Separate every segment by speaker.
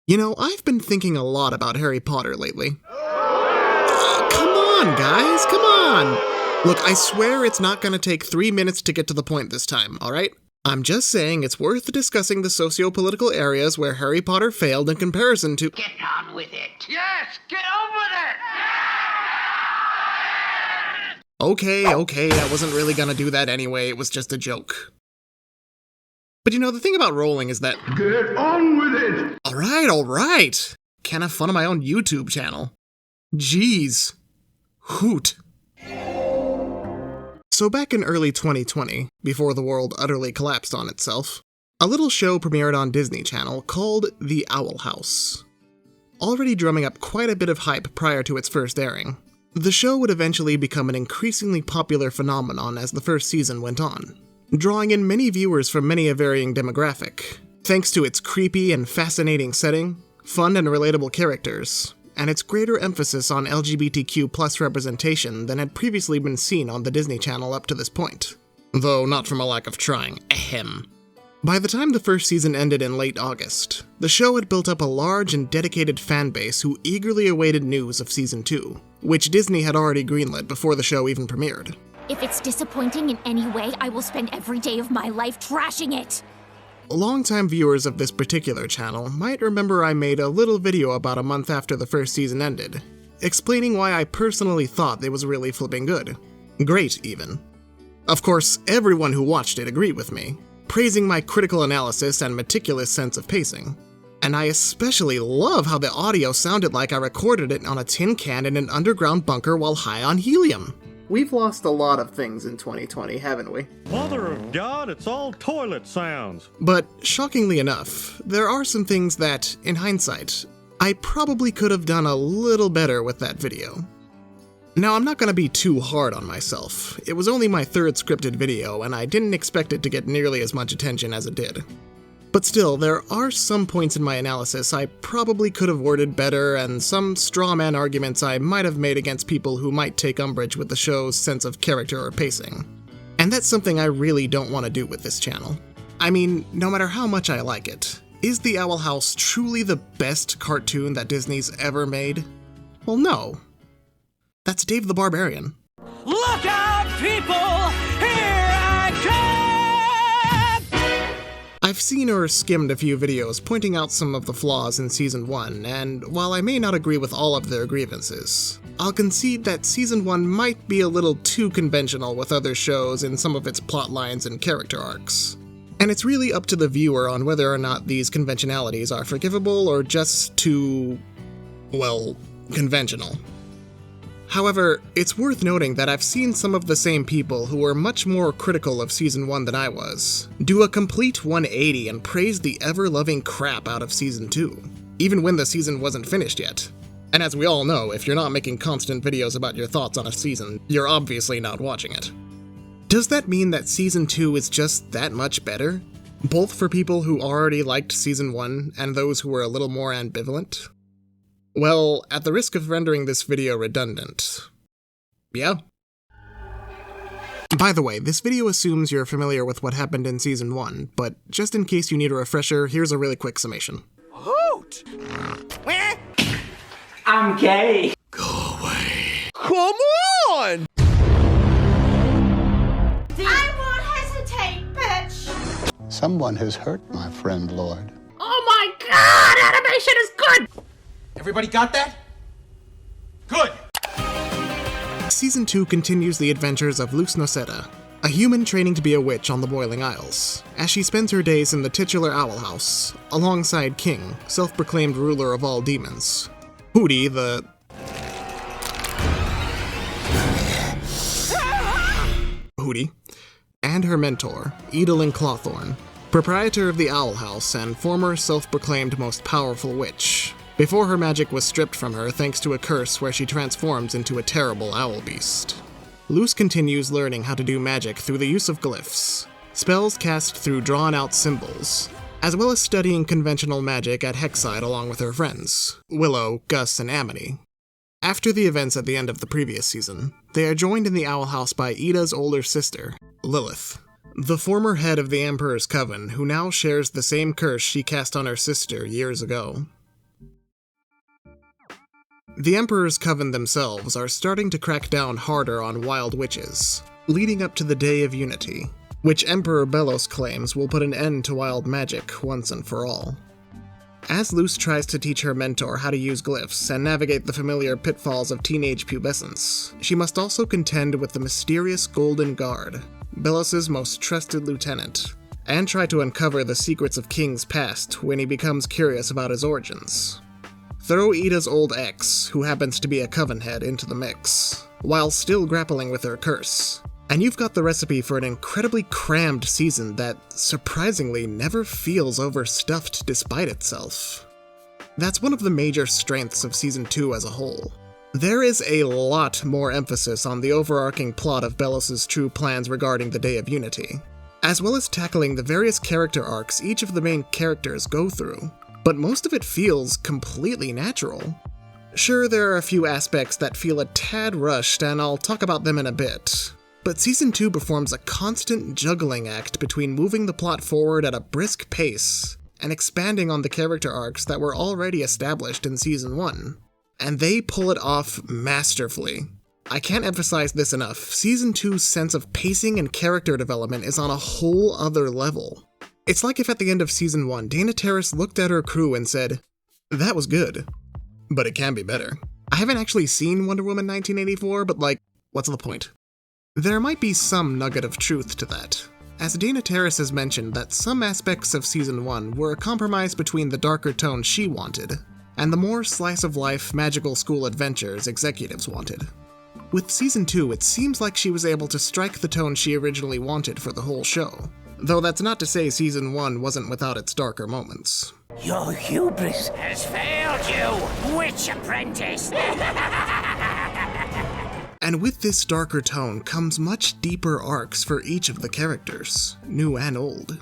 Speaker 1: You know, I've been thinking a lot about Harry Potter lately. Come on, guys, come on! Look, I swear it's not gonna take 3 minutes to get to the point this time, alright? I'm just saying it's worth discussing the socio-political areas where Harry Potter failed in comparison to—
Speaker 2: Get on with it! Yes, get on with it!
Speaker 1: Okay, I wasn't really gonna do that anyway, it was just a joke. But you know, the thing about rolling is that—
Speaker 3: Get on with it!
Speaker 1: Alright! Can't have fun on my own YouTube channel. Jeez. Hoot. So back in early 2020, before the world utterly collapsed on itself, a little show premiered on Disney Channel called The Owl House. Already drumming up quite a bit of hype prior to its first airing, the show would eventually become an increasingly popular phenomenon as the first season went on, drawing in many viewers from many a varying demographic, thanks to its creepy and fascinating setting, fun and relatable characters, and its greater emphasis on LGBTQ+ representation than had previously been seen on the Disney Channel up to this point. Though not from a lack of trying, ahem. By the time the first season ended in late August, the show had built up a large and dedicated fan base who eagerly awaited news of Season 2, which Disney had already greenlit before the show even premiered.
Speaker 4: If it's disappointing in any way, I will spend every day of my life trashing it!
Speaker 1: Longtime viewers of this particular channel might remember I made a little video about a month after the first season ended, explaining why I personally thought it was really flipping good. Great, even. Of course, everyone who watched it agreed with me, praising my critical analysis and meticulous sense of pacing. And I especially love how the audio sounded like I recorded it on a tin can in an underground bunker while high on helium. We've lost a lot of things in 2020, haven't we?
Speaker 5: Mother of God, it's all toilet sounds.
Speaker 1: But shockingly enough, there are some things that, in hindsight, I probably could have done a little better with that video. Now, I'm not gonna be too hard on myself. It was only my third scripted video, and I didn't expect it to get nearly as much attention as it did. But still, there are some points in my analysis I probably could have worded better, and some straw man arguments I might have made against people who might take umbrage with the show's sense of character or pacing. And that's something I really don't want to do with this channel. I mean, no matter how much I like it, is The Owl House truly the best cartoon that Disney's ever made? Well, no. That's Dave the Barbarian.
Speaker 6: Look out, people! Here I come!
Speaker 1: I've seen or skimmed a few videos pointing out some of the flaws in Season 1, and while I may not agree with all of their grievances, I'll concede that Season 1 might be a little too conventional with other shows in some of its plot lines and character arcs. And it's really up to the viewer on whether or not these conventionalities are forgivable or just too, well, conventional. However, it's worth noting that I've seen some of the same people who were much more critical of Season 1 than I was do a complete 180 and praise the ever-loving crap out of Season 2, even when the season wasn't finished yet. And as we all know, if you're not making constant videos about your thoughts on a season, you're obviously not watching it. Does that mean that Season 2 is just that much better? Both for people who already liked Season 1 and those who were a little more ambivalent? Well, at the risk of rendering this video redundant, yeah. By the way, this video assumes you're familiar with what happened in Season 1, but just in case you need a refresher, here's a really quick summation.
Speaker 6: Hoot! I'm gay.
Speaker 1: Go away.
Speaker 6: Come on!
Speaker 7: I won't hesitate, bitch!
Speaker 8: Someone has hurt my friend, Lord.
Speaker 7: Oh my god, animation is good!
Speaker 6: Everybody got that? Good!
Speaker 1: Season 2 continues the adventures of Luz Noceda, a human training to be a witch on the Boiling Isles, as she spends her days in the titular Owl House, alongside King, self-proclaimed ruler of all demons. Hooty, the... Hooty, and her mentor, Edalyn Clawthorne, proprietor of the Owl House and former self-proclaimed most powerful witch, before her magic was stripped from her thanks to a curse where she transforms into a terrible owl beast. Luz continues learning how to do magic through the use of glyphs, spells cast through drawn-out symbols, as well as studying conventional magic at Hexside along with her friends, Willow, Gus, and Amity. After the events at the end of the previous season, they are joined in the Owl House by Ida's older sister, Lilith, the former head of the Emperor's Coven, who now shares the same curse she cast on her sister years ago. The Emperor's Coven themselves are starting to crack down harder on wild witches, leading up to the Day of Unity, which Emperor Belos claims will put an end to wild magic once and for all. As Luce tries to teach her mentor how to use glyphs and navigate the familiar pitfalls of teenage pubescence, she must also contend with the mysterious Golden Guard, Belos' most trusted lieutenant, and try to uncover the secrets of King's past when he becomes curious about his origins. Throw Ida's old ex, who happens to be a coven head, into the mix, while still grappling with her curse, and you've got the recipe for an incredibly crammed season that, surprisingly, never feels overstuffed despite itself. That's one of the major strengths of Season 2 as a whole. There is a lot more emphasis on the overarching plot of Belos' true plans regarding the Day of Unity, as well as tackling the various character arcs each of the main characters go through, but most of it feels completely natural. Sure, there are a few aspects that feel a tad rushed, and I'll talk about them in a bit, but Season 2 performs a constant juggling act between moving the plot forward at a brisk pace and expanding on the character arcs that were already established in Season 1, and they pull it off masterfully. I can't emphasize this enough, Season 2's sense of pacing and character development is on a whole other level. It's like if at the end of Season 1, Dana Terrace looked at her crew and said, "That was good, but it can be better." I haven't actually seen Wonder Woman 1984, but what's the point? There might be some nugget of truth to that, as Dana Terrace has mentioned that some aspects of Season 1 were a compromise between the darker tone she wanted, and the more slice-of-life magical school adventures executives wanted. With Season 2, it seems like she was able to strike the tone she originally wanted for the whole show. Though that's not to say Season 1 wasn't without its darker moments.
Speaker 6: Your hubris has failed you, witch apprentice!
Speaker 1: And with this darker tone comes much deeper arcs for each of the characters, new and old,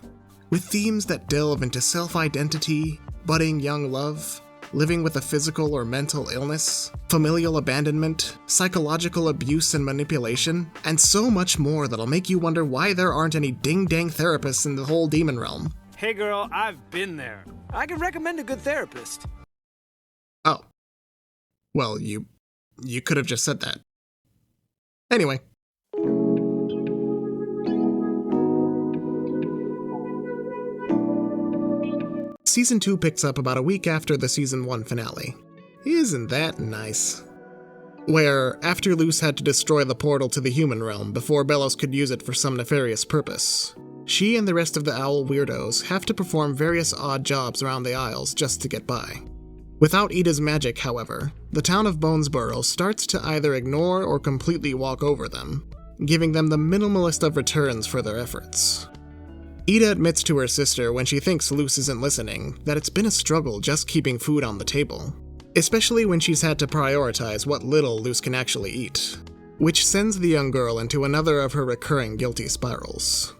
Speaker 1: with themes that delve into self-identity, budding young love, living with a physical or mental illness, familial abandonment, psychological abuse and manipulation, and so much more that'll make you wonder why there aren't any ding-dang therapists in the whole demon realm.
Speaker 9: Hey girl, I've been there. I can recommend a good therapist.
Speaker 1: Oh. Well, you could have just said that. Anyway. Season 2 picks up about a week after the Season 1 finale. Isn't that nice? Where, after Luce had to destroy the portal to the human realm before Belos could use it for some nefarious purpose, she and the rest of the owl weirdos have to perform various odd jobs around the Isles just to get by. Without Ida's magic, however, the town of Bonesboro starts to either ignore or completely walk over them, giving them the minimalist of returns for their efforts. Ida admits to her sister when she thinks Luce isn't listening that it's been a struggle just keeping food on the table, especially when she's had to prioritize what little Luce can actually eat, which sends the young girl into another of her recurring guilty spirals.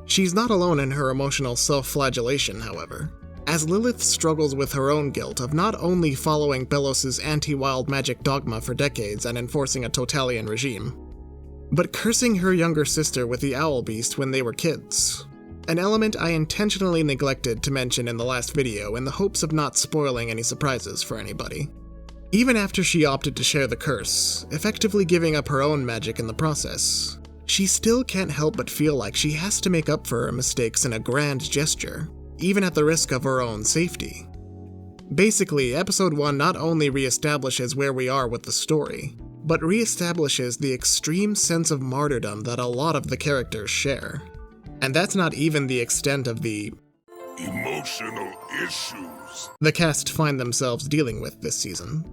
Speaker 1: She's not alone in her emotional self-flagellation, however, as Lilith struggles with her own guilt of not only following Belos' anti-wild magic dogma for decades and enforcing a totalitarian regime, but cursing her younger sister with the owl beast when they were kids, an element I intentionally neglected to mention in the last video in the hopes of not spoiling any surprises for anybody. Even after she opted to share the curse, effectively giving up her own magic in the process, she still can't help but feel like she has to make up for her mistakes in a grand gesture, even at the risk of her own safety. Basically, Episode 1 not only reestablishes where we are with the story, but reestablishes the extreme sense of martyrdom that a lot of the characters share. And that's not even the extent of the
Speaker 3: Emotional issues
Speaker 1: the cast find themselves dealing with this season.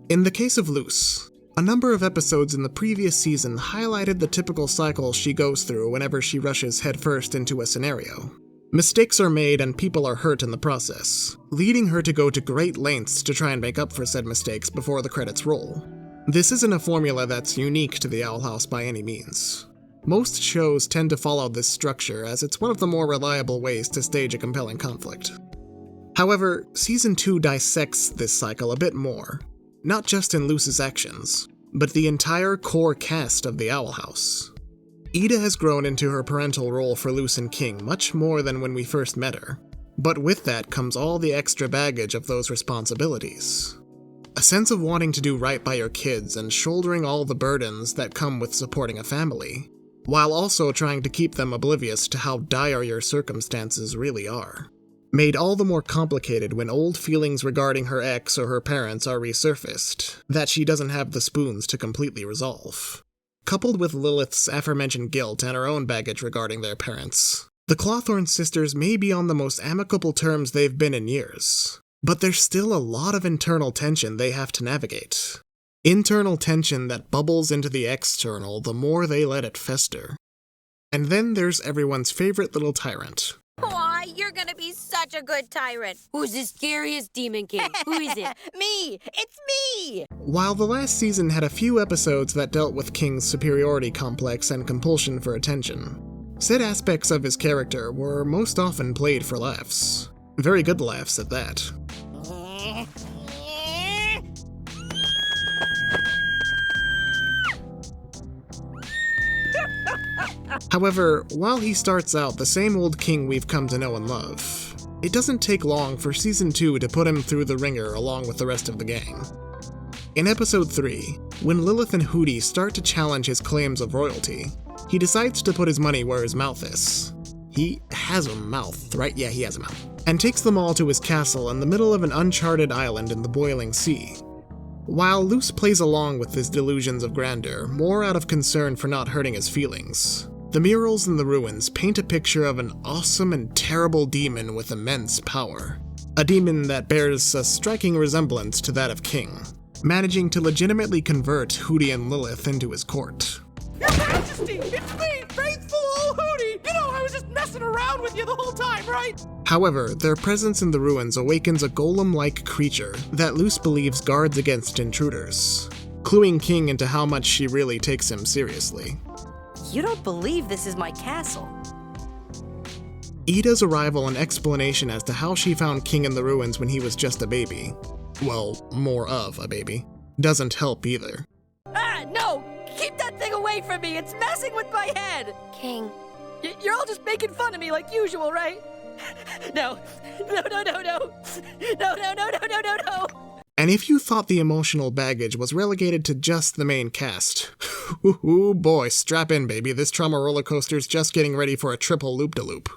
Speaker 1: In the case of Luce, a number of episodes in the previous season highlighted the typical cycle she goes through whenever she rushes headfirst into a scenario. Mistakes are made and people are hurt in the process, leading her to go to great lengths to try and make up for said mistakes before the credits roll. This isn't a formula that's unique to the Owl House by any means. Most shows tend to follow this structure as it's one of the more reliable ways to stage a compelling conflict. However, Season 2 dissects this cycle a bit more, not just in Luce's actions, but the entire core cast of the Owl House. Ida has grown into her parental role for Luce and King much more than when we first met her, but with that comes all the extra baggage of those responsibilities. a sense of wanting to do right by your kids and shouldering all the burdens that come with supporting a family, while also trying to keep them oblivious to how dire your circumstances really are. Made all the more complicated when old feelings regarding her ex or her parents are resurfaced, that she doesn't have the spoons to completely resolve. Coupled with Lilith's aforementioned guilt and her own baggage regarding their parents, the Clawthorne sisters may be on the most amicable terms they've been in years, but there's still a lot of internal tension they have to navigate. Internal tension that bubbles into the external the more they let it fester. And then there's everyone's favorite little tyrant.
Speaker 10: Why, you're gonna be such a good tyrant.
Speaker 11: Who's the scariest Demon King? Who is it?
Speaker 10: Me! It's me!
Speaker 1: While the last season had a few episodes that dealt with King's superiority complex and compulsion for attention, said aspects of his character were most often played for laughs. Very good laughs at that. However, while he starts out the same old king we've come to know and love, it doesn't take long for Season 2 to put him through the ringer along with the rest of the gang. In Episode 3, when Lilith and Hooty start to challenge his claims of royalty, he decides to put his money where his mouth is. He has a mouth, right? Yeah, he has a mouth. And takes them all to his castle in the middle of an uncharted island in the boiling sea. While Luce plays along with his delusions of grandeur, more out of concern for not hurting his feelings, the murals in the ruins paint a picture of an awesome and terrible demon with immense power. A demon that bears a striking resemblance to that of King, managing to legitimately convert Hooty and Lilith into his court.
Speaker 9: Your Majesty, it's me, faithful old Hooty! You know I was just messing around with you the whole time, right?
Speaker 1: However, their presence in the ruins awakens a golem-like creature that Luce believes guards against intruders, cluing King into how much she really takes him seriously.
Speaker 11: You don't believe this is my castle.
Speaker 1: Ida's arrival and explanation as to how she found King in the ruins when he was just a baby, well, more of a baby, doesn't help either.
Speaker 11: Ah, no! Keep that thing away from me! It's messing with my head!
Speaker 10: King.
Speaker 11: You're all just making fun of me like usual, right? No. No, no, no, no. No, no, no, no, no, no, no.
Speaker 1: And if you thought the emotional baggage was relegated to just the main cast, ooh boy, strap in baby, this trauma roller coaster's just getting ready for a triple loop-de-loop.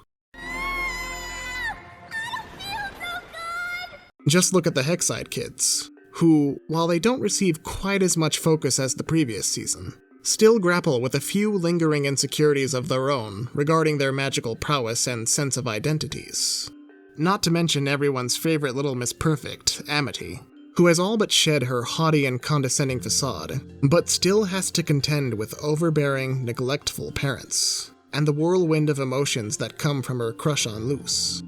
Speaker 1: Just look at the Hexside kids, who, while they don't receive quite as much focus as the previous season, still grapple with a few lingering insecurities of their own regarding their magical prowess and sense of identities. Not to mention everyone's favorite little Miss Perfect, Amity, who has all but shed her haughty and condescending facade, but still has to contend with overbearing, neglectful parents, and the whirlwind of emotions that come from her crush on Luce.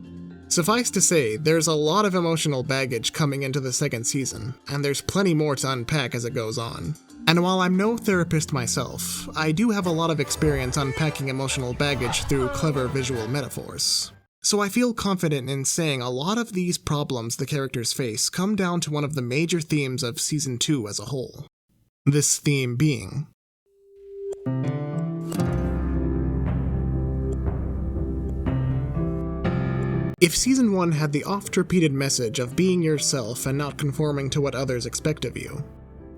Speaker 1: Suffice to say, there's a lot of emotional baggage coming into the second season, and there's plenty more to unpack as it goes on. And while I'm no therapist myself, I do have a lot of experience unpacking emotional baggage through clever visual metaphors. So I feel confident in saying a lot of these problems the characters face come down to one of the major themes of Season 2 as a whole. This theme being if Season 1 had the oft-repeated message of being yourself and not conforming to what others expect of you,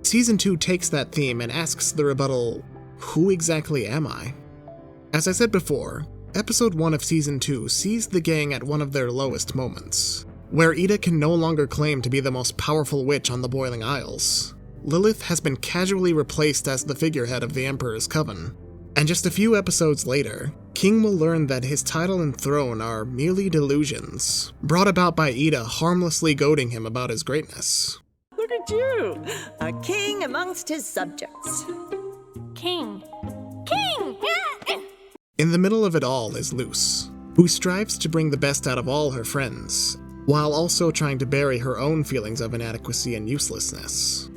Speaker 1: Season 2 takes that theme and asks the rebuttal, who exactly am I? As I said before, Episode 1 of Season 2 sees the gang at one of their lowest moments, where Ida can no longer claim to be the most powerful witch on the Boiling Isles. Lilith has been casually replaced as the figurehead of the Emperor's Coven, and just a few episodes later, King will learn that his title and throne are merely delusions, brought about by Ida harmlessly goading him about his greatness.
Speaker 12: Look at you, a king amongst his subjects.
Speaker 4: King. King!
Speaker 1: In the middle of it all is Luce, who strives to bring the best out of all her friends, while also trying to bury her own feelings of inadequacy and uselessness.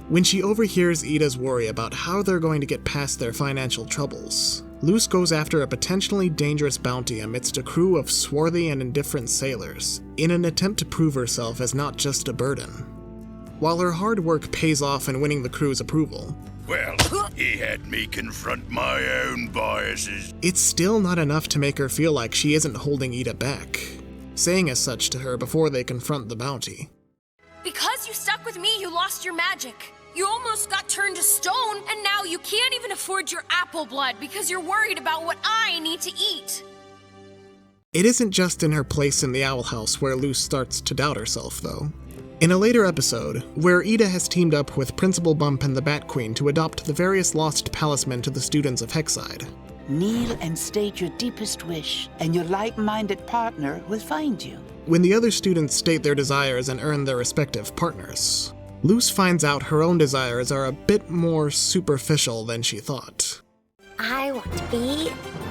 Speaker 1: When she overhears Ida's worry about how they're going to get past their financial troubles, Luce goes after a potentially dangerous bounty amidst a crew of swarthy and indifferent sailors, in an attempt to prove herself as not just a burden. While her hard work pays off in winning the crew's approval,
Speaker 3: well, he had me confront my own biases.
Speaker 1: It's still not enough to make her feel like she isn't holding Ida back, saying as such to her before they confront the bounty.
Speaker 10: Because you stuck
Speaker 13: stuck with me, you lost your magic. You almost got turned to stone, and now you can't even afford your apple blood because you're worried about what I need to eat.
Speaker 1: It isn't just in her place in the Owl House where Luce starts to doubt herself, though. In a later episode, where Ida has teamed up with Principal Bump and the Bat Queen to adopt the various lost palismen to the students of Hexside.
Speaker 14: Kneel and state your deepest wish, and your like-minded partner will find you.
Speaker 1: When the other students state their desires and earn their respective partners, Luce finds out her own desires are a bit more superficial than she thought.
Speaker 4: I want to be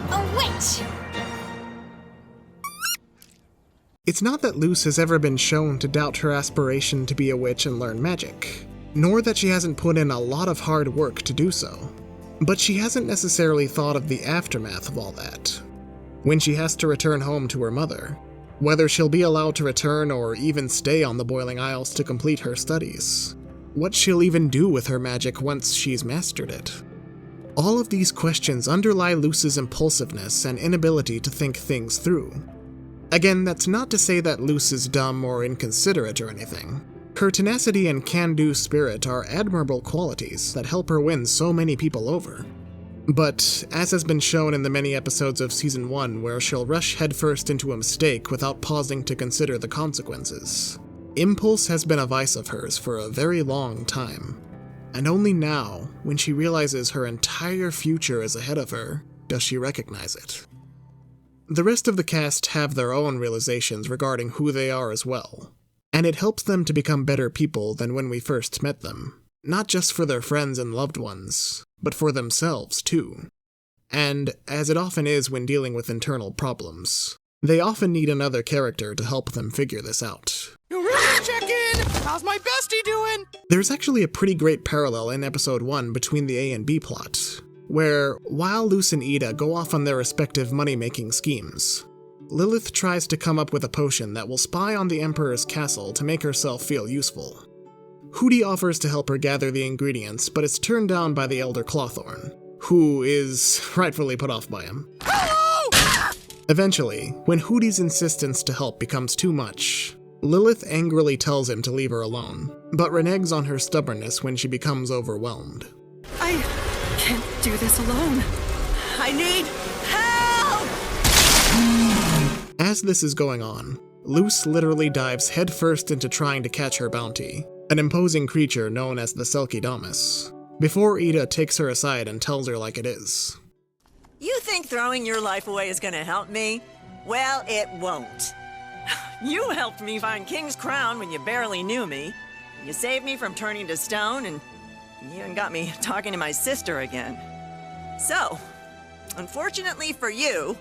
Speaker 4: a witch!
Speaker 1: It's not that Luce has ever been shown to doubt her aspiration to be a witch and learn magic, nor that she hasn't put in a lot of hard work to do so. But she hasn't necessarily thought of the aftermath of all that. When she has to return home to her mother, whether she'll be allowed to return or even stay on the Boiling Isles to complete her studies, what she'll even do with her magic once she's mastered it. All of these questions underlie Luce's impulsiveness and inability to think things through. Again, that's not to say that Luce is dumb or inconsiderate or anything. Her tenacity and can-do spirit are admirable qualities that help her win so many people over. But, as has been shown in the many episodes of Season 1 where she'll rush headfirst into a mistake without pausing to consider the consequences, impulse has been a vice of hers for a very long time. And only now, when she realizes her entire future is ahead of her, does she recognize it. The rest of the cast have their own realizations regarding who they are as well, and it helps them to become better people than when we first met them, not just for their friends and loved ones, but for themselves too. And, as it often is when dealing with internal problems, they often need another character to help them figure this out.
Speaker 9: You really check in? How's my bestie doing?
Speaker 1: There's actually a pretty great parallel in episode 1 between the A and B plot, where, while Luce and Ida go off on their respective money-making schemes, Lilith tries to come up with a potion that will spy on the Emperor's castle to make herself feel useful. Hooty offers to help her gather the ingredients, but is turned down by the Elder Clawthorn, who is rightfully put off by him.
Speaker 9: Hello!
Speaker 1: Eventually, when Hooty's insistence to help becomes too much, Lilith angrily tells him to leave her alone, but reneges on her stubbornness when she becomes overwhelmed.
Speaker 11: I can't do this alone. I need help!
Speaker 1: As this is going on, Luce literally dives headfirst into trying to catch her bounty, an imposing creature known as the Selkie-Damus, before Ida takes her aside and tells her like it is.
Speaker 12: You think throwing your life away is gonna help me? Well, it won't. You helped me find King's Crown when you barely knew me. You saved me from turning to stone, and you even got me talking to my sister again. So, unfortunately for you,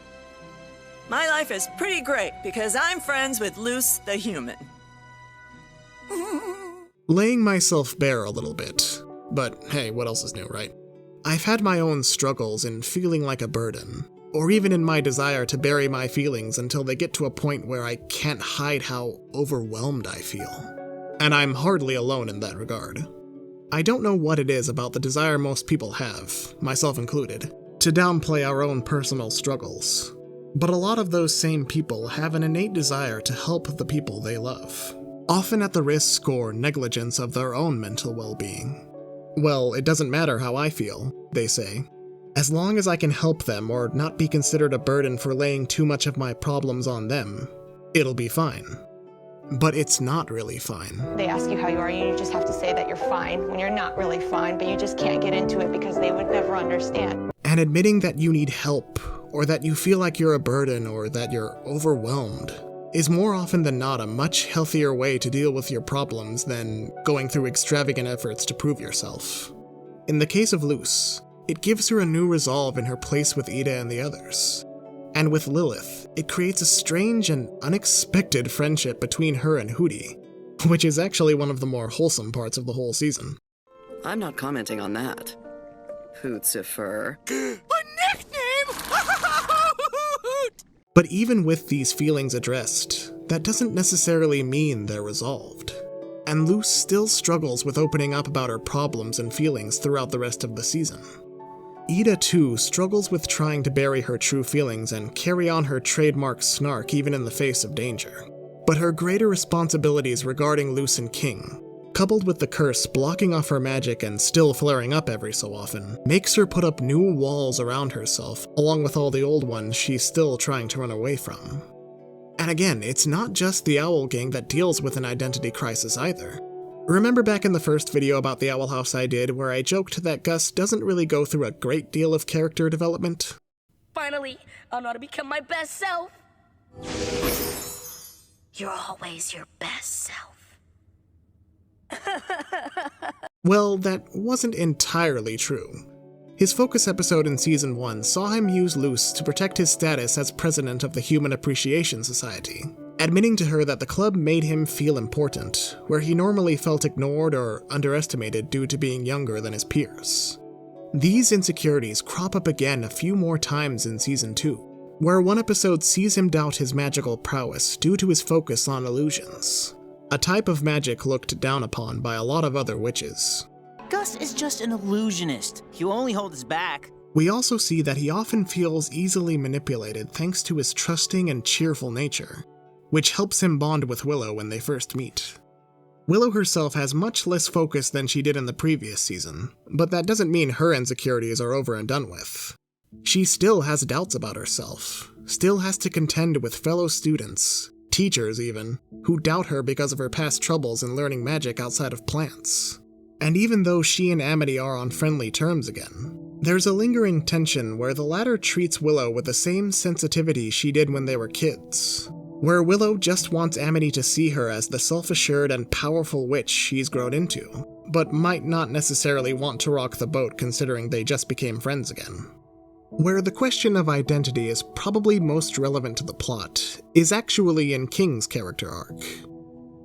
Speaker 12: my life is pretty great because I'm friends with Luce the human.
Speaker 1: Laying myself bare a little bit, but hey, what else is new, right? I've had my own struggles in feeling like a burden, or even in my desire to bury my feelings until they get to a point where I can't hide how overwhelmed I feel. And I'm hardly alone in that regard. I don't know what it is about the desire most people have, myself included, to downplay our own personal struggles. But a lot of those same people have an innate desire to help the people they love, often at the risk or negligence of their own mental well-being. Well, it doesn't matter how I feel, they say, as long as I can help them or not be considered a burden for laying too much of my problems on them, it'll be fine. But it's not really fine.
Speaker 15: They ask you how you are, and you just have to say that you're fine when you're not really fine, but you just can't get into it because they would never understand.
Speaker 1: And admitting that you need help, or that you feel like you're a burden, or that you're overwhelmed, is more often than not a much healthier way to deal with your problems than going through extravagant efforts to prove yourself. In the case of Luce, it gives her a new resolve in her place with Ida and the others. And with Lilith, it creates a strange and unexpected friendship between her and Hooty, which is actually one of the more wholesome parts of the whole season.
Speaker 16: I'm not commenting on that. Hootsifer.
Speaker 9: A nickname?
Speaker 1: But even with these feelings addressed, that doesn't necessarily mean they're resolved. And Luce still struggles with opening up about her problems and feelings throughout the rest of the season. Ida, too, struggles with trying to bury her true feelings and carry on her trademark snark even in the face of danger. But her greater responsibilities regarding Luce and King coupled with the curse blocking off her magic and still flaring up every so often, makes her put up new walls around herself, along with all the old ones she's still trying to run away from. And again, it's not just the Owl Gang that deals with an identity crisis either. Remember back in the first video about the Owl House I did, where I joked that Gus doesn't really go through a great deal of character development?
Speaker 11: Finally, I'll know how to become my best self.
Speaker 10: You're always your best self.
Speaker 1: Well, that wasn't entirely true. His focus episode in Season 1 saw him use Luce to protect his status as president of the Human Appreciation Society, admitting to her that the club made him feel important, where he normally felt ignored or underestimated due to being younger than his peers. These insecurities crop up again a few more times in Season 2, where one episode sees him doubt his magical prowess due to his focus on illusions, a type of magic looked down upon by a lot of other witches.
Speaker 17: Gus is just an illusionist. He'll only hold us back.
Speaker 1: We also see that he often feels easily manipulated thanks to his trusting and cheerful nature, which helps him bond with Willow when they first meet. Willow herself has much less focus than she did in the previous season, but that doesn't mean her insecurities are over and done with. She still has doubts about herself, still has to contend with fellow students, teachers even, who doubt her because of her past troubles in learning magic outside of plants. And even though she and Amity are on friendly terms again, there's a lingering tension where the latter treats Willow with the same sensitivity she did when they were kids, where Willow just wants Amity to see her as the self-assured and powerful witch she's grown into, but might not necessarily want to rock the boat considering they just became friends again. Where the question of identity is probably most relevant to the plot is actually in King's character arc.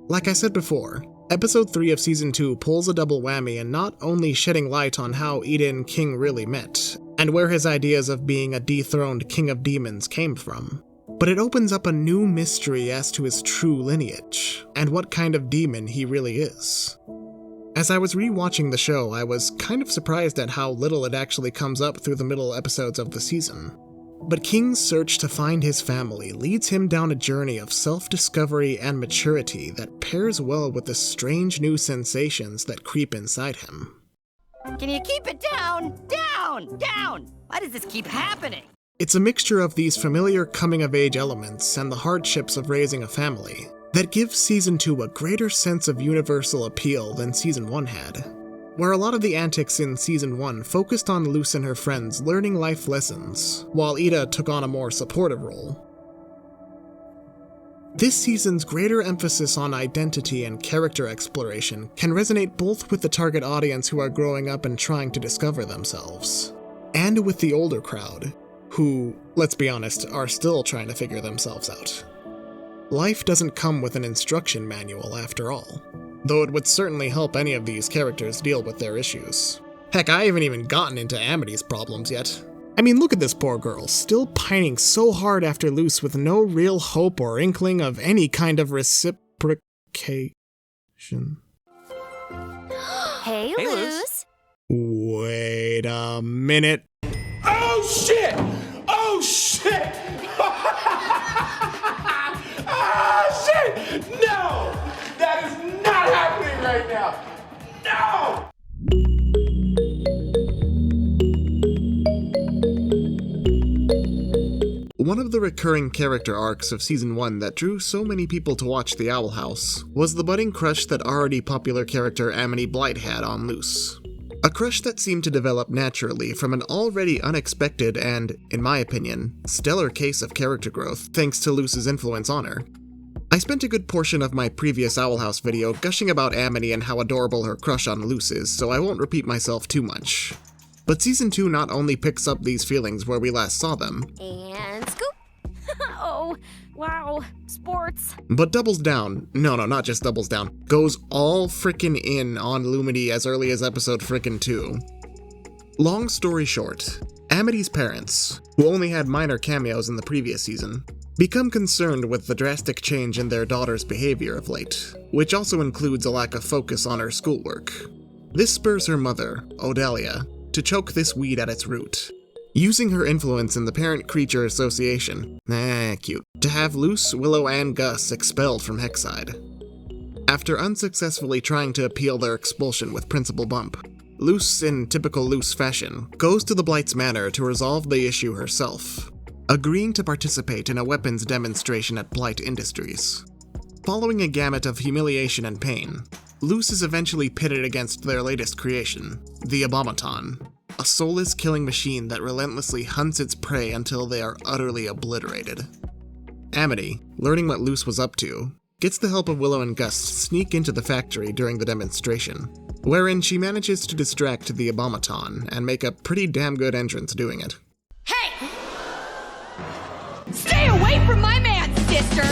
Speaker 1: Like I said before, Episode 3 of Season 2 pulls a double whammy in not only shedding light on how Ida and King really met, and where his ideas of being a dethroned king of demons came from, but it opens up a new mystery as to his true lineage, and what kind of demon he really is. As I was rewatching the show, I was kind of surprised at how little it actually comes up through the middle episodes of the season. But King's search to find his family leads him down a journey of self-discovery and maturity that pairs well with the strange new sensations that creep inside him.
Speaker 11: Can you keep it down? Down! Down! Why does this keep happening?
Speaker 1: It's a mixture of these familiar coming-of-age elements and the hardships of raising a family that gives Season 2 a greater sense of universal appeal than Season 1 had, where a lot of the antics in Season 1 focused on Luce and her friends learning life lessons, while Ida took on a more supportive role. This season's greater emphasis on identity and character exploration can resonate both with the target audience who are growing up and trying to discover themselves, and with the older crowd, who, let's be honest, are still trying to figure themselves out. Life doesn't come with an instruction manual after all, though it would certainly help any of these characters deal with their issues. Heck, I haven't even gotten into Amity's problems yet. I mean, look at this poor girl, still pining so hard after Luce with no real hope or inkling of any kind of reciprocation.
Speaker 4: Hey, Luce.
Speaker 1: Wait a minute.
Speaker 9: Oh shit! Oh shit! Ah shit! No! That is not happening right now! No!
Speaker 1: One of the recurring character arcs of Season 1 that drew so many people to watch The Owl House was the budding crush that already popular character Amity Blight had on Luce. A crush that seemed to develop naturally from an already unexpected and, in my opinion, stellar case of character growth thanks to Luce's influence on her. I spent a good portion of my previous Owl House video gushing about Amity and how adorable her crush on Luce is, so I won't repeat myself too much. But Season 2 not only picks up these feelings where we last saw them,
Speaker 4: And scoop! Oh, wow, sports.
Speaker 1: but doubles down, no, not just doubles down, goes all frickin' in on Lumity as early as episode frickin' 2. Long story short, Amity's parents, who only had minor cameos in the previous season, become concerned with the drastic change in their daughter's behavior of late, which also includes a lack of focus on her schoolwork. This spurs her mother, Odalia, to choke this weed at its root, using her influence in the Parent-Creature Association, cute, to have Luce, Willow, and Gus expelled from Hexside. After unsuccessfully trying to appeal their expulsion with Principal Bump, Luce, in typical Luce fashion, goes to the Blight's manor to resolve the issue herself, agreeing to participate in a weapons demonstration at Blight Industries. Following a gamut of humiliation and pain, Luce is eventually pitted against their latest creation, the Abomaton, a soulless killing machine that relentlessly hunts its prey until they are utterly obliterated. Amity, learning what Luce was up to, gets the help of Willow and Gus to sneak into the factory during the demonstration, wherein she manages to distract the Abomaton and make a pretty damn good entrance doing it.
Speaker 13: Hey! Stay away from my man, sister!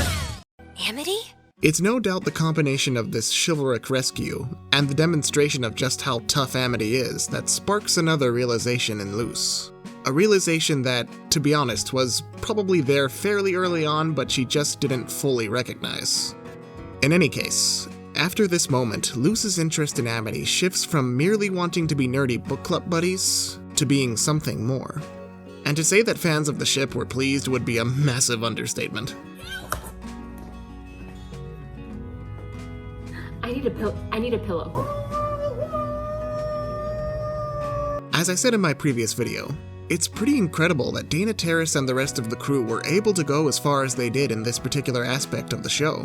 Speaker 10: Amity?
Speaker 1: It's no doubt the combination of this chivalric rescue and the demonstration of just how tough Amity is that sparks another realization in Luce. A realization that, to be honest, was probably there fairly early on, but she just didn't fully recognize. In any case, after this moment, Luce's interest in Amity shifts from merely wanting to be nerdy book club buddies to being something more. And to say that fans of the ship were pleased would be a massive understatement.
Speaker 15: I need a pillow.
Speaker 1: As I said in my previous video, it's pretty incredible that Dana Terrace and the rest of the crew were able to go as far as they did in this particular aspect of the show.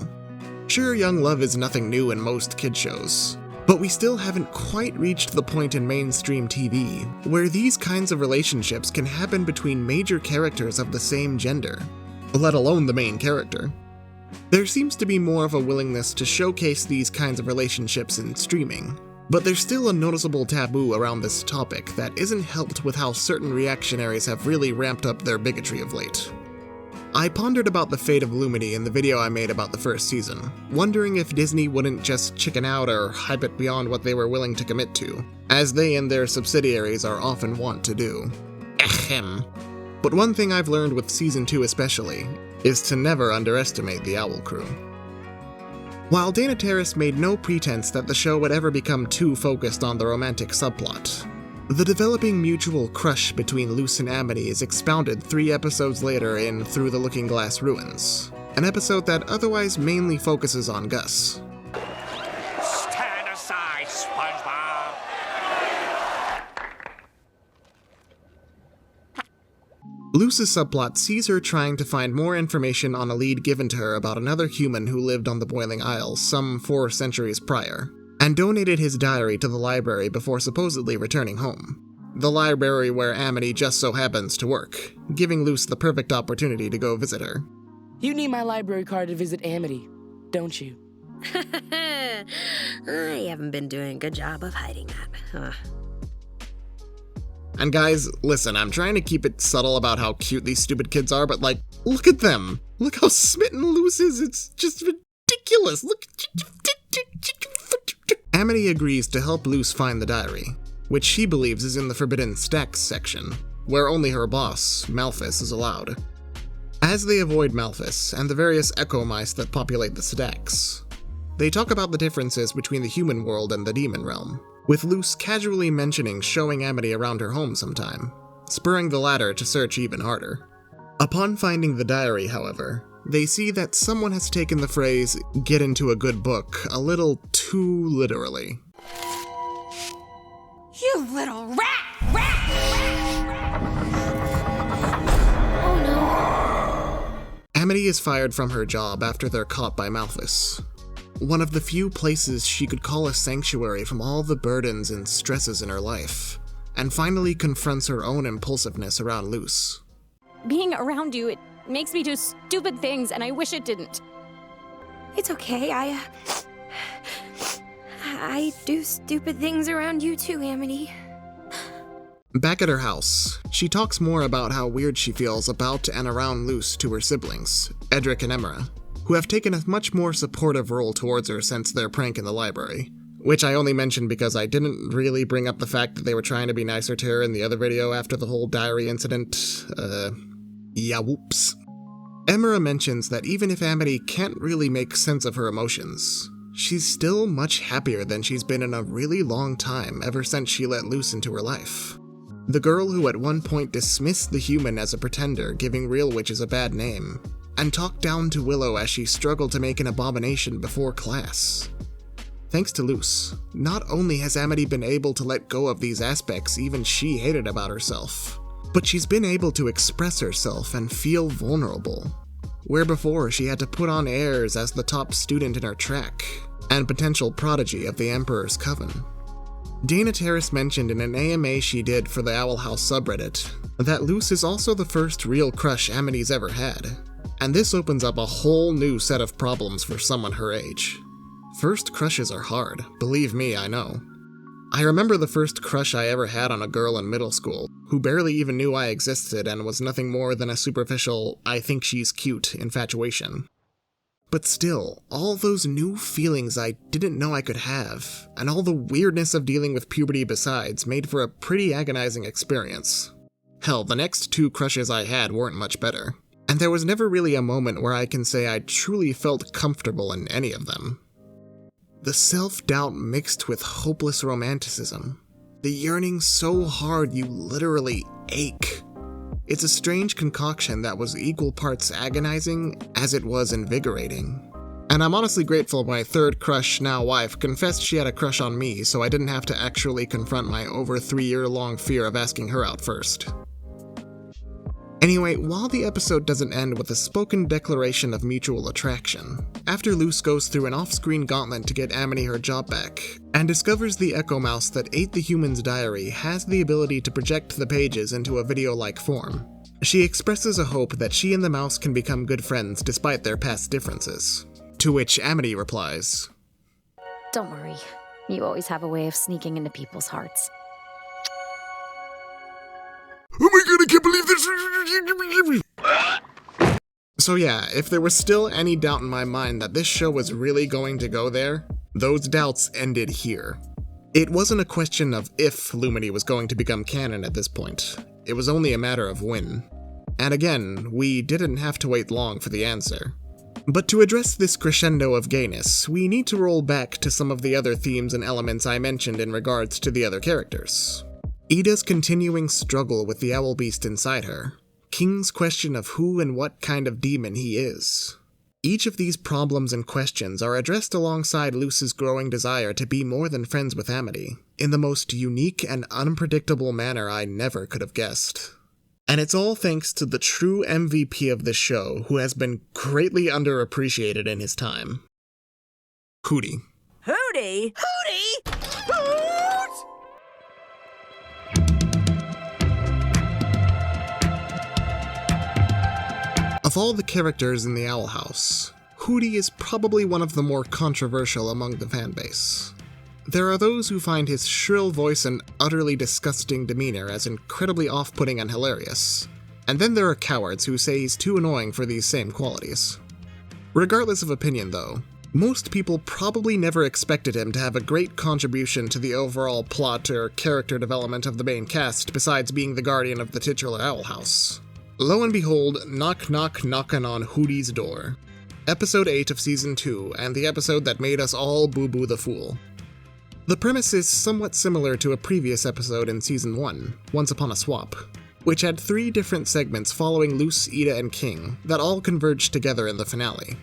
Speaker 1: Sure, young love is nothing new in most kid shows, but we still haven't quite reached the point in mainstream TV where these kinds of relationships can happen between major characters of the same gender, let alone the main character. There seems to be more of a willingness to showcase these kinds of relationships in streaming, but there's still a noticeable taboo around this topic that isn't helped with how certain reactionaries have really ramped up their bigotry of late. I pondered about the fate of Lumity in the video I made about the first season, wondering if Disney wouldn't just chicken out or hype it beyond what they were willing to commit to, as they and their subsidiaries are often wont to do. Ahem. But one thing I've learned with Season 2 especially, is to never underestimate the Owl Crew. While Dana Terrace made no pretense that the show would ever become too focused on the romantic subplot, the developing mutual crush between Luce and Amity is expounded 3 episodes later in Through the Looking Glass Ruins, an episode that otherwise mainly focuses on Gus.
Speaker 6: Stand aside, SpongeBob!
Speaker 1: Luce's subplot sees her trying to find more information on a lead given to her about another human who lived on the Boiling Isles some 4 centuries prior, and donated his diary to the library before supposedly returning home. The library where Amity just so happens to work, giving Luce the perfect opportunity to go visit her.
Speaker 11: You need my library card to visit Amity, don't you?
Speaker 10: I haven't been doing a good job of hiding that.
Speaker 1: And guys, listen, I'm trying to keep it subtle about how cute these stupid kids are, but like, look at them. Look how smitten Luce is. It's just ridiculous. Look. Amity agrees to help Luce find the diary, which she believes is in the Forbidden Stacks section, where only her boss, Malphus, is allowed. As they avoid Malphus and the various echo mice that populate the stacks, they talk about the differences between the human world and the demon realm, with Luce casually mentioning showing Amity around her home sometime, spurring the latter to search even harder. Upon finding the diary, however, they see that someone has taken the phrase, "get into a good book," a little too literally.
Speaker 13: You little rat! Oh no.
Speaker 1: Amity is fired from her job after they're caught by Malphus, one of the few places she could call a sanctuary from all the burdens and stresses in her life, and finally confronts her own impulsiveness around Luce.
Speaker 15: Being around you, it makes me do stupid things, and I wish it didn't.
Speaker 13: It's okay, I do stupid things around you too, Amity.
Speaker 1: Back at her house, she talks more about how weird she feels about and around Luce to her siblings, Edric and Emera, who have taken a much more supportive role towards her since their prank in the library, which I only mentioned because I didn't really bring up the fact that they were trying to be nicer to her in the other video after the whole diary incident. Yeah, whoops. Emera mentions that even if Amity can't really make sense of her emotions, she's still much happier than she's been in a really long time ever since she let Luce into her life. The girl who at one point dismissed the human as a pretender, giving real witches a bad name, and talked down to Willow as she struggled to make an abomination before class, Thanks to Luce, not only has Amity been able to let go of these aspects even she hated about herself, but she's been able to express herself and feel vulnerable, where before she had to put on airs as the top student in her track and potential prodigy of the Emperor's Coven. Dana Terrace mentioned in an AMA she did for the Owl House subreddit that Luce is also the first real crush Amity's ever had, and this opens up a whole new set of problems for someone her age. First crushes are hard, believe me, I know. I remember the first crush I ever had on a girl in middle school, who barely even knew I existed and was nothing more than a superficial, I think she's cute infatuation. But still, all those new feelings I didn't know I could have, and all the weirdness of dealing with puberty besides, made for a pretty agonizing experience. Hell, the next 2 crushes I had weren't much better, and there was never really a moment where I can say I truly felt comfortable in any of them. The self-doubt mixed with hopeless romanticism. The yearning so hard you literally ache. It's a strange concoction that was equal parts agonizing as it was invigorating. And I'm honestly grateful my third crush, now wife, confessed she had a crush on me so I didn't have to actually confront my over 3-year-long fear of asking her out first. Anyway, while the episode doesn't end with a spoken declaration of mutual attraction, after Luce goes through an off-screen gauntlet to get Amity her job back, and discovers the Echo Mouse that ate the human's diary has the ability to project the pages into a video-like form, she expresses a hope that she and the mouse can become good friends despite their past differences. To which Amity replies,
Speaker 4: Don't worry, you always have a way of sneaking into people's hearts.
Speaker 1: Oh my god, I can't believe this! So yeah, if there was still any doubt in my mind that this show was really going to go there, those doubts ended here. It wasn't a question of if Lumity was going to become canon at this point, it was only a matter of when. And again, we didn't have to wait long for the answer. But to address this crescendo of gayness, we need to roll back to some of the other themes and elements I mentioned in regards to the other characters. Ida's continuing struggle with the owl beast inside her, King's question of who and what kind of demon he is. Each of these problems and questions are addressed alongside Luce's growing desire to be more than friends with Amity, in the most unique and unpredictable manner I never could have guessed. And it's all thanks to the true MVP of this show, who has been greatly underappreciated in his time. Hooty.
Speaker 12: Hooty? Hooty?
Speaker 1: Of all the characters in the Owl House, Hooty is probably one of the more controversial among the fanbase. There are those who find his shrill voice and utterly disgusting demeanor as incredibly off-putting and hilarious, and then there are cowards who say he's too annoying for these same qualities. Regardless of opinion though, most people probably never expected him to have a great contribution to the overall plot or character development of the main cast besides being the guardian of the titular Owl House. Lo and behold, knock knock knockin' on Hooty's door. Episode 8 of Season 2, and the episode that made us all boo-boo the fool. The premise is somewhat similar to a previous episode in Season 1, Once Upon a Swap, which had 3 different segments following Luce, Ida, and King that all converged together in the finale.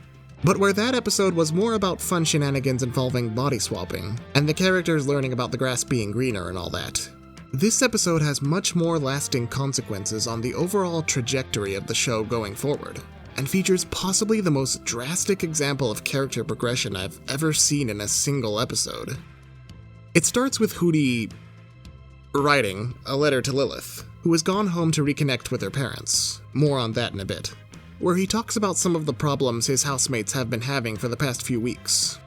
Speaker 1: But where that episode was more about fun shenanigans involving body swapping, and the characters learning about the grass being greener and all that, this episode has much more lasting consequences on the overall trajectory of the show going forward, and features possibly the most drastic example of character progression I've ever seen in a single episode. It starts with Hooty writing a letter to Lilith, who has gone home to reconnect with her parents. More on that in a bit. Where he talks about some of the problems his housemates have been having for the past few weeks.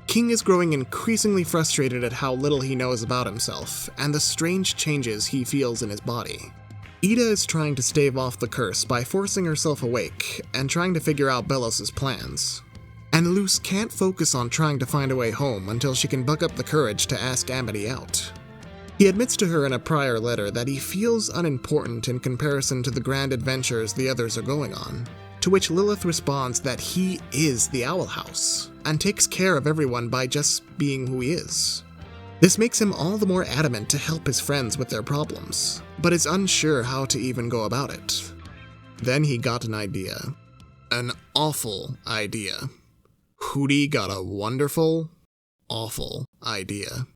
Speaker 1: King is growing increasingly frustrated at how little he knows about himself, and the strange changes he feels in his body. Ida is trying to stave off the curse by forcing herself awake, and trying to figure out Belos' plans. And Luce can't focus on trying to find a way home until she can buck up the courage to ask Amity out. He admits to her in a prior letter that he feels unimportant in comparison to the grand adventures the others are going on, to which Lilith responds that he is the Owl House, and takes care of everyone by just being who he is. This makes him all the more adamant to help his friends with their problems, but is unsure how to even go about it. Then he got an idea. An awful idea. Hooty got a wonderful awful idea.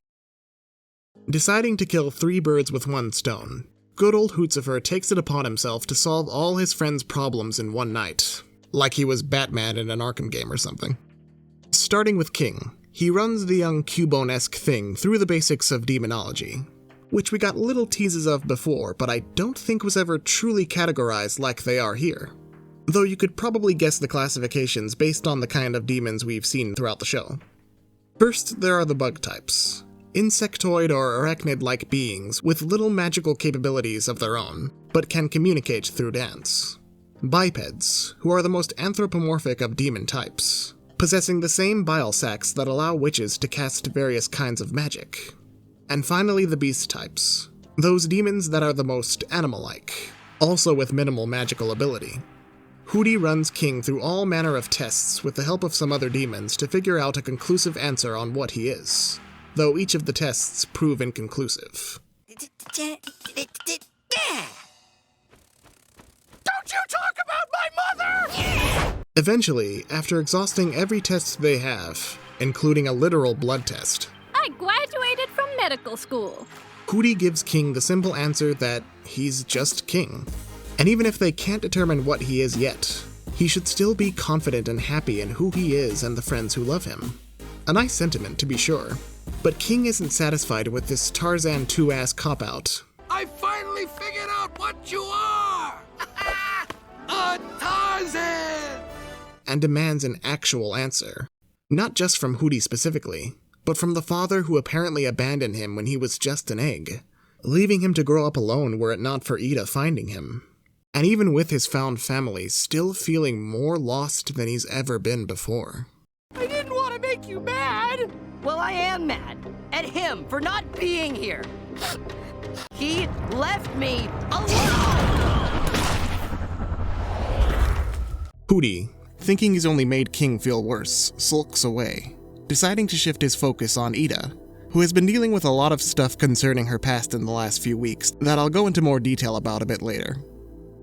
Speaker 1: Deciding to kill 3 birds with 1 stone, good old Hootsifer takes it upon himself to solve all his friends' problems in one night, like he was Batman in an Arkham game or something. Starting with King, he runs the young Cubone-esque thing through the basics of demonology, which we got little teases of before, but I don't think was ever truly categorized like they are here. Though you could probably guess the classifications based on the kind of demons we've seen throughout the show. First, there are the bug types. Insectoid or arachnid-like beings with little magical capabilities of their own, but can communicate through dance. Bipeds, who are the most anthropomorphic of demon types, possessing the same bile sacs that allow witches to cast various kinds of magic. And finally the beast types, those demons that are the most animal-like, also with minimal magical ability. Hooty runs King through all manner of tests with the help of some other demons to figure out a conclusive answer on what he is, though each of the tests prove inconclusive.
Speaker 6: Don't you talk about my mother!
Speaker 1: Eventually, after exhausting every test they have, including a literal blood test,
Speaker 4: I graduated from medical school.
Speaker 1: Hooty gives King the simple answer that he's just King. And even if they can't determine what he is yet, he should still be confident and happy in who he is and the friends who love him. A nice sentiment, to be sure. But King isn't satisfied with this Tarzan 2-ass cop-out.
Speaker 9: I finally figured out what you are! A Tarzan!
Speaker 1: And demands an actual answer. Not just from Hooty specifically, but from the father who apparently abandoned him when he was just an egg, leaving him to grow up alone were it not for Ida finding him. And even with his found family, still feeling more lost than he's ever been before.
Speaker 11: I didn't want to make you mad! Well, I am mad at him for not being here. He left me alone!
Speaker 1: Hooty, thinking he's only made King feel worse, sulks away, deciding to shift his focus on Ida, who has been dealing with a lot of stuff concerning her past in the last few weeks that I'll go into more detail about a bit later.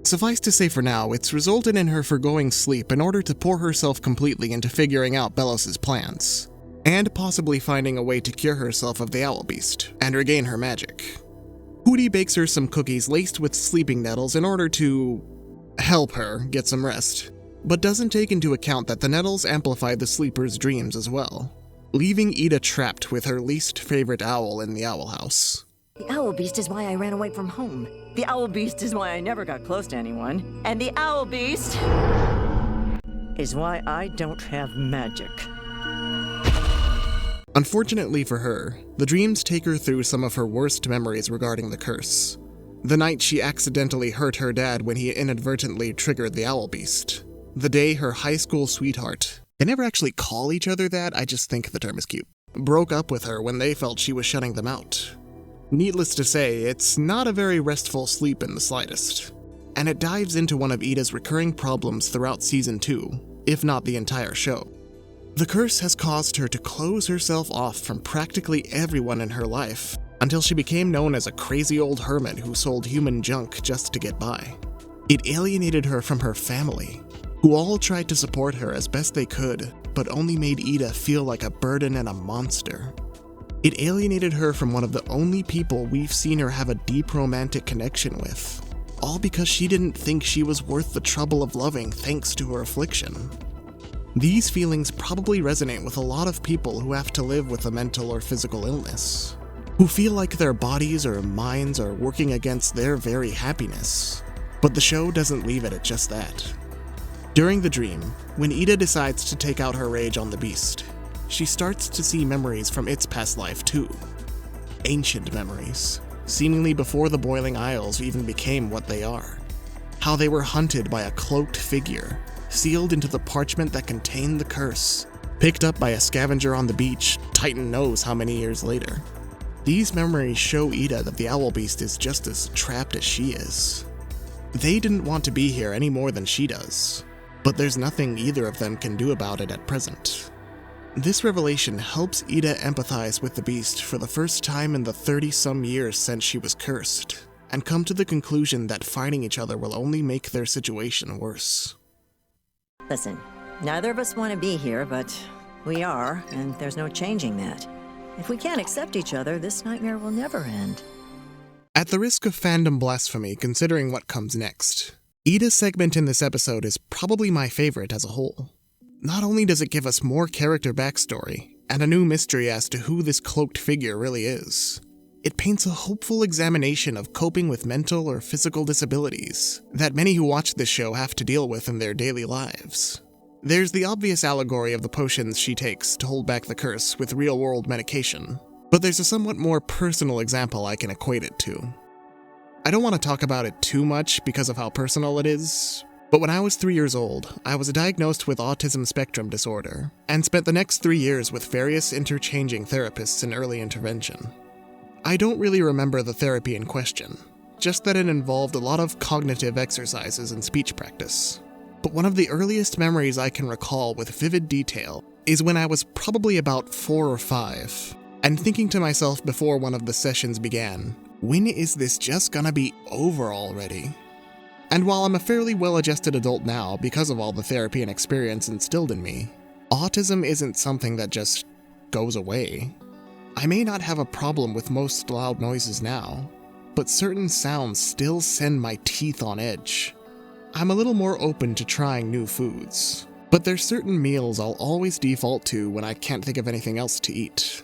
Speaker 1: Suffice to say for now, it's resulted in her forgoing sleep in order to pour herself completely into figuring out Belos' plans, and possibly finding a way to cure herself of the owl beast, and regain her magic. Hooty bakes her some cookies laced with sleeping nettles in order to help her get some rest, but doesn't take into account that the nettles amplify the sleeper's dreams as well, leaving Ida trapped with her least favorite owl in the owl house.
Speaker 12: The owl beast is why I ran away from home. The owl beast is why I never got close to anyone. And the owl beast is why I don't have magic.
Speaker 1: Unfortunately for her, the dreams take her through some of her worst memories regarding the curse. The night she accidentally hurt her dad when he inadvertently triggered the owl beast. The day her high school sweetheart, they never actually call each other that, I just think the term is cute, broke up with her when they felt she was shutting them out. Needless to say, it's not a very restful sleep in the slightest, and it dives into one of Ida's recurring problems throughout Season 2, if not the entire show. The curse has caused her to close herself off from practically everyone in her life, until she became known as a crazy old hermit who sold human junk just to get by. It alienated her from her family, who all tried to support her as best they could, but only made Ida feel like a burden and a monster. It alienated her from one of the only people we've seen her have a deep romantic connection with, all because she didn't think she was worth the trouble of loving thanks to her affliction. These feelings probably resonate with a lot of people who have to live with a mental or physical illness, who feel like their bodies or minds are working against their very happiness. But the show doesn't leave it at just that. During the dream, when Ida decides to take out her rage on the beast, she starts to see memories from its past life too. Ancient memories, seemingly before the Boiling Isles even became what they are. How they were hunted by a cloaked figure, sealed into the parchment that contained the curse, picked up by a scavenger on the beach, Titan knows how many years later. These memories show Ida that the owl beast is just as trapped as she is. They didn't want to be here any more than she does, but there's nothing either of them can do about it at present. This revelation helps Ida empathize with the beast for the first time in the 30-some years since she was cursed, and come to the conclusion that fighting each other will only make their situation worse.
Speaker 12: Listen, neither of us want to be here, but We are, and there's no changing that. If we can't accept each other, this nightmare will never end.
Speaker 1: At the risk of fandom blasphemy, considering what comes next, Ida's segment in this episode is probably my favorite as a whole. Not only does it give us more character backstory, and a new mystery as to who this cloaked figure really is, it paints a hopeful examination of coping with mental or physical disabilities that many who watch this show have to deal with in their daily lives. There's the obvious allegory of the potions she takes to hold back the curse with real-world medication, but there's a somewhat more personal example I can equate it to. I don't want to talk about it too much because of how personal it is, but when I was 3 years old, I was diagnosed with autism spectrum disorder, and spent the next 3 years with various interchanging therapists in early intervention. I don't really remember the therapy in question, just that it involved a lot of cognitive exercises and speech practice. But one of the earliest memories I can recall with vivid detail is when I was probably about 4 or 5, and thinking to myself before one of the sessions began, when is this just gonna be over already? And while I'm a fairly well-adjusted adult now because of all the therapy and experience instilled in me, autism isn't something that just goes away. I may not have a problem with most loud noises now, but certain sounds still send my teeth on edge. I'm a little more open to trying new foods, but there's certain meals I'll always default to when I can't think of anything else to eat.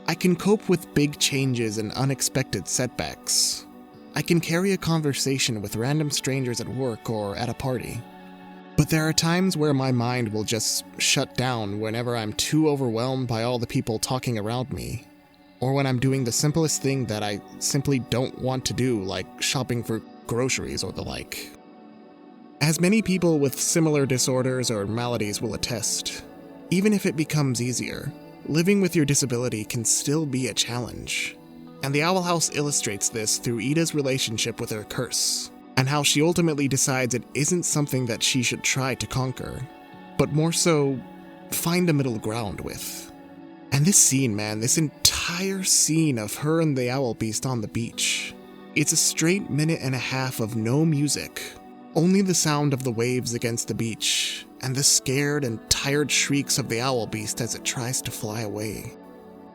Speaker 1: I can cope with big changes and unexpected setbacks. I can carry a conversation with random strangers at work or at a party. But there are times where my mind will just shut down whenever I'm too overwhelmed by all the people talking around me, or when I'm doing the simplest thing that I simply don't want to do, like shopping for groceries or the like. As many people with similar disorders or maladies will attest, even if it becomes easier, living with your disability can still be a challenge. And the Owl House illustrates this through Ida's relationship with her curse, and how she ultimately decides it isn't something that she should try to conquer, but more so, find a middle ground with. And this scene, man, this entire scene of her and the owl beast on the beach, it's a straight minute and a half of no music, only the sound of the waves against the beach, and the scared and tired shrieks of the owl beast as it tries to fly away.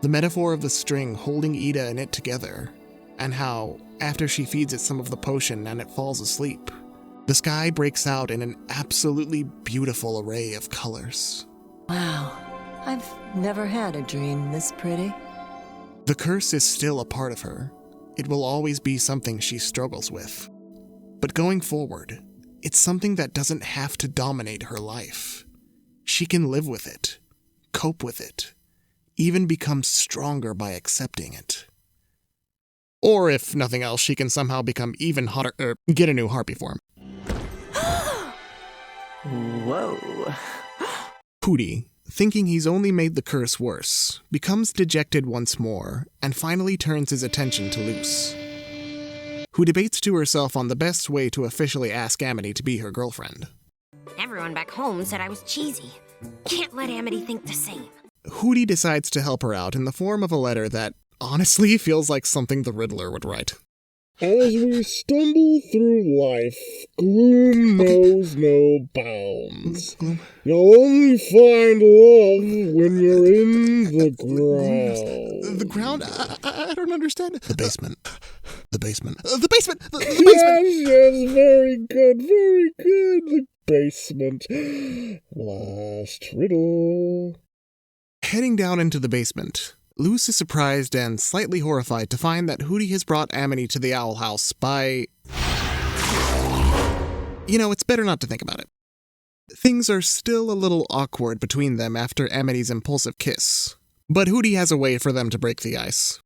Speaker 1: The metaphor of the string holding Ida and it together, and how, after she feeds it some of the potion and it falls asleep, the sky breaks out in an absolutely beautiful array of colors.
Speaker 12: Wow, I've never had a dream this pretty.
Speaker 1: The curse is still a part of her. It will always be something she struggles with. But going forward, it's something that doesn't have to dominate her life. She can live with it, cope with it, even become stronger by accepting it. Or if nothing else, she can somehow become even hotter, get a new harpy form.
Speaker 12: Whoa.
Speaker 1: Hooty, thinking he's only made the curse worse, becomes dejected once more, and finally turns his attention to Luce, who debates to herself on the best way to officially ask Amity to be her girlfriend.
Speaker 13: Everyone back home said I was cheesy. Can't let Amity think the same.
Speaker 1: Hooty decides to help her out in the form of a letter that honestly feels like something the Riddler would write.
Speaker 18: As we stumble through life, gloom knows no bounds. You'll only find love when you're in the ground.
Speaker 1: The ground? I don't understand. The basement. The basement. The basement! The basement!
Speaker 18: Yes, very good, very good. The basement. Last riddle.
Speaker 1: Heading down into the basement, Luce is surprised and slightly horrified to find that Hooty has brought Amity to the Owl House by... You know, it's better not to think about it. Things are still a little awkward between them after Amity's impulsive kiss, but Hooty has a way for them to break the ice.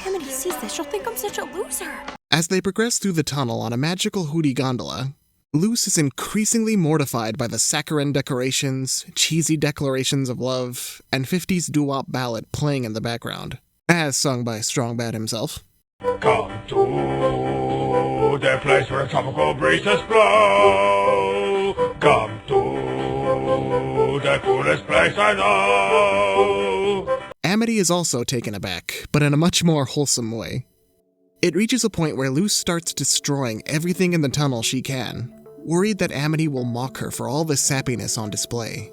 Speaker 13: Amity sees this, she'll think I'm such a loser.
Speaker 1: As they progress through the tunnel on a magical Hooty gondola, Luce is increasingly mortified by the saccharine decorations, cheesy declarations of love, and 50s doo-wop ballad playing in the background, as sung by Strong Bad himself.
Speaker 3: Come to the place where tropical breezes blow. Come to the coolest place I know.
Speaker 1: Amity is also taken aback, but in a much more wholesome way. It reaches a point where Luce starts destroying everything in the tunnel she can, worried that Amity will mock her for all this sappiness on display.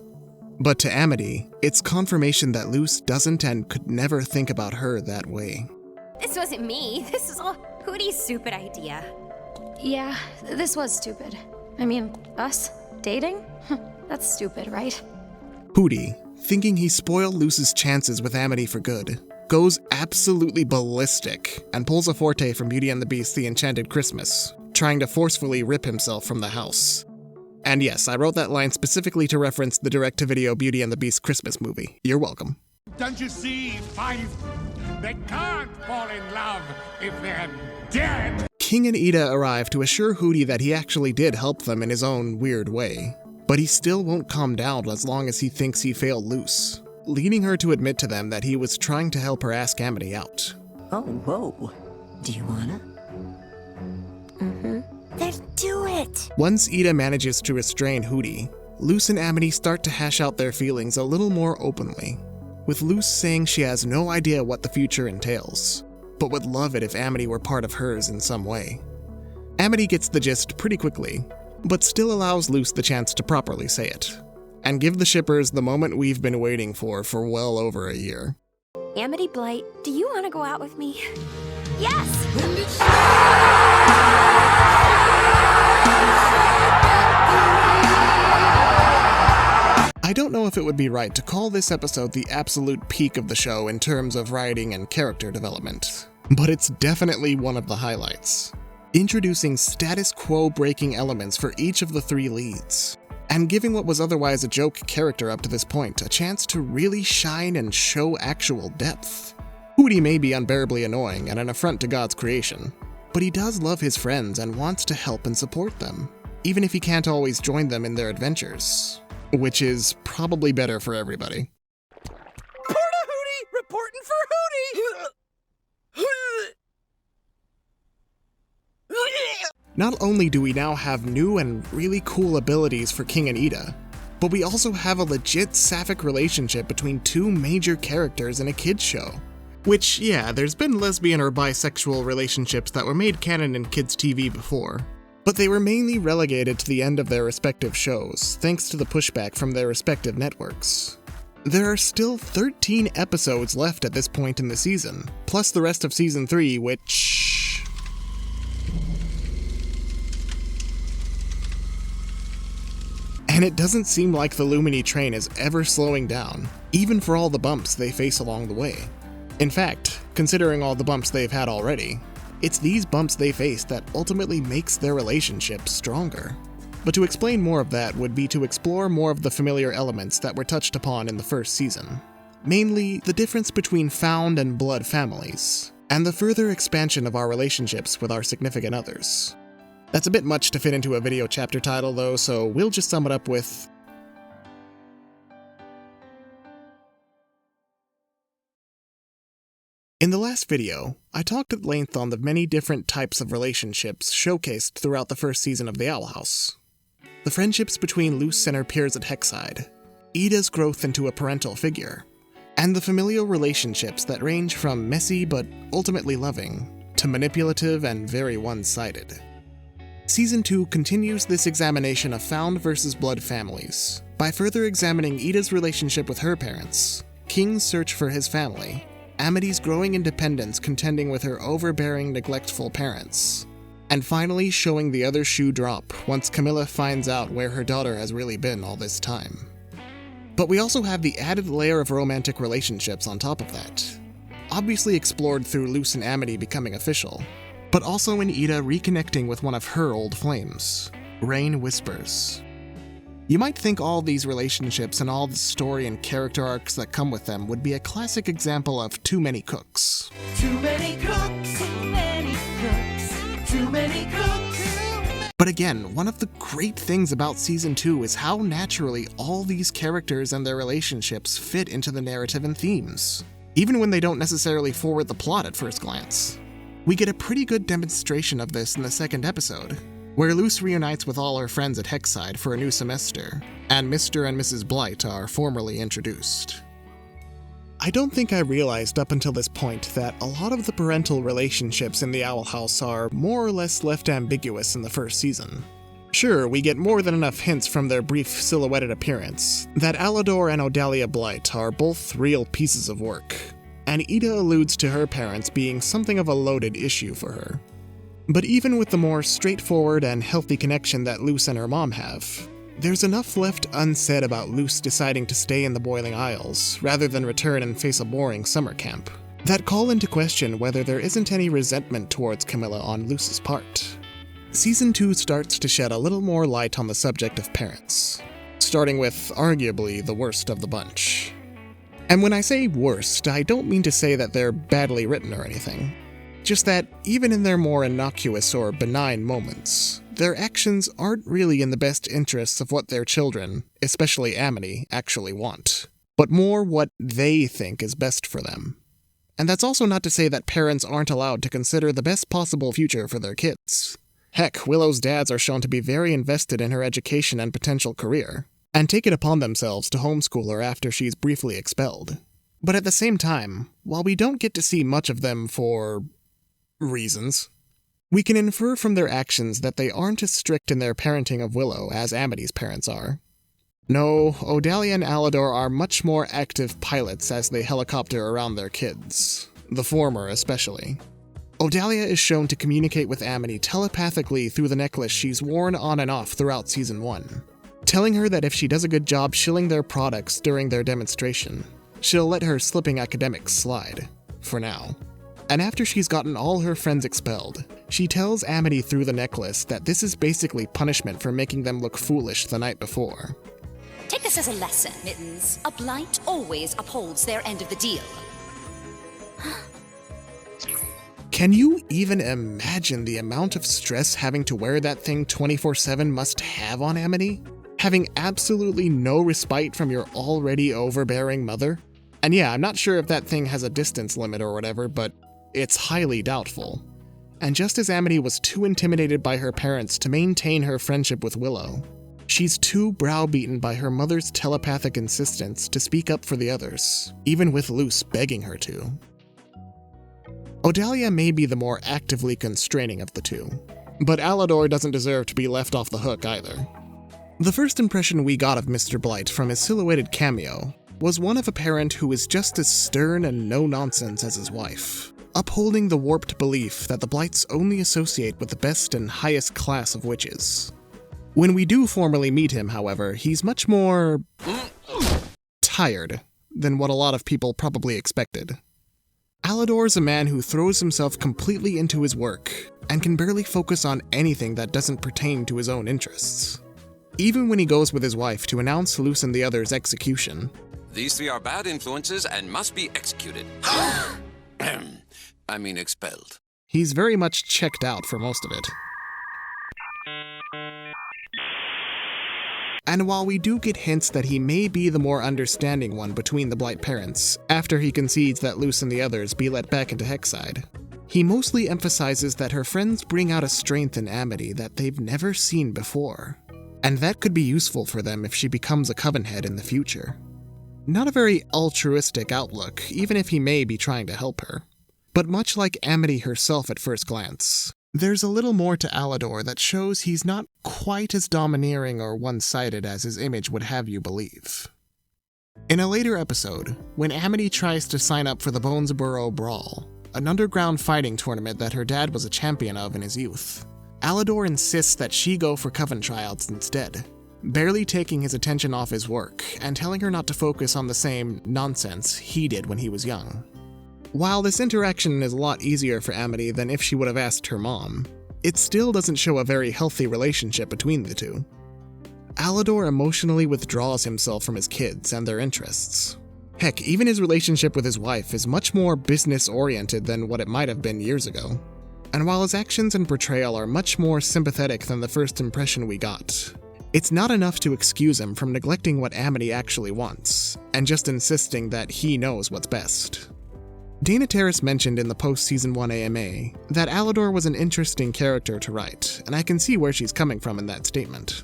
Speaker 1: But to Amity, it's confirmation that Luce doesn't and could never think about her that way.
Speaker 13: This wasn't me. This is all Hooty's stupid idea.
Speaker 19: Yeah, this was stupid. I mean, us? Dating? That's stupid, right?
Speaker 1: Hooty, thinking he spoiled Luce's chances with Amity for good, goes absolutely ballistic and pulls a Forte from Beauty and the Beast: The Enchanted Christmas, trying to forcefully rip himself from the house. And yes, I wrote that line specifically to reference the direct-to-video Beauty and the Beast Christmas movie. You're welcome.
Speaker 9: Don't you see, Five? They can't fall in love if they're dead!
Speaker 1: King and Ida arrive to assure Hooty that he actually did help them in his own weird way, but he still won't calm down as long as he thinks he failed Luce, leading her to admit to them that he was trying to help her ask Amity out.
Speaker 12: Oh, whoa. Do you wanna?
Speaker 10: Then do it!
Speaker 1: Once Ida manages to restrain Hooty, Luce and Amity start to hash out their feelings a little more openly, with Luce saying she has no idea what the future entails, but would love it if Amity were part of hers in some way. Amity gets the gist pretty quickly, but still allows Luce the chance to properly say it, and give the shippers the moment we've been waiting for well over a year.
Speaker 13: Amity Blight, do you want to go out with me? Yes!
Speaker 1: I don't know if it would be right to call this episode the absolute peak of the show in terms of writing and character development, but it's definitely one of the highlights. Introducing status quo breaking elements for each of the three leads, and giving what was otherwise a joke character up to this point a chance to really shine and show actual depth. Hooty may be unbearably annoying and an affront to God's creation, but he does love his friends and wants to help and support them, even if he can't always join them in their adventures. Which is probably better for everybody.
Speaker 11: Porta Hooty! Reporting for Hooty!
Speaker 1: Not only do we now have new and really cool abilities for King and Ida, but we also have a legit sapphic relationship between two major characters in a kids show. Which, yeah, there's been lesbian or bisexual relationships that were made canon in kids' TV before, but they were mainly relegated to the end of their respective shows, thanks to the pushback from their respective networks. There are still 13 episodes left at this point in the season, plus the rest of Season 3, which... And it doesn't seem like the Lumini train is ever slowing down, even for all the bumps they face along the way. In fact, considering all the bumps they've had already, it's these bumps they face that ultimately makes their relationship stronger. But to explain more of that would be to explore more of the familiar elements that were touched upon in the first season. Mainly, the difference between found and blood families, and the further expansion of our relationships with our significant others. That's a bit much to fit into a video chapter title though, so we'll just sum it up with... In the last video, I talked at length on the many different types of relationships showcased throughout the first season of The Owl House. The friendships between Luce and her peers at Hexside, Ida's growth into a parental figure, and the familial relationships that range from messy but ultimately loving, to manipulative and very one-sided. Season 2 continues this examination of found versus blood families, by further examining Ida's relationship with her parents, King's search for his family, Amity's growing independence contending with her overbearing, neglectful parents, and finally showing the other shoe drop once Camilla finds out where her daughter has really been all this time. But we also have the added layer of romantic relationships on top of that, obviously explored through Luce and Amity becoming official, but also in Ida reconnecting with one of her old flames, Rain Whispers. You might think all these relationships and all the story and character arcs that come with them would be a classic example of too many cooks.
Speaker 6: Too many cooks, too many cooks, too many cooks.
Speaker 1: But again, one of the great things about Season 2 is how naturally all these characters and their relationships fit into the narrative and themes, even when they don't necessarily forward the plot at first glance. We get a pretty good demonstration of this in the second episode, where Luce reunites with all her friends at Hexside for a new semester, and Mr. and Mrs. Blight are formally introduced. I don't think I realized up until this point that a lot of the parental relationships in the Owl House are more or less left ambiguous in the first season. Sure, we get more than enough hints from their brief silhouetted appearance that Alador and Odalia Blight are both real pieces of work, and Ida alludes to her parents being something of a loaded issue for her. But even with the more straightforward and healthy connection that Luce and her mom have, there's enough left unsaid about Luce deciding to stay in the Boiling Isles rather than return and face a boring summer camp that call into question whether there isn't any resentment towards Camilla on Luce's part. Season 2 starts to shed a little more light on the subject of parents, starting with arguably the worst of the bunch. And when I say worst, I don't mean to say that they're badly written or anything. Just that, even in their more innocuous or benign moments, their actions aren't really in the best interests of what their children, especially Amity, actually want, but more what they think is best for them. And that's also not to say that parents aren't allowed to consider the best possible future for their kids. Heck, Willow's dads are shown to be very invested in her education and potential career, and take it upon themselves to homeschool her after she's briefly expelled. But at the same time, while we don't get to see much of them for reasons, we can infer from their actions that they aren't as strict in their parenting of Willow as Amity's parents are. No, Odalia and Alador are much more active pilots as they helicopter around their kids, the former especially. Odalia is shown to communicate with Amity telepathically through the necklace she's worn on and off throughout Season 1, telling her that if she does a good job shilling their products during their demonstration, she'll let her slipping academics slide, for now. And after she's gotten all her friends expelled, she tells Amity through the necklace that this is basically punishment for making them look foolish the night before.
Speaker 20: Take this as a lesson, Mittens. A blight always upholds their end of the deal.
Speaker 1: Can you even imagine the amount of stress having to wear that thing 24/7 must have on Amity? Having absolutely no respite from your already overbearing mother? And yeah, I'm not sure if that thing has a distance limit or whatever, but it's highly doubtful. And just as Amity was too intimidated by her parents to maintain her friendship with Willow, she's too browbeaten by her mother's telepathic insistence to speak up for the others, even with Luce begging her to. Odalia may be the more actively constraining of the two, but Alador doesn't deserve to be left off the hook either. The first impression we got of Mr. Blight from his silhouetted cameo was one of a parent who is just as stern and no-nonsense as his wife, upholding the warped belief that the Blights only associate with the best and highest class of witches. When we do formally meet him, however, he's much more tired than what a lot of people probably expected. Alador's a man who throws himself completely into his work and can barely focus on anything that doesn't pertain to his own interests. Even when he goes with his wife to announce Luce and the others' execution.
Speaker 21: These three are bad influences and must be executed. I mean expelled.
Speaker 1: He's very much checked out for most of it. And while we do get hints that he may be the more understanding one between the Blight parents, after he concedes that Luce and the others be let back into Hexside, he mostly emphasizes that her friends bring out a strength in Amity that they've never seen before, and that could be useful for them if she becomes a Coven head in the future. Not a very altruistic outlook, even if he may be trying to help her. But much like Amity herself at first glance, there's a little more to Alador that shows he's not quite as domineering or one-sided as his image would have you believe. In a later episode, when Amity tries to sign up for the Bonesboro Brawl, an underground fighting tournament that her dad was a champion of in his youth, Alador insists that she go for Coven tryouts instead, barely taking his attention off his work and telling her not to focus on the same nonsense he did when he was young. While this interaction is a lot easier for Amity than if she would have asked her mom, it still doesn't show a very healthy relationship between the two. Alador emotionally withdraws himself from his kids and their interests. Heck, even his relationship with his wife is much more business-oriented than what it might have been years ago. And while his actions and portrayal are much more sympathetic than the first impression we got, it's not enough to excuse him from neglecting what Amity actually wants, and just insisting that he knows what's best. Dana Terrace mentioned in the post-Season 1 AMA that Alador was an interesting character to write, and I can see where she's coming from in that statement.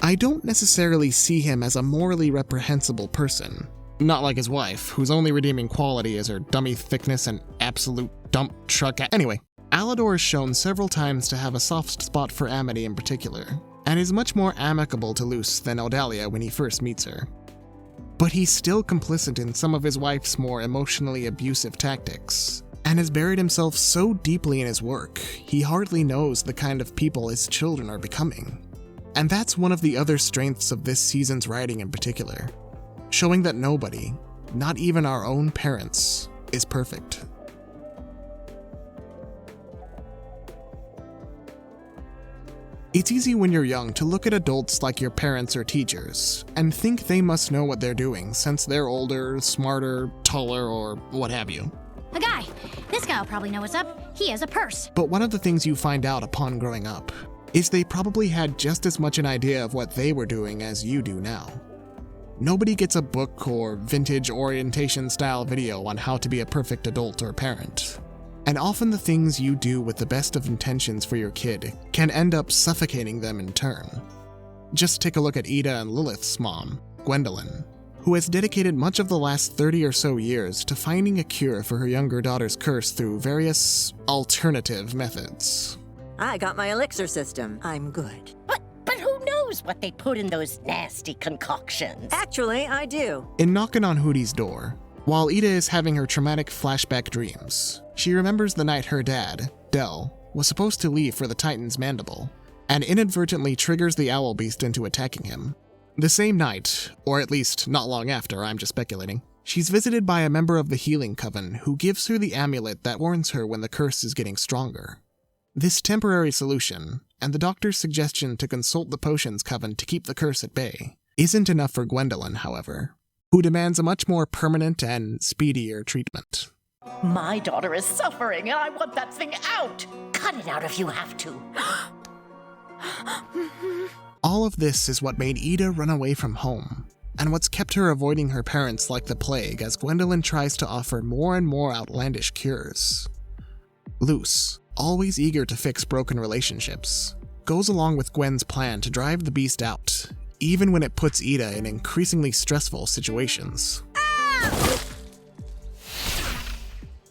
Speaker 1: I don't necessarily see him as a morally reprehensible person, not like his wife, whose only redeeming quality is her dummy thickness and absolute dump truck. Anyway, Alador is shown several times to have a soft spot for Amity in particular, and is much more amicable to Luce than Odalia when he first meets her. But he's still complicit in some of his wife's more emotionally abusive tactics, and has buried himself so deeply in his work, he hardly knows the kind of people his children are becoming. And that's one of the other strengths of this season's writing in particular, showing that nobody, not even our own parents, is perfect. It's easy when you're young to look at adults like your parents or teachers, and think they must know what they're doing since they're older, smarter, taller, or what have you.
Speaker 4: A guy. This guy will probably know what's up. He has a purse.
Speaker 1: But one of the things you find out upon growing up is they probably had just as much an idea of what they were doing as you do now. Nobody gets a book or vintage orientation style video on how to be a perfect adult or parent. And often the things you do with the best of intentions for your kid can end up suffocating them in turn. Just take a look at Ida and Lilith's mom, Gwendolyn, who has dedicated much of the last 30 or so years to finding a cure for her younger daughter's curse through various alternative methods.
Speaker 12: I got my elixir system. I'm good.
Speaker 2: But who knows what they put in those nasty concoctions?
Speaker 12: Actually, I do.
Speaker 1: In Knockin' on Hooty's door, while Ida is having her traumatic flashback dreams, she remembers the night her dad, Del, was supposed to leave for the Titan's mandible, and inadvertently triggers the owl beast into attacking him. The same night, or at least not long after, I'm just speculating, she's visited by a member of the Healing Coven who gives her the amulet that warns her when the curse is getting stronger. This temporary solution, and the doctor's suggestion to consult the Potions Coven to keep the curse at bay, isn't enough for Gwendolyn, however, who demands a much more permanent and speedier treatment.
Speaker 2: My daughter is suffering, and I want that thing out! Cut it out if you have to.
Speaker 1: All of this is what made Ida run away from home, and what's kept her avoiding her parents like the plague as Gwendolyn tries to offer more and more outlandish cures. Luce, always eager to fix broken relationships, goes along with Gwen's plan to drive the beast out, even when it puts Ida in increasingly stressful situations.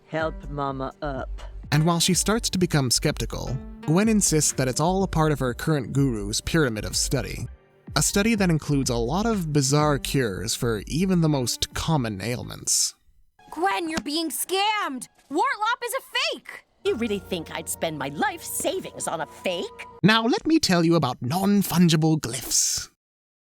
Speaker 12: Help Mama up.
Speaker 1: And while she starts to become skeptical, Gwen insists that it's all a part of her current guru's pyramid of study. A study that includes a lot of bizarre cures for even the most common ailments.
Speaker 13: Gwen, you're being scammed! Wartlop is a fake!
Speaker 2: You really think I'd spend my life savings on a fake?
Speaker 1: Now let me tell you about non-fungible glyphs.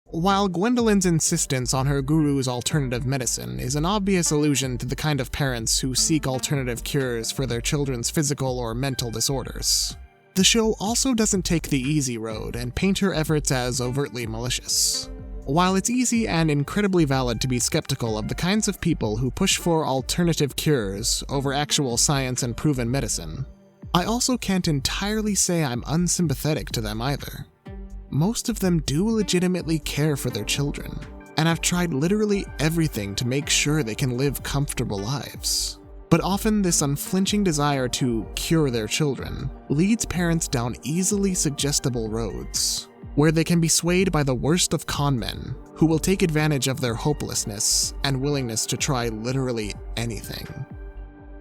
Speaker 1: While Gwendolyn's insistence on her guru's alternative medicine is an obvious allusion to the kind of parents who seek alternative cures for their children's physical or mental disorders, the show also doesn't take the easy road and paint her efforts as overtly malicious. While it's easy and incredibly valid to be skeptical of the kinds of people who push for alternative cures over actual science and proven medicine, I also can't entirely say I'm unsympathetic to them either. Most of them do legitimately care for their children, and have tried literally everything to make sure they can live comfortable lives. But often this unflinching desire to cure their children leads parents down easily suggestible roads, where they can be swayed by the worst of con men who will take advantage of their hopelessness and willingness to try literally anything.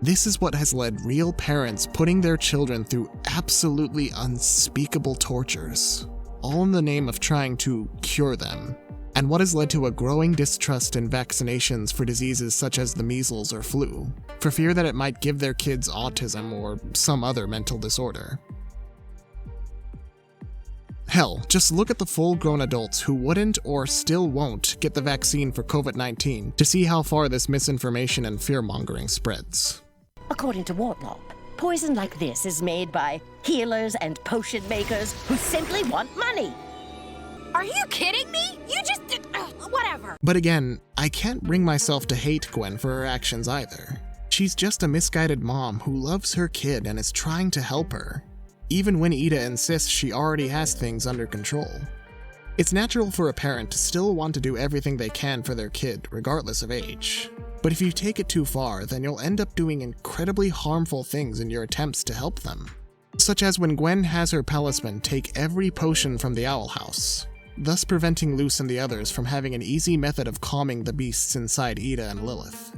Speaker 1: This is what has led real parents putting their children through absolutely unspeakable tortures, all in the name of trying to cure them, and what has led to a growing distrust in vaccinations for diseases such as the measles or flu, for fear that it might give their kids autism or some other mental disorder. Hell, just look at the full-grown adults who wouldn't or still won't get the vaccine for COVID-19 to see how far this misinformation and fear-mongering spreads.
Speaker 2: According to Wartlop, poison like this is made by healers and potion makers who simply want money.
Speaker 13: Are you kidding me? You just did... whatever.
Speaker 1: But again, I can't bring myself to hate Gwen for her actions either. She's just a misguided mom who loves her kid and is trying to help her, even when Ida insists she already has things under control. It's natural for a parent to still want to do everything they can for their kid, regardless of age. But if you take it too far, then you'll end up doing incredibly harmful things in your attempts to help them. Such as when Gwen has her palisman take every potion from the Owl House, thus preventing Luce and the others from having an easy method of calming the beasts inside Ida and Lilith.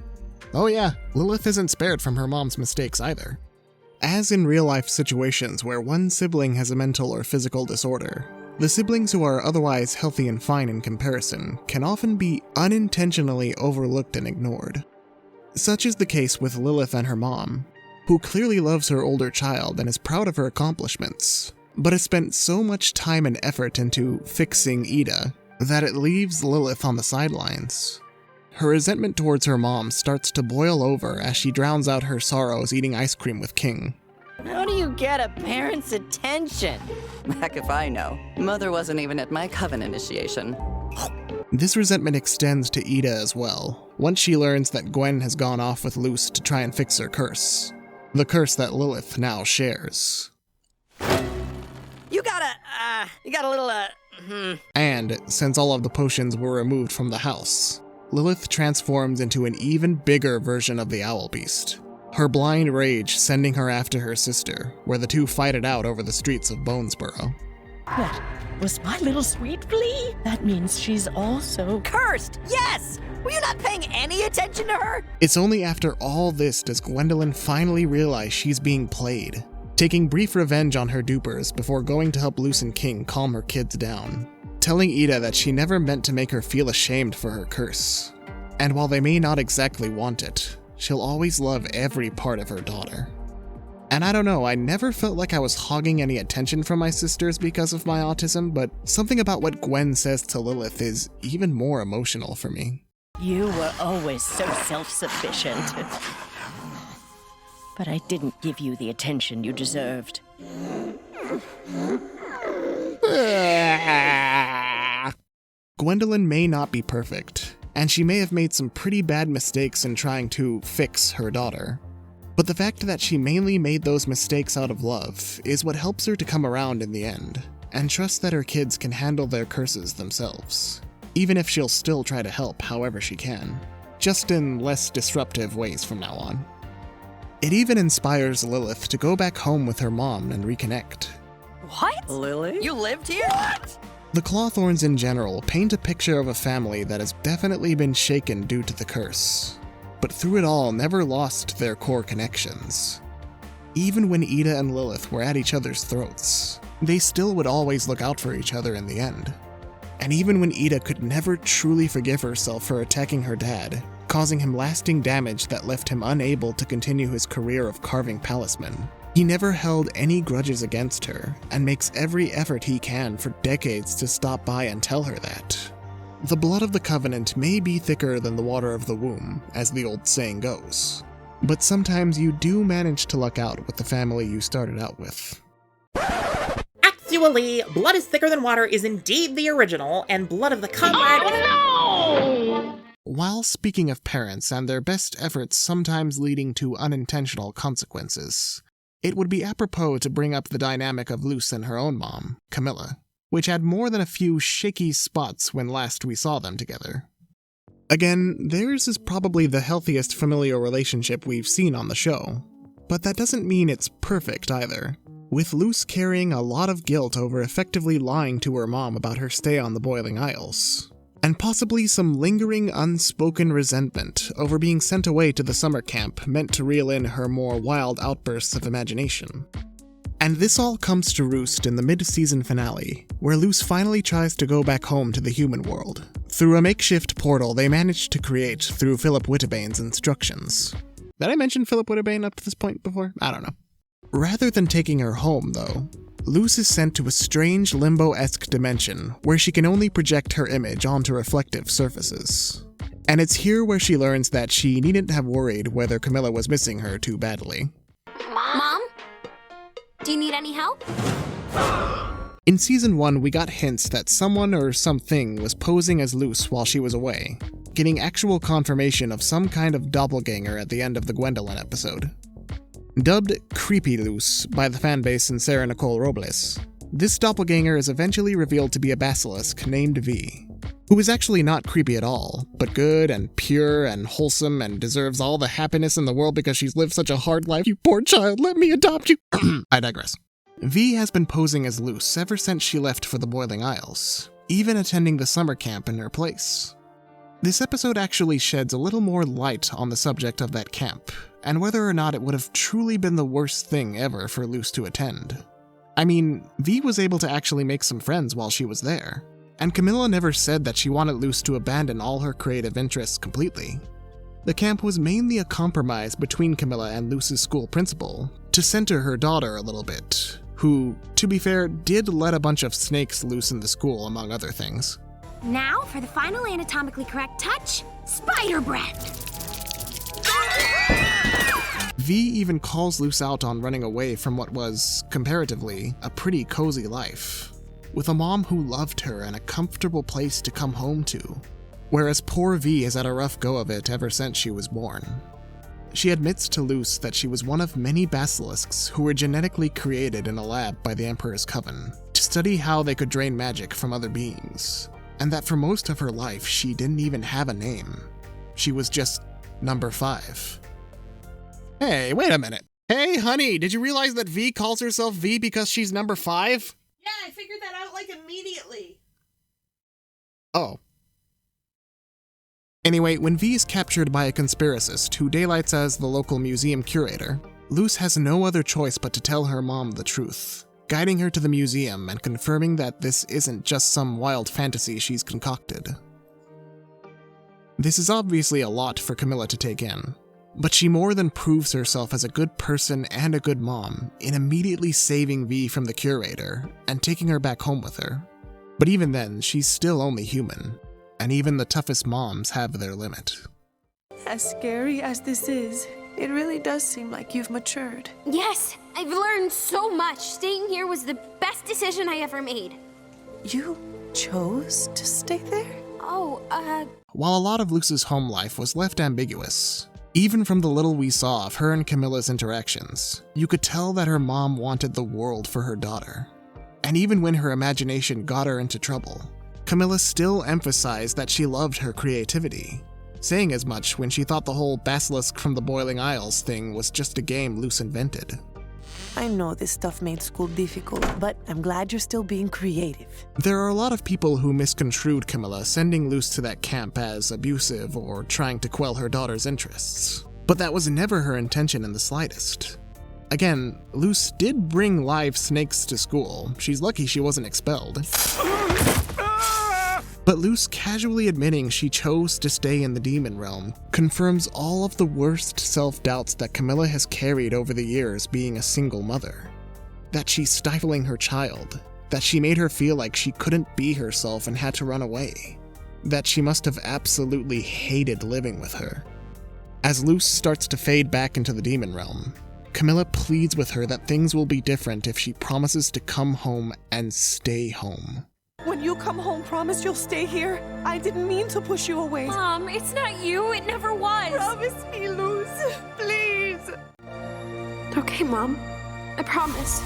Speaker 1: Oh yeah, Lilith isn't spared from her mom's mistakes either. As in real-life situations where one sibling has a mental or physical disorder, The siblings who are otherwise healthy and fine in comparison can often be unintentionally overlooked and ignored. Such is the case with Lilith and her mom, who clearly loves her older child and is proud of her accomplishments, but has spent so much time and effort into fixing Ida that it leaves Lilith on the sidelines. Her resentment towards her mom starts to boil over as she drowns out her sorrows eating ice cream with King.
Speaker 11: How do you get a parent's attention?
Speaker 16: Heck if I know. Mother wasn't even at my coven initiation.
Speaker 1: This resentment extends to Ida as well, once she learns that Gwen has gone off with Luce to try and fix her curse. The curse that Lilith now shares.
Speaker 11: You got a little,
Speaker 1: And, since all of the potions were removed from the house, Lilith transforms into an even bigger version of the Owl Beast, her blind rage sending her after her sister, where the two fight it out over the streets of Bonesborough.
Speaker 2: What? Was my little sweet flea? That means she's also
Speaker 11: cursed! Yes! Were you not paying any attention to her?
Speaker 1: It's only after all this does Gwendolyn finally realize she's being played, taking brief revenge on her dupers before going to help Luce and King calm her kids down, telling Ida that she never meant to make her feel ashamed for her curse. And while they may not exactly want it, she'll always love every part of her daughter. And I don't know, I never felt like I was hogging any attention from my sisters because of my autism, but something about what Gwen says to Lilith is even more emotional for me.
Speaker 2: You were always so self-sufficient. But I didn't give you the attention you deserved.
Speaker 1: Gwendolyn may not be perfect, and she may have made some pretty bad mistakes in trying to fix her daughter. But the fact that she mainly made those mistakes out of love is what helps her to come around in the end, and trust that her kids can handle their curses themselves, even if she'll still try to help however she can, just in less disruptive ways from now on. It even inspires Lilith to go back home with her mom and reconnect.
Speaker 11: What?
Speaker 16: Lily?
Speaker 11: You lived here? What?
Speaker 1: The Clawthorns in general paint a picture of a family that has definitely been shaken due to the curse, but through it all never lost their core connections. Even when Ida and Lilith were at each other's throats, they still would always look out for each other in the end. And even when Ida could never truly forgive herself for attacking her dad, causing him lasting damage that left him unable to continue his career of carving palisman, he never held any grudges against her, and makes every effort he can for decades to stop by and tell her that. The blood of the Covenant may be thicker than the water of the womb, as the old saying goes, but sometimes you do manage to luck out with the family you started out with.
Speaker 5: Actually, blood is thicker than water is indeed the original, and blood of the comrade
Speaker 1: no! While speaking of parents and their best efforts sometimes leading to unintentional consequences, it would be apropos to bring up the dynamic of Luce and her own mom, Camilla, which had more than a few shaky spots when last we saw them together. Again, theirs is probably the healthiest familial relationship we've seen on the show, but that doesn't mean it's perfect either, with Luce carrying a lot of guilt over effectively lying to her mom about her stay on the Boiling Isles, and possibly some lingering unspoken resentment over being sent away to the summer camp meant to reel in her more wild outbursts of imagination. And this all comes to roost in the mid-season finale, where Luce finally tries to go back home to the human world, through a makeshift portal they managed to create through Philip Whittabane's instructions. Did I mention Philip Whittabane up to this point before? I don't know. Rather than taking her home, though, Luce is sent to a strange limbo-esque dimension where she can only project her image onto reflective surfaces. And it's here where she learns that she needn't have worried whether Camilla was missing her too badly.
Speaker 13: Mom? Do you need any help?
Speaker 1: In Season 1, we got hints that someone or something was posing as Luce while she was away, getting actual confirmation of some kind of doppelganger at the end of the Gwendolyn episode. Dubbed Creepy Luce by the fanbase and Sarah Nicole Robles, this doppelganger is eventually revealed to be a basilisk named V, who is actually not creepy at all, but good and pure and wholesome and deserves all the happiness in the world because she's lived such a hard life. You poor child, let me adopt you. I digress. V has been posing as Luce ever since she left for the Boiling Isles, even attending the summer camp in her place. This episode actually sheds a little more light on the subject of that camp, and whether or not it would have truly been the worst thing ever for Luce to attend. I mean, V was able to actually make some friends while she was there, and Camilla never said that she wanted Luce to abandon all her creative interests completely. The camp was mainly a compromise between Camilla and Luce's school principal to center her daughter a little bit, who, to be fair, did let a bunch of snakes loose in the school, among other things.
Speaker 4: Now, for the final anatomically correct touch, spider breath.
Speaker 1: V even calls Luce out on running away from what was, comparatively, a pretty cozy life, with a mom who loved her and a comfortable place to come home to, whereas poor V has had a rough go of it ever since she was born. She admits to Luce that she was one of many basilisks who were genetically created in a lab by the Emperor's Coven to study how they could drain magic from other beings, and that for most of her life she didn't even have a name. She was just number 5. Hey, wait a minute. Hey, honey, did you realize that V calls herself V because she's number 5?
Speaker 7: Yeah, I figured that out like immediately.
Speaker 1: Oh. Anyway, when V is captured by a conspiracist who daylights as the local museum curator, Luce has no other choice but to tell her mom the truth, guiding her to the museum and confirming that this isn't just some wild fantasy she's concocted. This is obviously a lot for Camilla to take in, but she more than proves herself as a good person and a good mom in immediately saving V from the curator and taking her back home with her. But even then, she's still only human, and even the toughest moms have their limit.
Speaker 6: As scary as this is, it really does seem like you've matured.
Speaker 13: Yes, I've learned so much. Staying here was the best decision I ever made.
Speaker 6: You chose to stay there?
Speaker 1: While a lot of Luce's home life was left ambiguous, even from the little we saw of her and Camilla's interactions, you could tell that her mom wanted the world for her daughter. And even when her imagination got her into trouble, Camilla still emphasized that she loved her creativity, saying as much when she thought the whole Basilisk from the Boiling Isles thing was just a game Luce invented.
Speaker 6: I know this stuff made school difficult, but I'm glad you're still being creative.
Speaker 1: There are a lot of people who misconstrued Camilla sending Luce to that camp as abusive or trying to quell her daughter's interests, but that was never her intention in the slightest. Again, Luce did bring live snakes to school. She's lucky she wasn't expelled. But Luce casually admitting she chose to stay in the demon realm confirms all of the worst self-doubts that Camilla has carried over the years being a single mother. That she's stifling her child, that she made her feel like she couldn't be herself and had to run away, that she must have absolutely hated living with her. As Luce starts to fade back into the demon realm, Camilla pleads with her that things will be different if she promises to come home and stay home.
Speaker 6: When you come home, promise you'll stay here. I didn't mean to push you away.
Speaker 13: Mom, it's not you. It never was.
Speaker 6: Promise me, Luce. Please.
Speaker 13: Okay, Mom. I promise.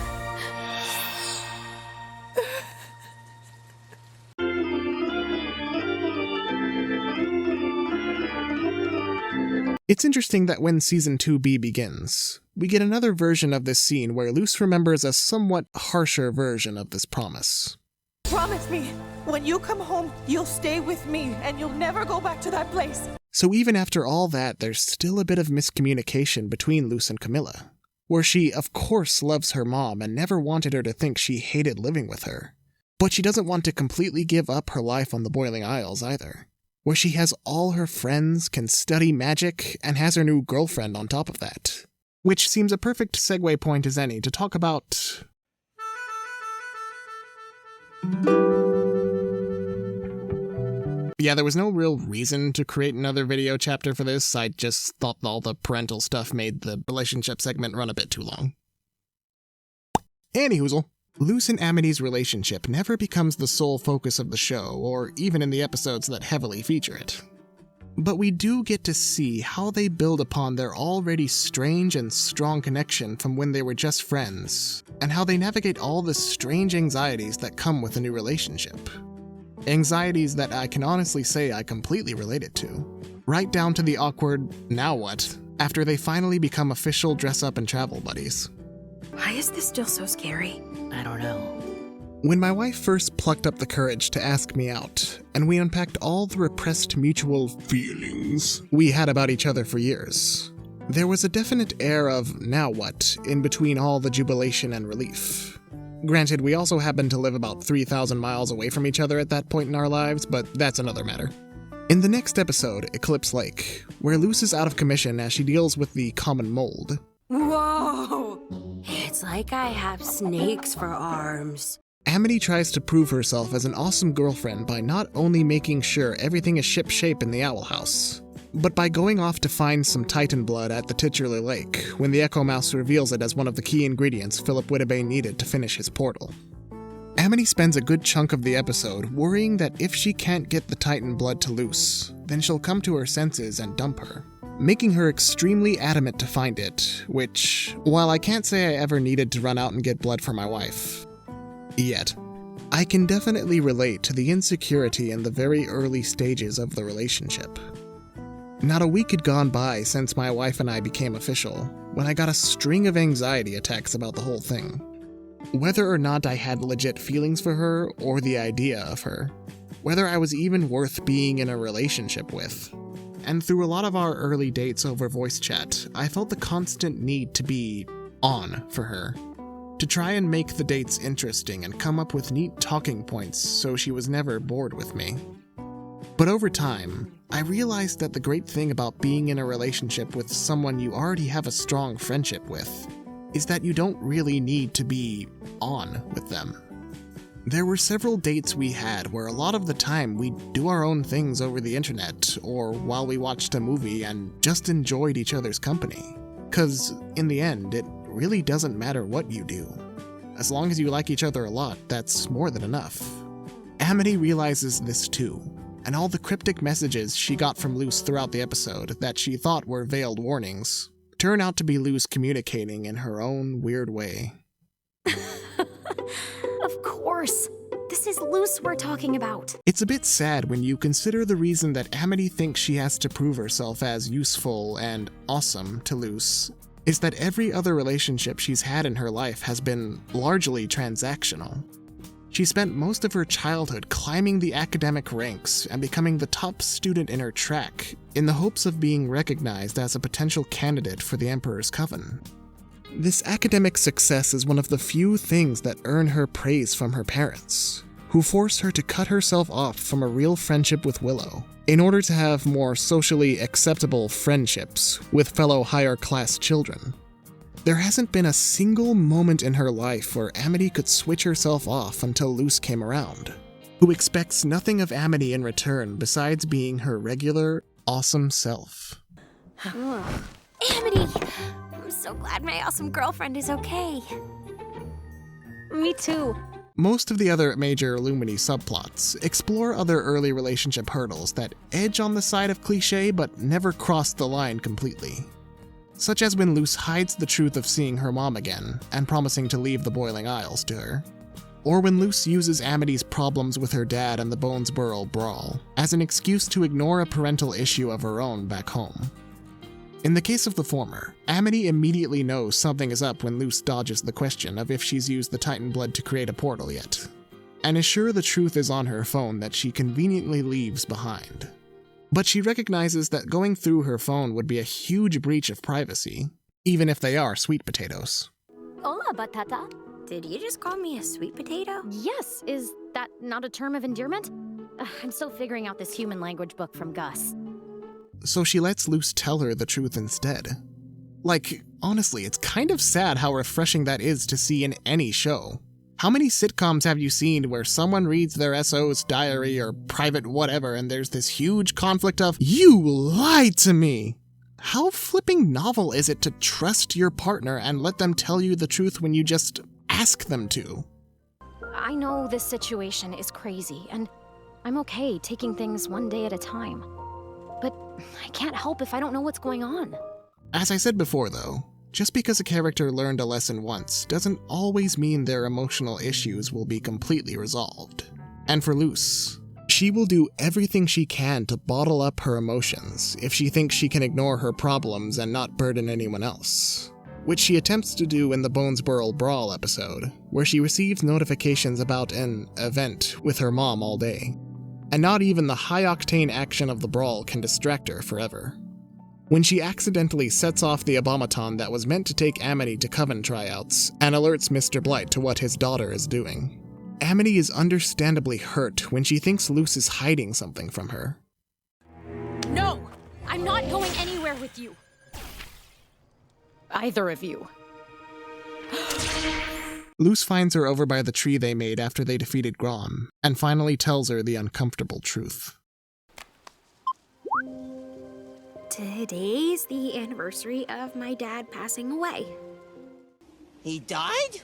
Speaker 1: It's interesting that when Season 2B begins, we get another version of this scene where Luce remembers a somewhat harsher version of this promise.
Speaker 6: Promise me, when you come home, you'll stay with me and you'll never go back to that place.
Speaker 1: So even after all that, there's still a bit of miscommunication between Luce and Camilla, where she of course loves her mom and never wanted her to think she hated living with her. But she doesn't want to completely give up her life on the Boiling Isles either, where she has all her friends, can study magic, and has her new girlfriend on top of that. Which seems a perfect segue point as any to talk about... Yeah, there was no real reason to create another video chapter for this. I just thought all the parental stuff made the relationship segment run a bit too long. Anyhoozle, Luce and Amity's relationship never becomes the sole focus of the show, or even in the episodes that heavily feature it. But we do get to see how they build upon their already strange and strong connection from when they were just friends, and how they navigate all the strange anxieties that come with a new relationship. Anxieties that I can honestly say I completely related to. Right down to the awkward, now what, after they finally become official dress-up and travel buddies.
Speaker 8: Why is this still so scary?
Speaker 17: I don't know.
Speaker 1: When my wife first plucked up the courage to ask me out, and we unpacked all the repressed mutual feelings we had about each other for years, there was a definite air of now what in between all the jubilation and relief. Granted, we also happen to live about 3,000 miles away from each other at that point in our lives, but that's another matter. In the next episode, Eclipse Lake, where Luce is out of commission as she deals with the common mold.
Speaker 14: Whoa! It's like I have snakes for arms.
Speaker 1: Amity tries to prove herself as an awesome girlfriend by not only making sure everything is shipshape in the Owl House, but by going off to find some Titan blood at the titular lake when the Echo Mouse reveals it as one of the key ingredients Philip Whittabay needed to finish his portal. Amity spends a good chunk of the episode worrying that if she can't get the Titan blood to Luce, then she'll come to her senses and dump her, making her extremely adamant to find it, which, while I can't say I ever needed to run out and get blood for my wife yet, I can definitely relate to the insecurity in the very early stages of the relationship. Not a week had gone by since my wife and I became official, when I got a string of anxiety attacks about the whole thing. Whether or not I had legit feelings for her or the idea of her, whether I was even worth being in a relationship with. And through a lot of our early dates over voice chat, I felt the constant need to be on for her, to try and make the dates interesting and come up with neat talking points so she was never bored with me. But over time, I realized that the great thing about being in a relationship with someone you already have a strong friendship with is that you don't really need to be on with them. There were several dates we had where a lot of the time we'd do our own things over the internet or while we watched a movie and just enjoyed each other's company. 'Cause in the end, it really doesn't matter what you do. As long as you like each other a lot, that's more than enough. Amity realizes this too, and all the cryptic messages she got from Luce throughout the episode that she thought were veiled warnings turn out to be Luce communicating in her own weird way.
Speaker 19: Of course. This is Luce we're talking about.
Speaker 1: It's a bit sad when you consider the reason that Amity thinks she has to prove herself as useful and awesome to Luce is that every other relationship she's had in her life has been largely transactional. She spent most of her childhood climbing the academic ranks and becoming the top student in her track in the hopes of being recognized as a potential candidate for the Emperor's Coven. This academic success is one of the few things that earn her praise from her parents, who force her to cut herself off from a real friendship with Willow in order to have more socially acceptable friendships with fellow higher-class children. There hasn't been a single moment in her life where Amity could switch herself off until Luce came around, who expects nothing of Amity in return besides being her regular, awesome self.
Speaker 14: Amity! I'm so glad my awesome girlfriend is okay.
Speaker 19: Me too.
Speaker 1: Most of the other major Lumini subplots explore other early relationship hurdles that edge on the side of cliché but never cross the line completely. Such as when Luce hides the truth of seeing her mom again and promising to leave the Boiling Isles to her. Or when Luce uses Amity's problems with her dad and the Bonesborough brawl as an excuse to ignore a parental issue of her own back home. In the case of the former, Amity immediately knows something is up when Luce dodges the question of if she's used the Titan blood to create a portal yet, and is sure the truth is on her phone that she conveniently leaves behind. But she recognizes that going through her phone would be a huge breach of privacy, even if they are sweet potatoes.
Speaker 14: Hola, Batata. Did you just call me a sweet potato?
Speaker 19: Yes, is that not a term of endearment? I'm still figuring out this human language book from Gus.
Speaker 1: So she lets Luce tell her the truth instead. Like, honestly, it's kind of sad how refreshing that is to see in any show. How many sitcoms have you seen where someone reads their SO's diary or private whatever and there's this huge conflict of, "You lied to me"? How flipping novel is it to trust your partner and let them tell you the truth when you just ask them to?
Speaker 19: I know this situation is crazy, and I'm okay taking things one day at a time. But I can't help if I don't know what's going on.
Speaker 1: As I said before, though, just because a character learned a lesson once doesn't always mean their emotional issues will be completely resolved. And for Luce, she will do everything she can to bottle up her emotions if she thinks she can ignore her problems and not burden anyone else, which she attempts to do in the Bonesborough Brawl episode, where she receives notifications about an event with her mom all day, and not even the high-octane action of the brawl can distract her forever. when she accidentally sets off the abomaton that was meant to take Amity to Coven tryouts and alerts Mr. Blight to what his daughter is doing. Amity is understandably hurt when she thinks Luce is hiding something from her.
Speaker 19: No! I'm not going anywhere with you. Either of you.
Speaker 1: Luce finds her over by the tree they made after they defeated Grom, and finally tells her the uncomfortable truth.
Speaker 14: Today's the anniversary of my dad passing away.
Speaker 15: He died?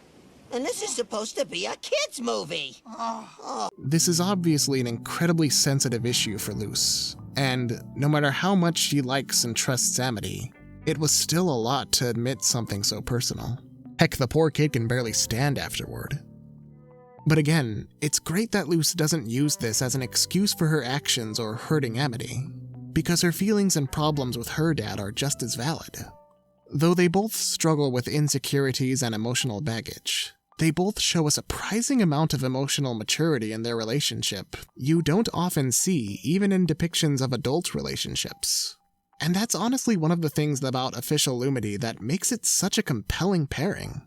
Speaker 15: And this is supposed to be a kid's movie.
Speaker 1: This is obviously an incredibly sensitive issue for Luce, and no matter how much she likes and trusts Amity, it was still a lot to admit something so personal. Heck, the poor kid can barely stand afterward. But again, it's great that Luce doesn't use this as an excuse for her actions or hurting Amity, because her feelings and problems with her dad are just as valid. Though they both struggle with insecurities and emotional baggage, they both show a surprising amount of emotional maturity in their relationship you don't often see even in depictions of adult relationships. And that's honestly one of the things about Official Lumity that makes it such a compelling pairing.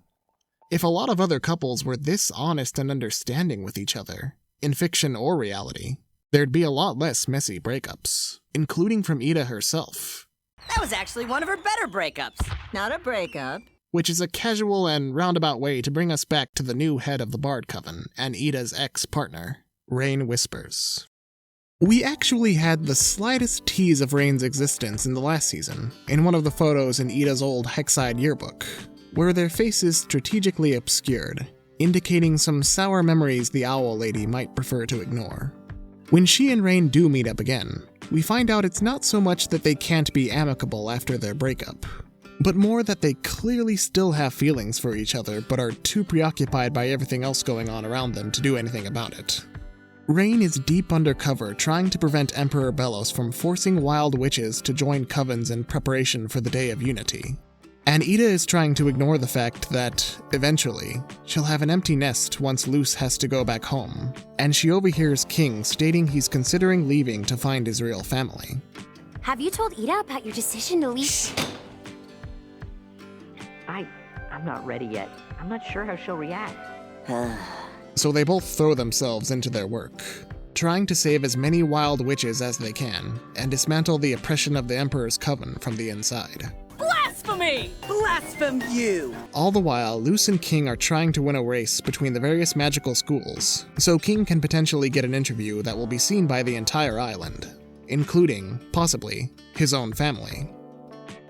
Speaker 1: If a lot of other couples were this honest and understanding with each other, in fiction or reality, there'd be a lot less messy breakups, including from Ida herself.
Speaker 11: That was actually one of her better breakups.
Speaker 12: Not a breakup.
Speaker 1: Which is a casual and roundabout way to bring us back to the new head of the Bard Coven and Ida's ex-partner, Rain Whispers. We actually had the slightest tease of Rain's existence in the last season, in one of the photos in Ida's old Hexside yearbook, where their faces strategically obscured, indicating some sour memories the Owl Lady might prefer to ignore. When she and Rain do meet up again, we find out it's not so much that they can't be amicable after their breakup, but more that they clearly still have feelings for each other but are too preoccupied by everything else going on around them to do anything about it. Rain is deep undercover trying to prevent Emperor Belos from forcing wild witches to join covens in preparation for the Day of Unity. And Ida is trying to ignore the fact that, eventually, she'll have an empty nest once Luce has to go back home, and she overhears King stating he's considering leaving to find his real family.
Speaker 10: Have you told Ida about your decision to leave?
Speaker 22: I'm not ready yet. I'm not sure how she'll react.
Speaker 1: So they both throw themselves into their work, trying to save as many wild witches as they can, and dismantle the oppression of the Emperor's Coven from the inside.
Speaker 11: Blasphemy! Blaspheme you!
Speaker 1: All the while, Luce and King are trying to win a race between the various magical schools, so King can potentially get an interview that will be seen by the entire island, including, possibly, his own family.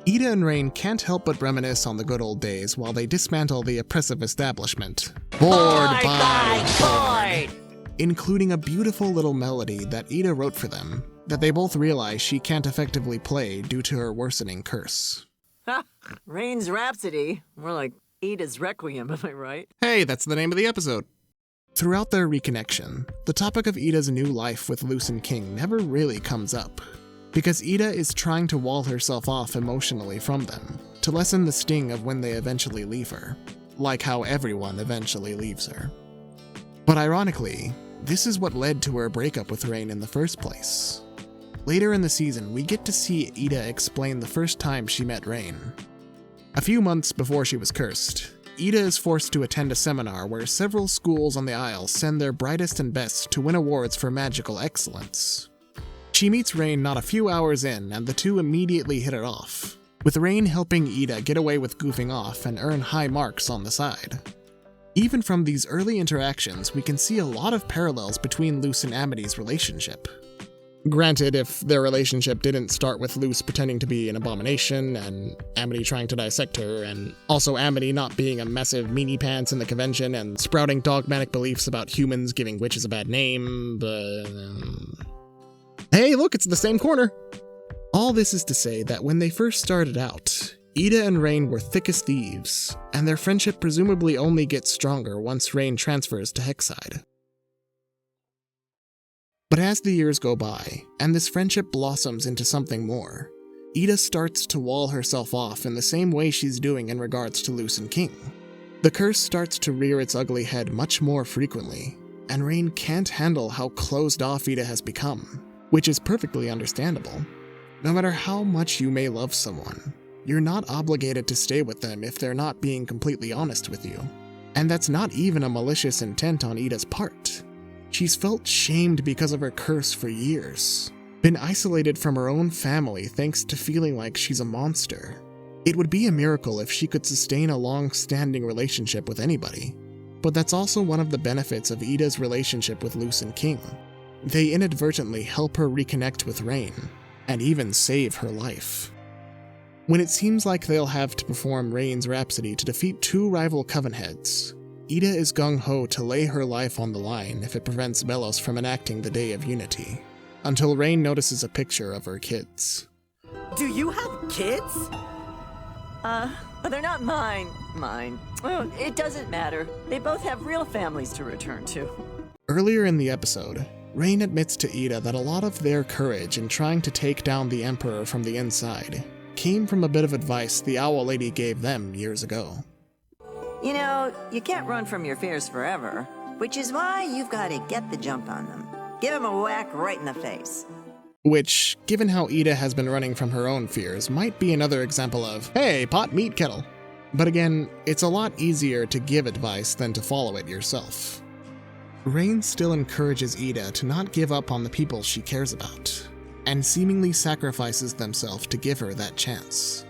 Speaker 1: Ida and Rain can't help but reminisce on the good old days while they dismantle the oppressive establishment. Board by board! Including a beautiful little melody that Ida wrote for them, that they both realize she can't effectively play due to her worsening curse.
Speaker 12: Ha! Rain's Rhapsody. More like Ida's Requiem, am I right?
Speaker 1: Hey, that's the name of the episode. Throughout their reconnection, the topic of Ida's new life with Luce and King never really comes up, because Ida is trying to wall herself off emotionally from them, to lessen the sting of when they eventually leave her, like how everyone eventually leaves her. But ironically, this is what led to her breakup with Rain in the first place. Later in the season, we get to see Ida explain the first time she met Rain. A few months before she was cursed, Ida is forced to attend a seminar where several schools on the Isle send their brightest and best to win awards for magical excellence. She meets Rain not a few hours in, and the two immediately hit it off, with Rain helping Ida get away with goofing off and earn high marks on the side. Even from these early interactions, we can see a lot of parallels between Luce and Amity's relationship. Granted, if their relationship didn't start with Luce pretending to be an abomination, and Amity trying to dissect her, and also Amity not being a massive meanie pants in the convention and sprouting dogmatic beliefs about humans giving witches a bad name, but... Hey, look, it's the same corner! All this is to say that when they first started out, Ida and Rain were thick as thieves, and their friendship presumably only gets stronger once Rain transfers to Hexside. But as the years go by, and this friendship blossoms into something more, Ida starts to wall herself off in the same way she's doing in regards to Luce and King. The curse starts to rear its ugly head much more frequently, and Rain can't handle how closed off Ida has become, which is perfectly understandable. No matter how much you may love someone, you're not obligated to stay with them if they're not being completely honest with you. And that's not even a malicious intent on Ida's part. She's felt shamed because of her curse for years, been isolated from her own family thanks to feeling like she's a monster. It would be a miracle if she could sustain a long-standing relationship with anybody. But that's also one of the benefits of Ida's relationship with Luce and King. They inadvertently help her reconnect with Rain, and even save her life. When it seems like they'll have to perform Rain's Rhapsody to defeat two rival Coven heads, Ida is gung-ho to lay her life on the line if it prevents Belos from enacting the Day of Unity, until Rain notices a picture of her kids.
Speaker 12: Do you have kids? But they're not mine. Well, it doesn't matter. They both have real families to return to.
Speaker 1: Earlier in the episode, Rain admits to Ida that a lot of their courage in trying to take down the Emperor from the inside came from a bit of advice the Owl Lady gave them years ago.
Speaker 12: You know, you can't run from your fears forever, which is why you've got to get the jump on them. Give them a whack right in the face.
Speaker 1: Which, given how Ida has been running from her own fears, might be another example of, hey, pot meat kettle. But again, it's a lot easier to give advice than to follow it yourself. Rain still encourages Ida to not give up on the people she cares about, and seemingly sacrifices themselves to give her that chance.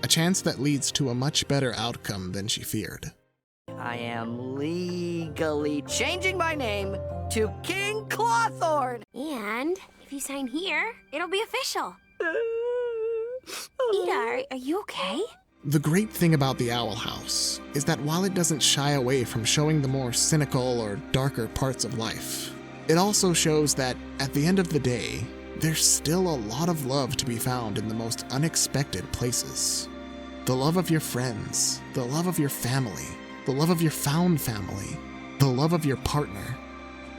Speaker 1: A chance that leads to a much better outcome than she feared.
Speaker 11: I am legally changing my name to King Clawthorn!
Speaker 10: And if you sign here, it'll be official. Ida, are you okay?
Speaker 1: The great thing about the Owl House is that while it doesn't shy away from showing the more cynical or darker parts of life, it also shows that, at the end of the day, there's still a lot of love to be found in the most unexpected places. The love of your friends, the love of your family, the love of your found family, the love of your partner.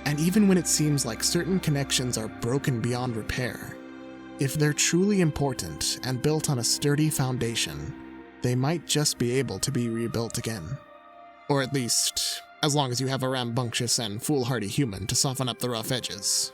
Speaker 1: And even when it seems like certain connections are broken beyond repair, if they're truly important and built on a sturdy foundation, they might just be able to be rebuilt again. Or at least, as long as you have a rambunctious and foolhardy human to soften up the rough edges.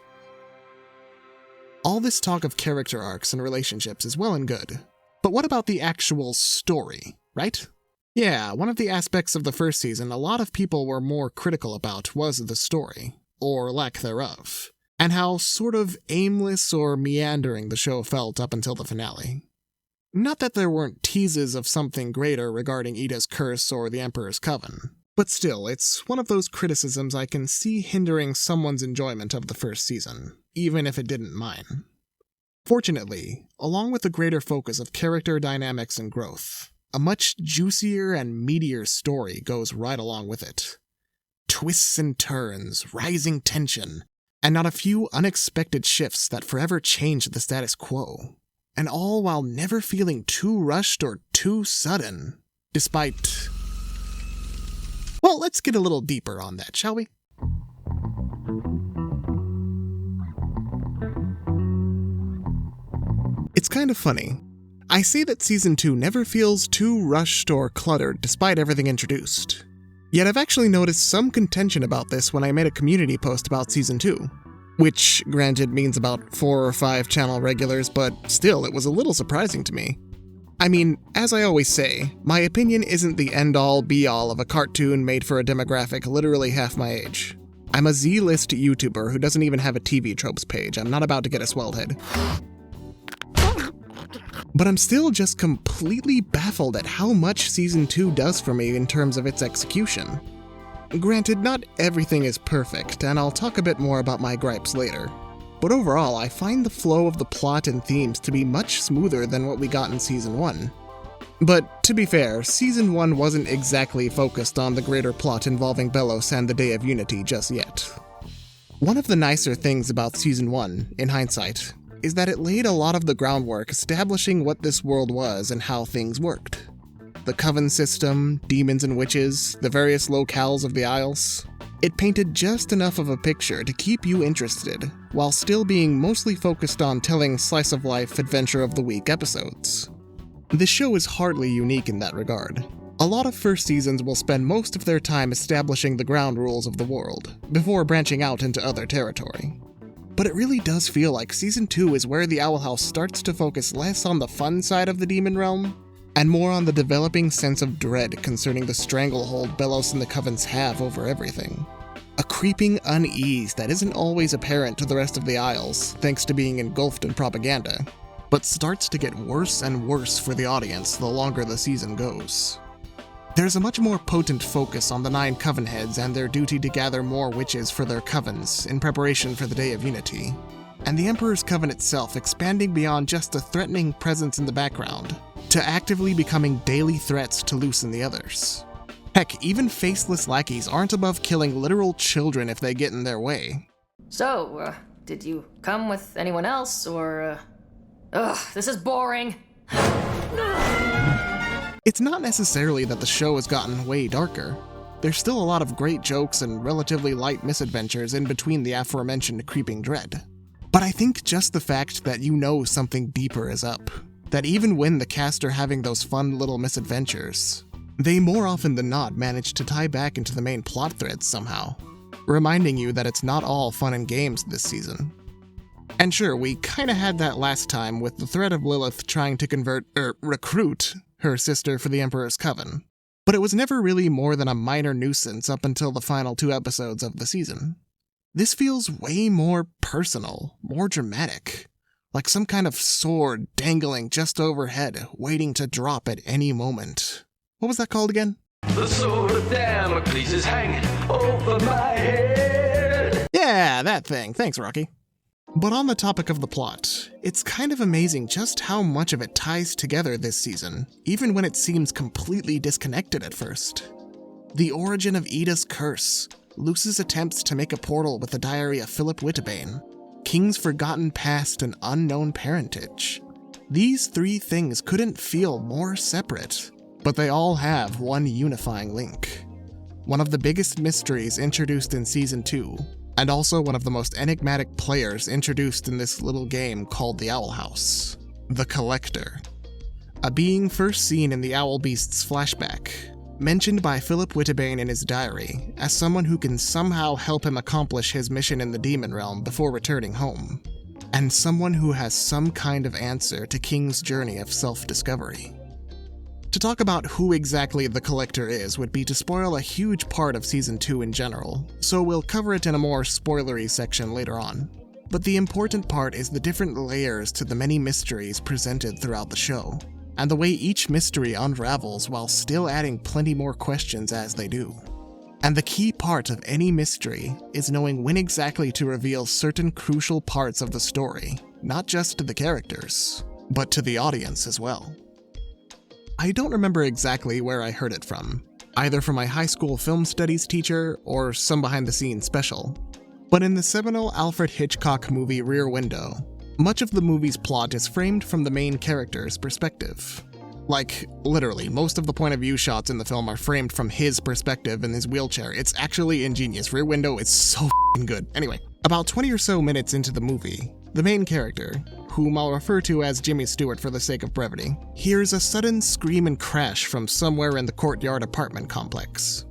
Speaker 1: All this talk of character arcs and relationships is well and good, but what about the actual story, right? Yeah, one of the aspects of the first season a lot of people were more critical about was the story, or lack thereof, and how sort of aimless or meandering the show felt up until the finale. Not that there weren't teases of something greater regarding Ida's curse or the Emperor's Coven, but still, it's one of those criticisms I can see hindering someone's enjoyment of the first season, even if it didn't mine. Fortunately, along with the greater focus of character dynamics and growth, a much juicier and meatier story goes right along with it. Twists and turns, rising tension, and not a few unexpected shifts that forever change the status quo. And all while never feeling too rushed or too sudden, despite... Well, let's get a little deeper on that, shall we? It's kind of funny. I say that Season 2 never feels too rushed or cluttered despite everything introduced. Yet I've actually noticed some contention about this when I made a community post about Season 2. Which, granted, means about 4 or 5 channel regulars, but still, it was a little surprising to me. I mean, as I always say, my opinion isn't the end-all, be-all of a cartoon made for a demographic literally half my age. I'm a Z-list YouTuber who doesn't even have a TV tropes page. I'm not about to get a swelled head. But I'm still just completely baffled at how much Season 2 does for me in terms of its execution. Granted, not everything is perfect, and I'll talk a bit more about my gripes later. But overall, I find the flow of the plot and themes to be much smoother than what we got in Season 1. But to be fair, Season 1 wasn't exactly focused on the greater plot involving Belos and the Day of Unity just yet. One of the nicer things about Season 1, in hindsight, is that it laid a lot of the groundwork establishing what this world was and how things worked. The Coven system, demons and witches, the various locales of the Isles. It painted just enough of a picture to keep you interested, while still being mostly focused on telling slice-of-life adventure of the week episodes. The show is hardly unique in that regard. A lot of first seasons will spend most of their time establishing the ground rules of the world, before branching out into other territory. But it really does feel like Season 2 is where the Owl House starts to focus less on the fun side of the demon realm, and more on the developing sense of dread concerning the stranglehold Belos and the Covens have over everything. A creeping unease that isn't always apparent to the rest of the Isles, thanks to being engulfed in propaganda, but starts to get worse and worse for the audience the longer the season goes. There's a much more potent focus on the 9 Coven heads and their duty to gather more witches for their covens in preparation for the Day of Unity, and the Emperor's Coven itself expanding beyond just a threatening presence in the background, to actively becoming daily threats to loosen the others. Heck, even faceless lackeys aren't above killing literal children if they get in their way.
Speaker 3: So, did you come with anyone else, or, Ugh, this is boring.
Speaker 1: It's not necessarily that the show has gotten way darker. There's still a lot of great jokes and relatively light misadventures in between the aforementioned creeping dread. But I think just the fact that you know something deeper is up, that even when the cast are having those fun little misadventures, they more often than not manage to tie back into the main plot threads somehow, reminding you that it's not all fun and games this season. And sure, we kinda had that last time with the threat of Lilith trying to recruit her sister for the Emperor's Coven, but it was never really more than a minor nuisance up until the final 2 episodes of the season. This feels way more personal, more dramatic, like some kind of sword dangling just overhead, waiting to drop at any moment. What was that called again?
Speaker 9: The sword of Damocles is hanging over my head.
Speaker 1: Yeah, that thing. Thanks, Rocky. But on the topic of the plot, it's kind of amazing just how much of it ties together this season, even when it seems completely disconnected at first. The origin of Ida's curse, Luce's attempts to make a portal with the diary of Philip Whitebane, King's forgotten past and unknown parentage. These 3 things couldn't feel more separate, but they all have one unifying link. One of the biggest mysteries introduced in Season 2, and also one of the most enigmatic players introduced in this little game called the Owl House, the Collector. A being first seen in the Owl Beast's flashback, mentioned by Philip Whitebane in his diary as someone who can somehow help him accomplish his mission in the demon realm before returning home, and someone who has some kind of answer to King's journey of self-discovery. To talk about who exactly the Collector is would be to spoil a huge part of Season 2 in general, so we'll cover it in a more spoilery section later on. But the important part is the different layers to the many mysteries presented throughout the show, and the way each mystery unravels while still adding plenty more questions as they do. And the key part of any mystery is knowing when exactly to reveal certain crucial parts of the story, not just to the characters, but to the audience as well. I don't remember exactly where I heard it from, either from my high school film studies teacher or some behind-the-scenes special, but in the seminal Alfred Hitchcock movie Rear Window, much of the movie's plot is framed from the main character's perspective. Like, literally, most of the point of view shots in the film are framed from his perspective in his wheelchair. It's actually ingenious. Rear Window is so f***ing good. Anyway, about 20 or so minutes into the movie, the main character, whom I'll refer to as Jimmy Stewart for the sake of brevity, hears a sudden scream and crash from somewhere in the courtyard apartment complex.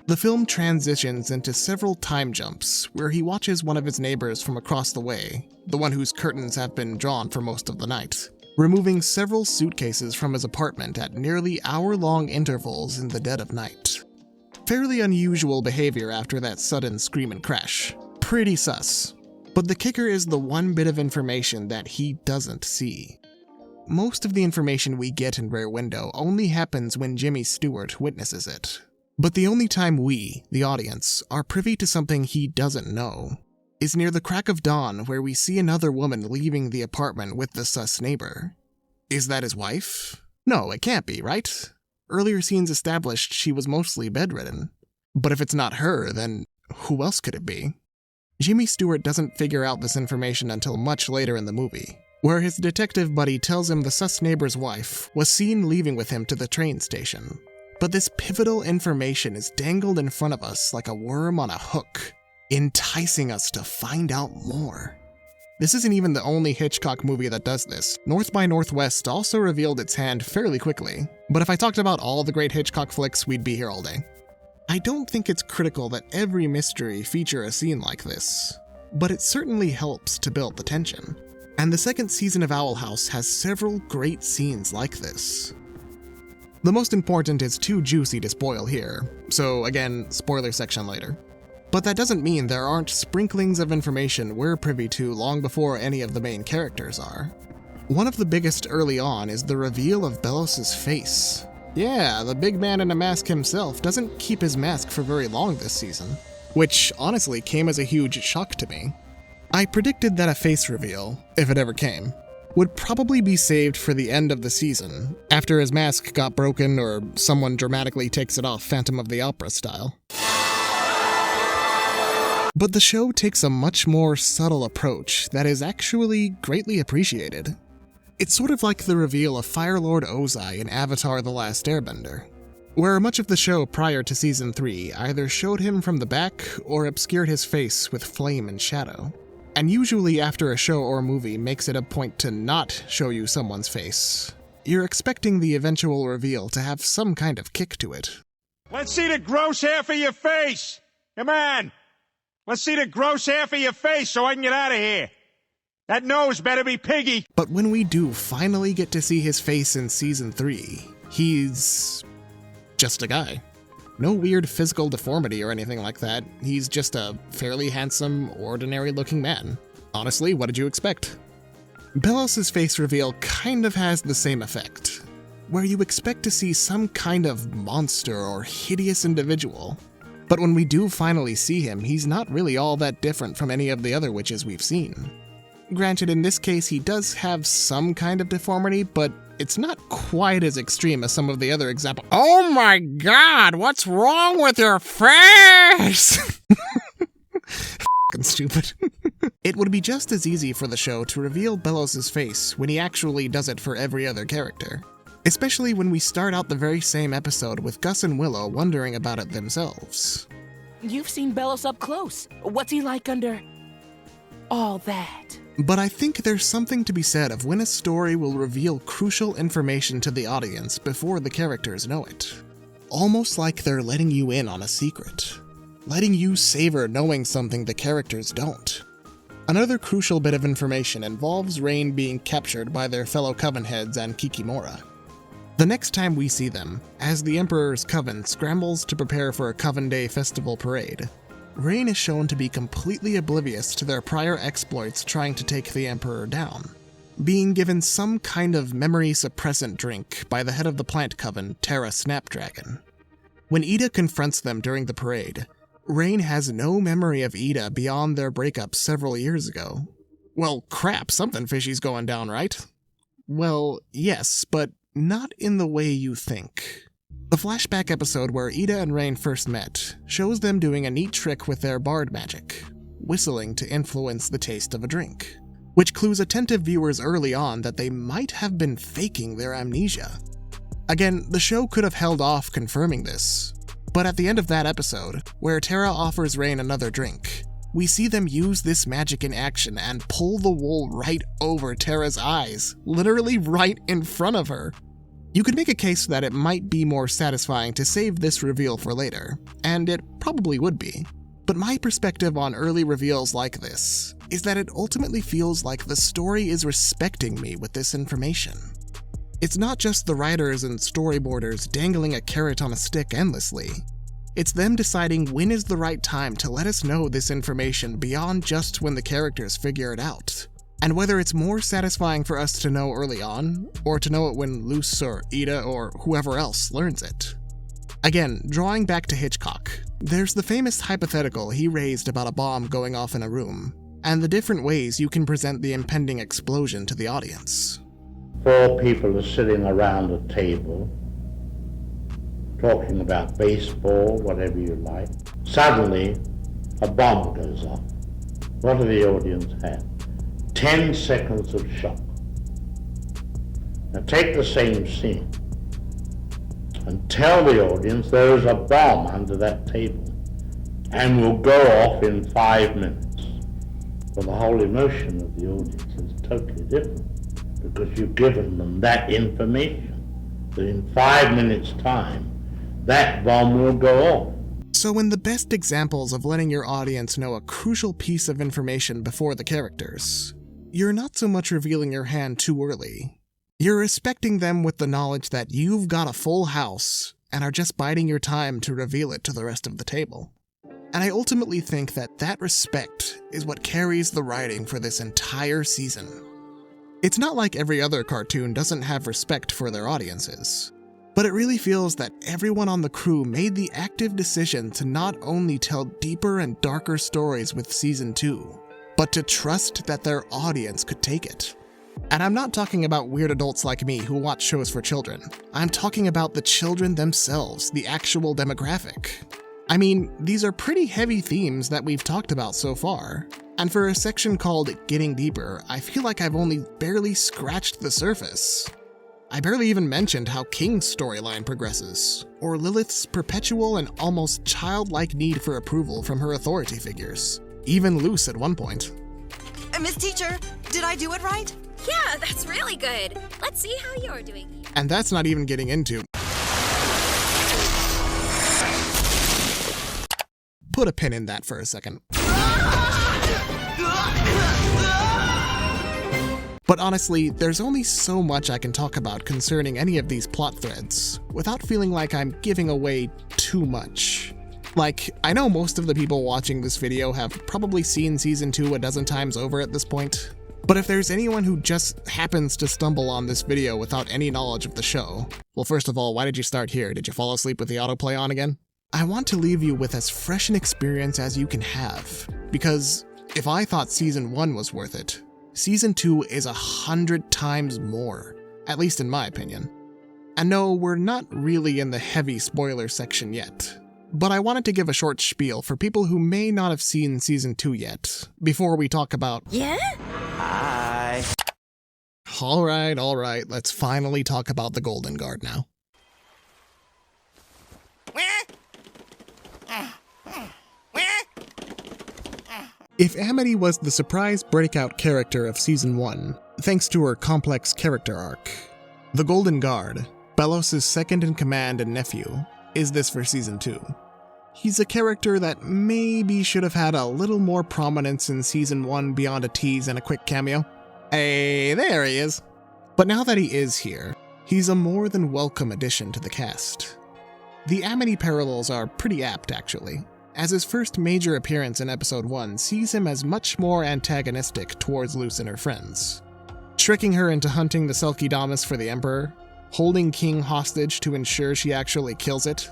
Speaker 1: The film transitions into several time jumps where he watches one of his neighbors from across the way, the one whose curtains have been drawn for most of the night, removing several suitcases from his apartment at nearly hour-long intervals in the dead of night. Fairly unusual behavior after that sudden scream and crash. Pretty sus. But the kicker is the one bit of information that he doesn't see. Most of the information we get in Rear Window only happens when Jimmy Stewart witnesses it. But the only time we, the audience, are privy to something he doesn't know is near the crack of dawn where we see another woman leaving the apartment with the sus neighbor. Is that his wife? No, it can't be, right? Earlier scenes established she was mostly bedridden. But if it's not her, then who else could it be? Jimmy Stewart doesn't figure out this information until much later in the movie, where his detective buddy tells him the sus neighbor's wife was seen leaving with him to the train station. But this pivotal information is dangled in front of us like a worm on a hook, enticing us to find out more. This isn't even the only Hitchcock movie that does this. North by Northwest also revealed its hand fairly quickly, but if I talked about all the great Hitchcock flicks, we'd be here all day. I don't think it's critical that every mystery feature a scene like this, but it certainly helps to build the tension. And the second season of Owl House has several great scenes like this. The most important is too juicy to spoil here, so again, spoiler section later. But that doesn't mean there aren't sprinklings of information we're privy to long before any of the main characters are. One of the biggest early on is the reveal of Belos' face. Yeah, the big man in a mask himself doesn't keep his mask for very long this season, which honestly came as a huge shock to me. I predicted that a face reveal, if it ever came, would probably be saved for the end of the season, after his mask got broken or someone dramatically takes it off Phantom of the Opera style. But the show takes a much more subtle approach that is actually greatly appreciated. It's sort of like the reveal of Fire Lord Ozai in Avatar: The Last Airbender, where much of the show prior to Season 3 either showed him from the back or obscured his face with flame and shadow. And usually after a show or movie makes it a point to not show you someone's face, you're expecting the eventual reveal to have some kind of kick to it.
Speaker 18: Let's see the gross half of your face! Come on! Let's see the gross half of your face so I can get out of here! That nose better be piggy!
Speaker 1: But when we do finally get to see his face in Season 3, he's just a guy. No weird physical deformity or anything like that. He's just a fairly handsome, ordinary-looking man. Honestly, what did you expect? Belos' face reveal kind of has the same effect, where you expect to see some kind of monster or hideous individual. But when we do finally see him, he's not really all that different from any of the other witches we've seen. Granted, in this case, he does have some kind of deformity, but it's not quite as extreme as some of the other examples. Oh my god, what's wrong with your face? F***ing stupid. It would be just as easy for the show to reveal Belos' face when he actually does it for every other character. Especially when we start out the very same episode with Gus and Willow wondering about it themselves.
Speaker 17: You've seen Belos up close. What's he like under all that?
Speaker 1: But I think there's something to be said of when a story will reveal crucial information to the audience before the characters know it. Almost like they're letting you in on a secret. Letting you savor knowing something the characters don't. Another crucial bit of information involves Rain being captured by their fellow Coven heads and Kikimora. The next time we see them, as the Emperor's Coven scrambles to prepare for a Coven Day festival parade, Rain is shown to be completely oblivious to their prior exploits trying to take the Emperor down, being given some kind of memory suppressant drink by the head of the plant coven, Terra Snapdragon. When Ida confronts them during the parade, Rain has no memory of Ida beyond their breakup several years ago. Well, crap, something fishy's going down, right? Well, yes, but not in the way you think. The flashback episode where Ida and Rain first met shows them doing a neat trick with their bard magic, whistling to influence the taste of a drink, which clues attentive viewers early on that they might have been faking their amnesia. Again, the show could have held off confirming this, but at the end of that episode, where Terra offers Rain another drink, we see them use this magic in action and pull the wool right over Terra's eyes, literally right in front of her. You could make a case that it might be more satisfying to save this reveal for later, and it probably would be. But my perspective on early reveals like this is that it ultimately feels like the story is respecting me with this information. It's not just the writers and storyboarders dangling a carrot on a stick endlessly. It's them deciding when is the right time to let us know this information beyond just when the characters figure it out. And whether it's more satisfying for us to know early on, or to know it when Luce or Ida or whoever else learns it. Again, drawing back to Hitchcock, there's the famous hypothetical he raised about a bomb going off in a room, and the different ways you can present the impending explosion to the audience.
Speaker 20: 4 people are sitting around a table, talking about baseball, whatever you like. Suddenly, a bomb goes off. What do the audience have? 10 seconds of shock. Now take the same scene and tell the audience there is a bomb under that table and will go off in 5 minutes. Well, the whole emotion of the audience is totally different because you've given them that information that in 5 minutes' time that bomb will go off.
Speaker 1: So in the best examples of letting your audience know a crucial piece of information before the characters, you're not so much revealing your hand too early. You're respecting them with the knowledge that you've got a full house and are just biding your time to reveal it to the rest of the table. And I ultimately think that that respect is what carries the writing for this entire season. It's not like every other cartoon doesn't have respect for their audiences, but it really feels that everyone on the crew made the active decision to not only tell deeper and darker stories with Season 2, but to trust that their audience could take it. And I'm not talking about weird adults like me who watch shows for children. I'm talking about the children themselves, the actual demographic. I mean, these are pretty heavy themes that we've talked about so far. And for a section called Getting Deeper, I feel like I've only barely scratched the surface. I barely even mentioned how King's storyline progresses, or Lilith's perpetual and almost childlike need for approval from her authority figures. Even Luce at one point.
Speaker 2: Miss Teacher, did I do it right?
Speaker 10: Yeah, that's really good. Let's see how you're doing.
Speaker 1: And that's not even getting into. Put a pin in that for a second. But honestly, there's only so much I can talk about concerning any of these plot threads without feeling like I'm giving away too much. Like, I know most of the people watching this video have probably seen Season 2 a dozen times over at this point, but if there's anyone who just happens to stumble on this video without any knowledge of the show, well, first of all, why did you start here? Did you fall asleep with the autoplay on again? I want to leave you with as fresh an experience as you can have, because if I thought Season 1 was worth it, Season 2 is 100 times more, at least in my opinion. And no, we're not really in the heavy spoiler section yet, but I wanted to give a short spiel for people who may not have seen Season 2 yet, before we talk about—
Speaker 10: Yeah?
Speaker 1: Hi. Alright, let's finally talk about the Golden Guard now. If Amity was the surprise breakout character of Season 1, thanks to her complex character arc, the Golden Guard, Belos' second-in-command and nephew, is this for Season 2. He's a character that maybe should have had a little more prominence in Season 1 beyond a tease and a quick cameo. Hey, there he is! But now that he is here, he's a more than welcome addition to the cast. The Amity parallels are pretty apt, actually, as his first major appearance in Episode 1 sees him as much more antagonistic towards Luce and her friends, tricking her into hunting the Selkie-Damas for the Emperor, holding King hostage to ensure she actually kills it,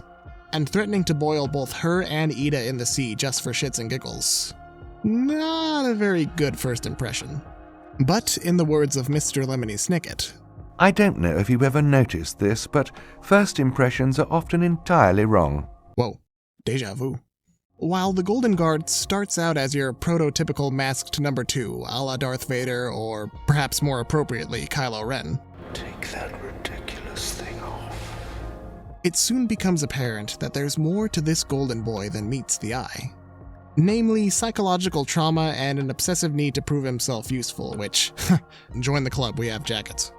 Speaker 1: and threatening to boil both her and Ida in the sea just for shits and giggles. Not a very good first impression. But in the words of Mr. Lemony Snicket,
Speaker 21: I don't know if you ever noticed this, but first impressions are often entirely wrong.
Speaker 1: Whoa, deja vu. While the Golden Guard starts out as your prototypical masked number 2, a la Darth Vader, or perhaps more appropriately, Kylo Ren,
Speaker 21: Take that ridiculous thing off.
Speaker 1: It soon becomes apparent that there's more to this golden boy than meets the eye. Namely, psychological trauma and an obsessive need to prove himself useful, which, join the club, we have jackets.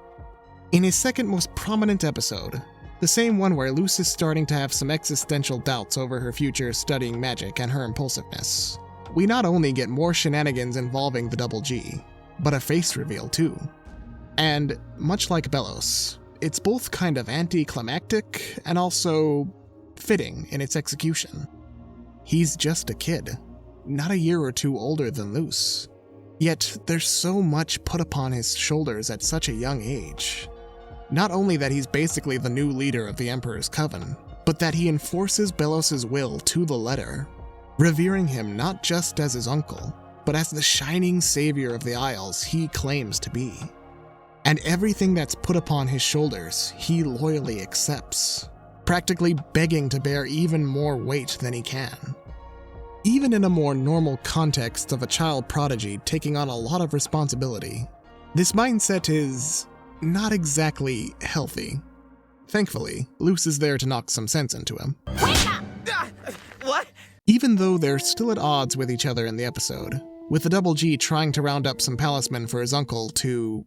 Speaker 1: In his second most prominent episode, the same one where Luce is starting to have some existential doubts over her future studying magic and her impulsiveness, we not only get more shenanigans involving the Double G, but a face reveal too. And, much like Belos, it's both kind of anticlimactic and also fitting in its execution. He's just a kid, not a year or two older than Luce. Yet there's so much put upon his shoulders at such a young age. Not only that he's basically the new leader of the Emperor's Coven, but that he enforces Belos' will to the letter, revering him not just as his uncle, but as the shining savior of the Isles he claims to be. And everything that's put upon his shoulders, he loyally accepts, practically begging to bear even more weight than he can. Even in a more normal context of a child prodigy taking on a lot of responsibility, this mindset is not exactly healthy. Thankfully, Luce is there to knock some sense into him.
Speaker 11: What?
Speaker 1: Even though they're still at odds with each other in the episode, with the Double G trying to round up some palisman for his uncle to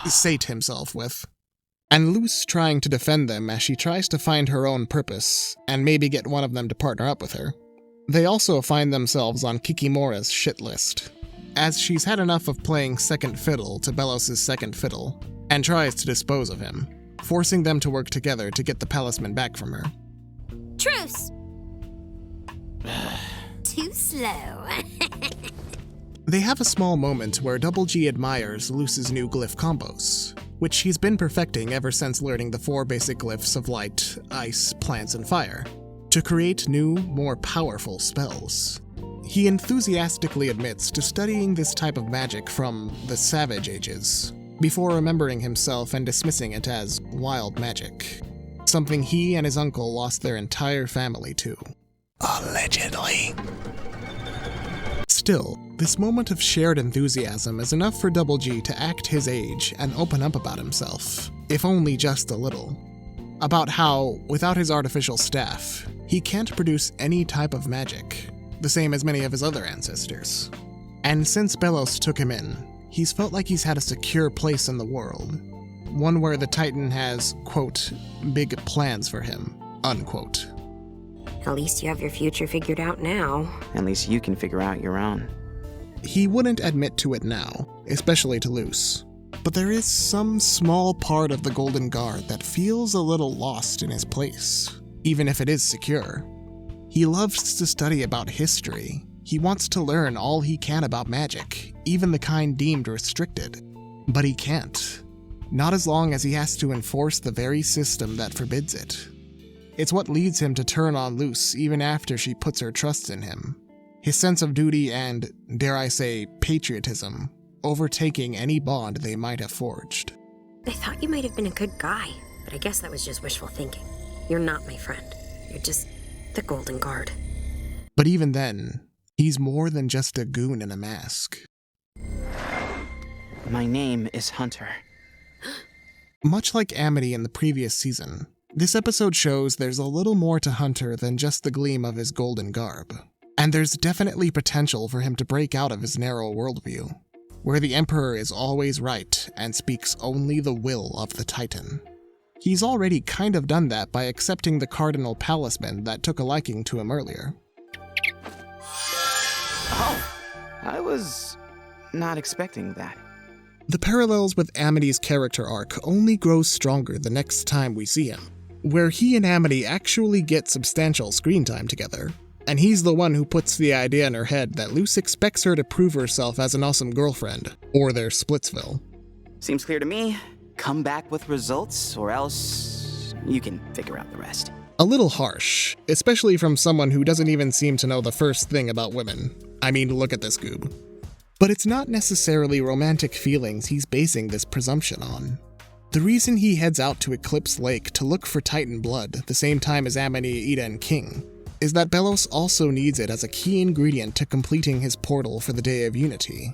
Speaker 1: sate himself with. and Luce trying to defend them as she tries to find her own purpose and maybe get one of them to partner up with her. They also find themselves on Kikimora's shit list, as she's had enough of playing second fiddle to Belos' second fiddle, and tries to dispose of him, forcing them to work together to get the palisman back from her.
Speaker 10: Truce! Too slow.
Speaker 1: They have a small moment where Double G admires Luce's new glyph combos, which he's been perfecting ever since learning the 4 basic glyphs of light, ice, plants, and fire, to create new, more powerful spells. He enthusiastically admits to studying this type of magic from the Savage Ages, before remembering himself and dismissing it as wild magic, something he and his uncle lost their entire family to. Allegedly. Still, this moment of shared enthusiasm is enough for Double G to act his age and open up about himself, if only just a little. About how, without his artificial staff, he can't produce any type of magic, the same as many of his other ancestors. And since Belos took him in, he's felt like he's had a secure place in the world, one where the Titan has, quote, big plans for him, unquote.
Speaker 14: At least you have your future figured out now.
Speaker 5: At least you can figure out your own.
Speaker 1: He wouldn't admit to it now, especially to Luce, but there is some small part of the Golden Guard that feels a little lost in his place, even if it is secure. He loves to study about history. He wants to learn all he can about magic, even the kind deemed restricted. But he can't. Not as long as he has to enforce the very system that forbids it. It's what leads him to turn on Luce even after she puts her trust in him. His sense of duty and, dare I say, patriotism, overtaking any bond they might have forged.
Speaker 14: I thought you might have been a good guy, but I guess that was just wishful thinking. You're not my friend. You're just the Golden Guard.
Speaker 1: But even then, he's more than just a goon in a mask.
Speaker 5: My name is Hunter.
Speaker 1: Much like Amity in the previous season, this episode shows there's a little more to Hunter than just the gleam of his golden garb. And there's definitely potential for him to break out of his narrow worldview, where the Emperor is always right and speaks only the will of the Titan. He's already kind of done that by accepting the Cardinal Palisman that took a liking to him earlier.
Speaker 5: Oh, I was not expecting that.
Speaker 1: The parallels with Amity's character arc only grow stronger the next time we see him, where he and Amity actually get substantial screen time together, and he's the one who puts the idea in her head that Luce expects her to prove herself as an awesome girlfriend, or their Splitsville.
Speaker 5: Seems clear to me. Come back with results, or else you can figure out the rest.
Speaker 1: A little harsh, especially from someone who doesn't even seem to know the first thing about women. I mean, look at this goob. But it's not necessarily romantic feelings he's basing this presumption on. The reason he heads out to Eclipse Lake to look for Titan blood the same time as Amity, Ida, and King is that Belos also needs it as a key ingredient to completing his portal for the Day of Unity.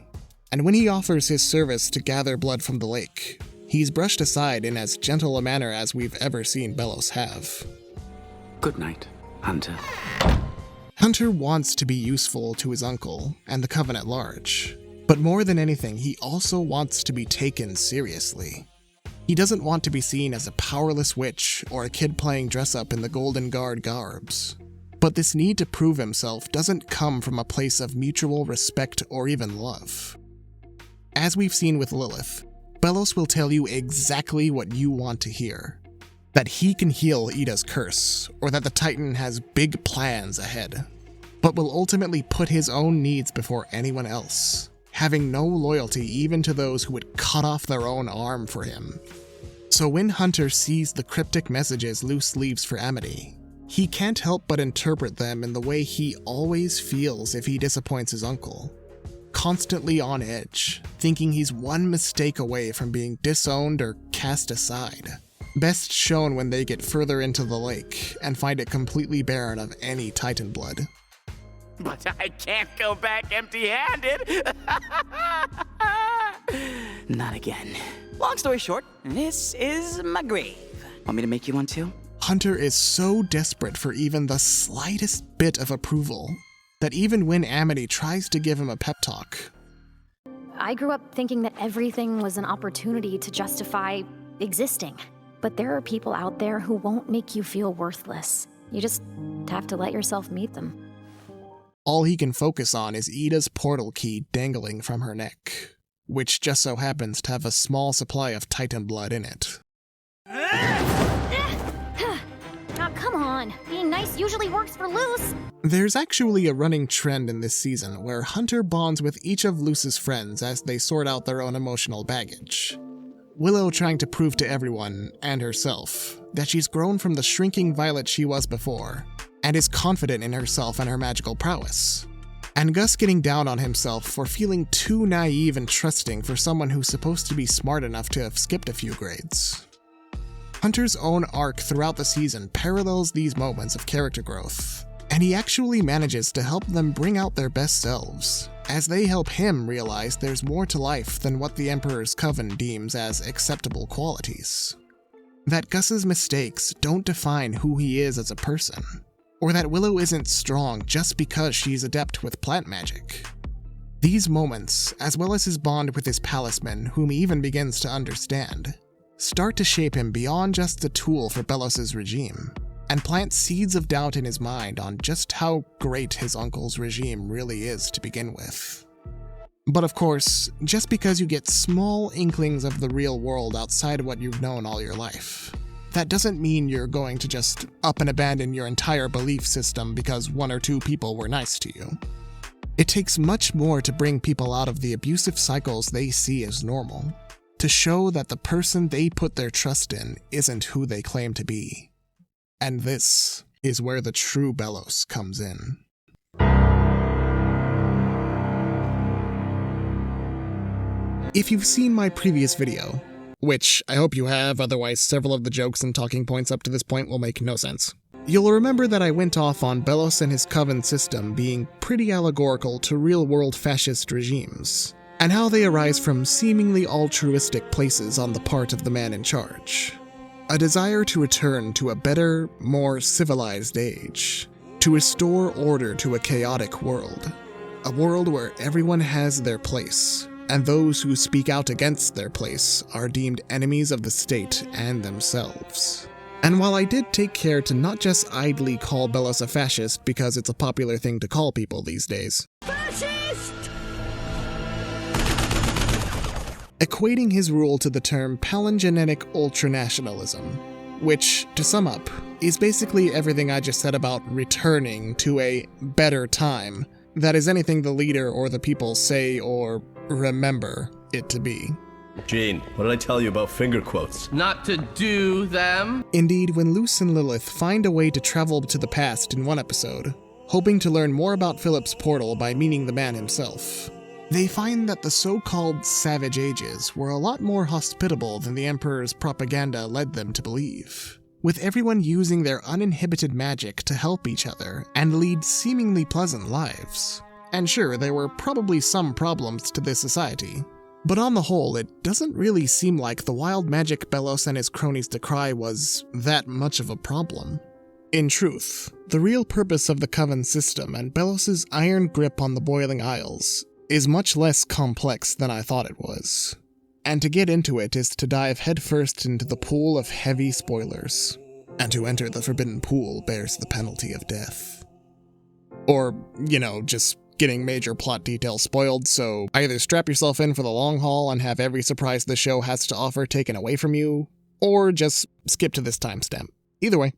Speaker 1: And when he offers his service to gather blood from the lake, he's brushed aside in as gentle a manner as we've ever seen Belos have.
Speaker 5: Good night, Hunter.
Speaker 1: Hunter wants to be useful to his uncle and the Coven at large, but more than anything, he also wants to be taken seriously. He doesn't want to be seen as a powerless witch or a kid playing dress-up in the Golden Guard garbs. But this need to prove himself doesn't come from a place of mutual respect or even love. As we've seen with Lilith, Belos will tell you exactly what you want to hear. That he can heal Ida's curse, or that the Titan has big plans ahead, but will ultimately put his own needs before anyone else, having no loyalty even to those who would cut off their own arm for him. So when Hunter sees the cryptic messages Luce leaves for Amity, he can't help but interpret them in the way he always feels if he disappoints his uncle. Constantly on edge, thinking he's one mistake away from being disowned or cast aside. Best shown when they get further into the lake and find it completely barren of any Titan blood.
Speaker 5: But I can't go back empty-handed. Not again. Long story short, this is my grave. Want me to make you one too?
Speaker 1: Hunter is so desperate for even the slightest bit of approval that even when Amity tries to give him a pep talk.
Speaker 19: I grew up thinking that everything was an opportunity to justify existing. But there are people out there who won't make you feel worthless. You just have to let yourself meet them.
Speaker 1: All he can focus on is Ida's portal key dangling from her neck, which just so happens to have a small supply of Titan blood in it.
Speaker 19: Oh, come on. Being nice usually works for Luce.
Speaker 1: There's actually a running trend in this season where Hunter bonds with each of Luce's friends as they sort out their own emotional baggage. Willow trying to prove to everyone, and herself, that she's grown from the shrinking Violet she was before, and is confident in herself and her magical prowess. And Gus getting down on himself for feeling too naive and trusting for someone who's supposed to be smart enough to have skipped a few grades. Hunter's own arc throughout the season parallels these moments of character growth, and he actually manages to help them bring out their best selves, as they help him realize there's more to life than what the Emperor's Coven deems as acceptable qualities. That Gus's mistakes don't define who he is as a person, or that Willow isn't strong just because she's adept with plant magic. These moments, as well as his bond with his palisman, whom he even begins to understand, start to shape him beyond just a tool for Belos's regime, and plant seeds of doubt in his mind on just how great his uncle's regime really is to begin with. But of course, just because you get small inklings of the real world outside of what you've known all your life, that doesn't mean you're going to just up and abandon your entire belief system because one or two people were nice to you. It takes much more to bring people out of the abusive cycles they see as normal, to show that the person they put their trust in isn't who they claim to be. And this is where the True Belos comes in. If you've seen my previous video, which I hope you have, otherwise several of the jokes and talking points up to this point will make no sense, you'll remember that I went off on Belos and his Coven system being pretty allegorical to real-world fascist regimes, and how they arise from seemingly altruistic places on the part of the man in charge. A desire to return to a better, more civilized age, to restore order to a chaotic world, a world where everyone has their place, and those who speak out against their place are deemed enemies of the state and themselves. And while I did take care to not just idly call Belos a fascist because it's a popular thing to call people these days,
Speaker 6: Fascist!
Speaker 1: equating his rule to the term palingenetic ultranationalism, which, to sum up, is basically everything I just said about returning to a better time that is anything the leader or the people say or remember it to be.
Speaker 4: Gene, what did I tell you about finger quotes?
Speaker 16: Not to do them.
Speaker 1: Indeed, when Luce and Lilith find a way to travel to the past in one episode, hoping to learn more about Philip's portal by meeting the man himself, they find that the so-called Savage Ages were a lot more hospitable than the Emperor's propaganda led them to believe, with everyone using their uninhibited magic to help each other and lead seemingly pleasant lives. And sure, there were probably some problems to this society, but on the whole, it doesn't really seem like the wild magic Belos and his cronies decry was that much of a problem. In truth, the real purpose of the Coven system and Belos's iron grip on the Boiling Isles is much less complex than I thought it was. And to get into it is to dive headfirst into the pool of heavy spoilers. And to enter the forbidden pool bears the penalty of death. Or, just getting major plot details spoiled, so either strap yourself in for the long haul and have every surprise the show has to offer taken away from you, or just skip to this timestamp. Either way.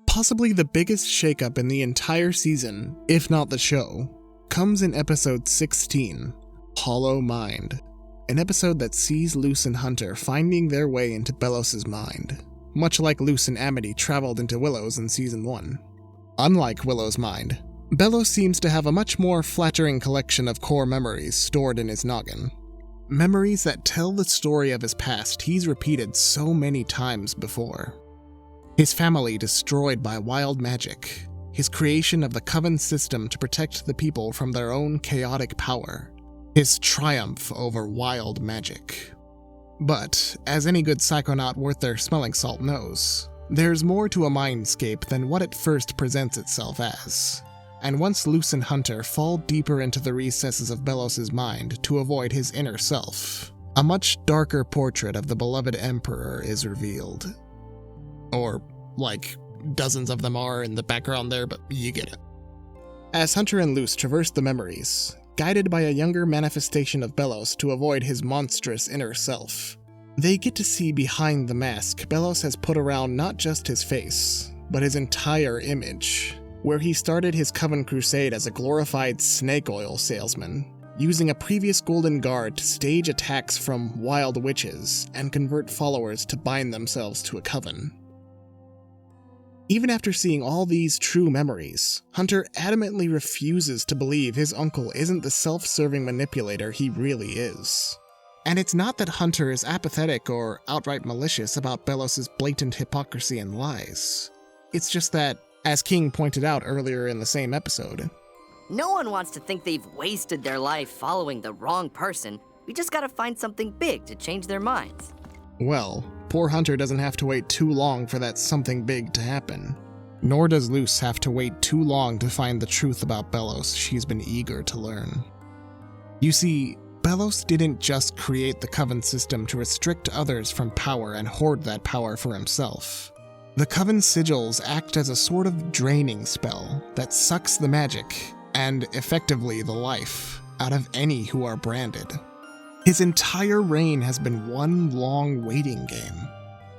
Speaker 1: Possibly the biggest shakeup in the entire season, if not the show, comes in episode 16, Hollow Mind, an episode that sees Luce and Hunter finding their way into Belos's mind, much like Luce and Amity traveled into Willow's in season 1. Unlike Willow's mind, Belos seems to have a much more flattering collection of core memories stored in his noggin. Memories that tell the story of his past he's repeated so many times before. His family destroyed by wild magic, his creation of the Coven system to protect the people from their own chaotic power, his triumph over wild magic. But, as any good psychonaut worth their smelling salt knows, there's more to a mindscape than what it first presents itself as. And once Luce and Hunter fall deeper into the recesses of Belos's mind to avoid his inner self, A much darker portrait of the beloved Emperor is revealed. Or, like, dozens of them are in the background there, but you get it. As Hunter and Luce traverse the memories, guided by a younger manifestation of Belos to avoid his monstrous inner self, they get to see behind the mask Belos has put around not just his face, but his entire image, where he started his Coven crusade as a glorified snake oil salesman, using a previous Golden Guard to stage attacks from wild witches and convert followers to bind themselves to a coven. Even after seeing all these true memories, Hunter adamantly refuses to believe his uncle isn't the self-serving manipulator he really is. And it's not that Hunter is apathetic or outright malicious about Belos' blatant hypocrisy and lies. It's just that, as King pointed out earlier in the same episode,
Speaker 11: no one wants to think they've wasted their life following the wrong person. We just gotta find something big to change their minds.
Speaker 1: Well, poor Hunter doesn't have to wait too long for that something big to happen. Nor does Luce have to wait too long to find the truth about Belos she's been eager to learn. You see, Belos didn't just create the Coven system to restrict others from power and hoard that power for himself. The Coven sigils act as a sort of draining spell that sucks the magic, and effectively the life, out of any who are branded. His entire reign has been one long waiting game,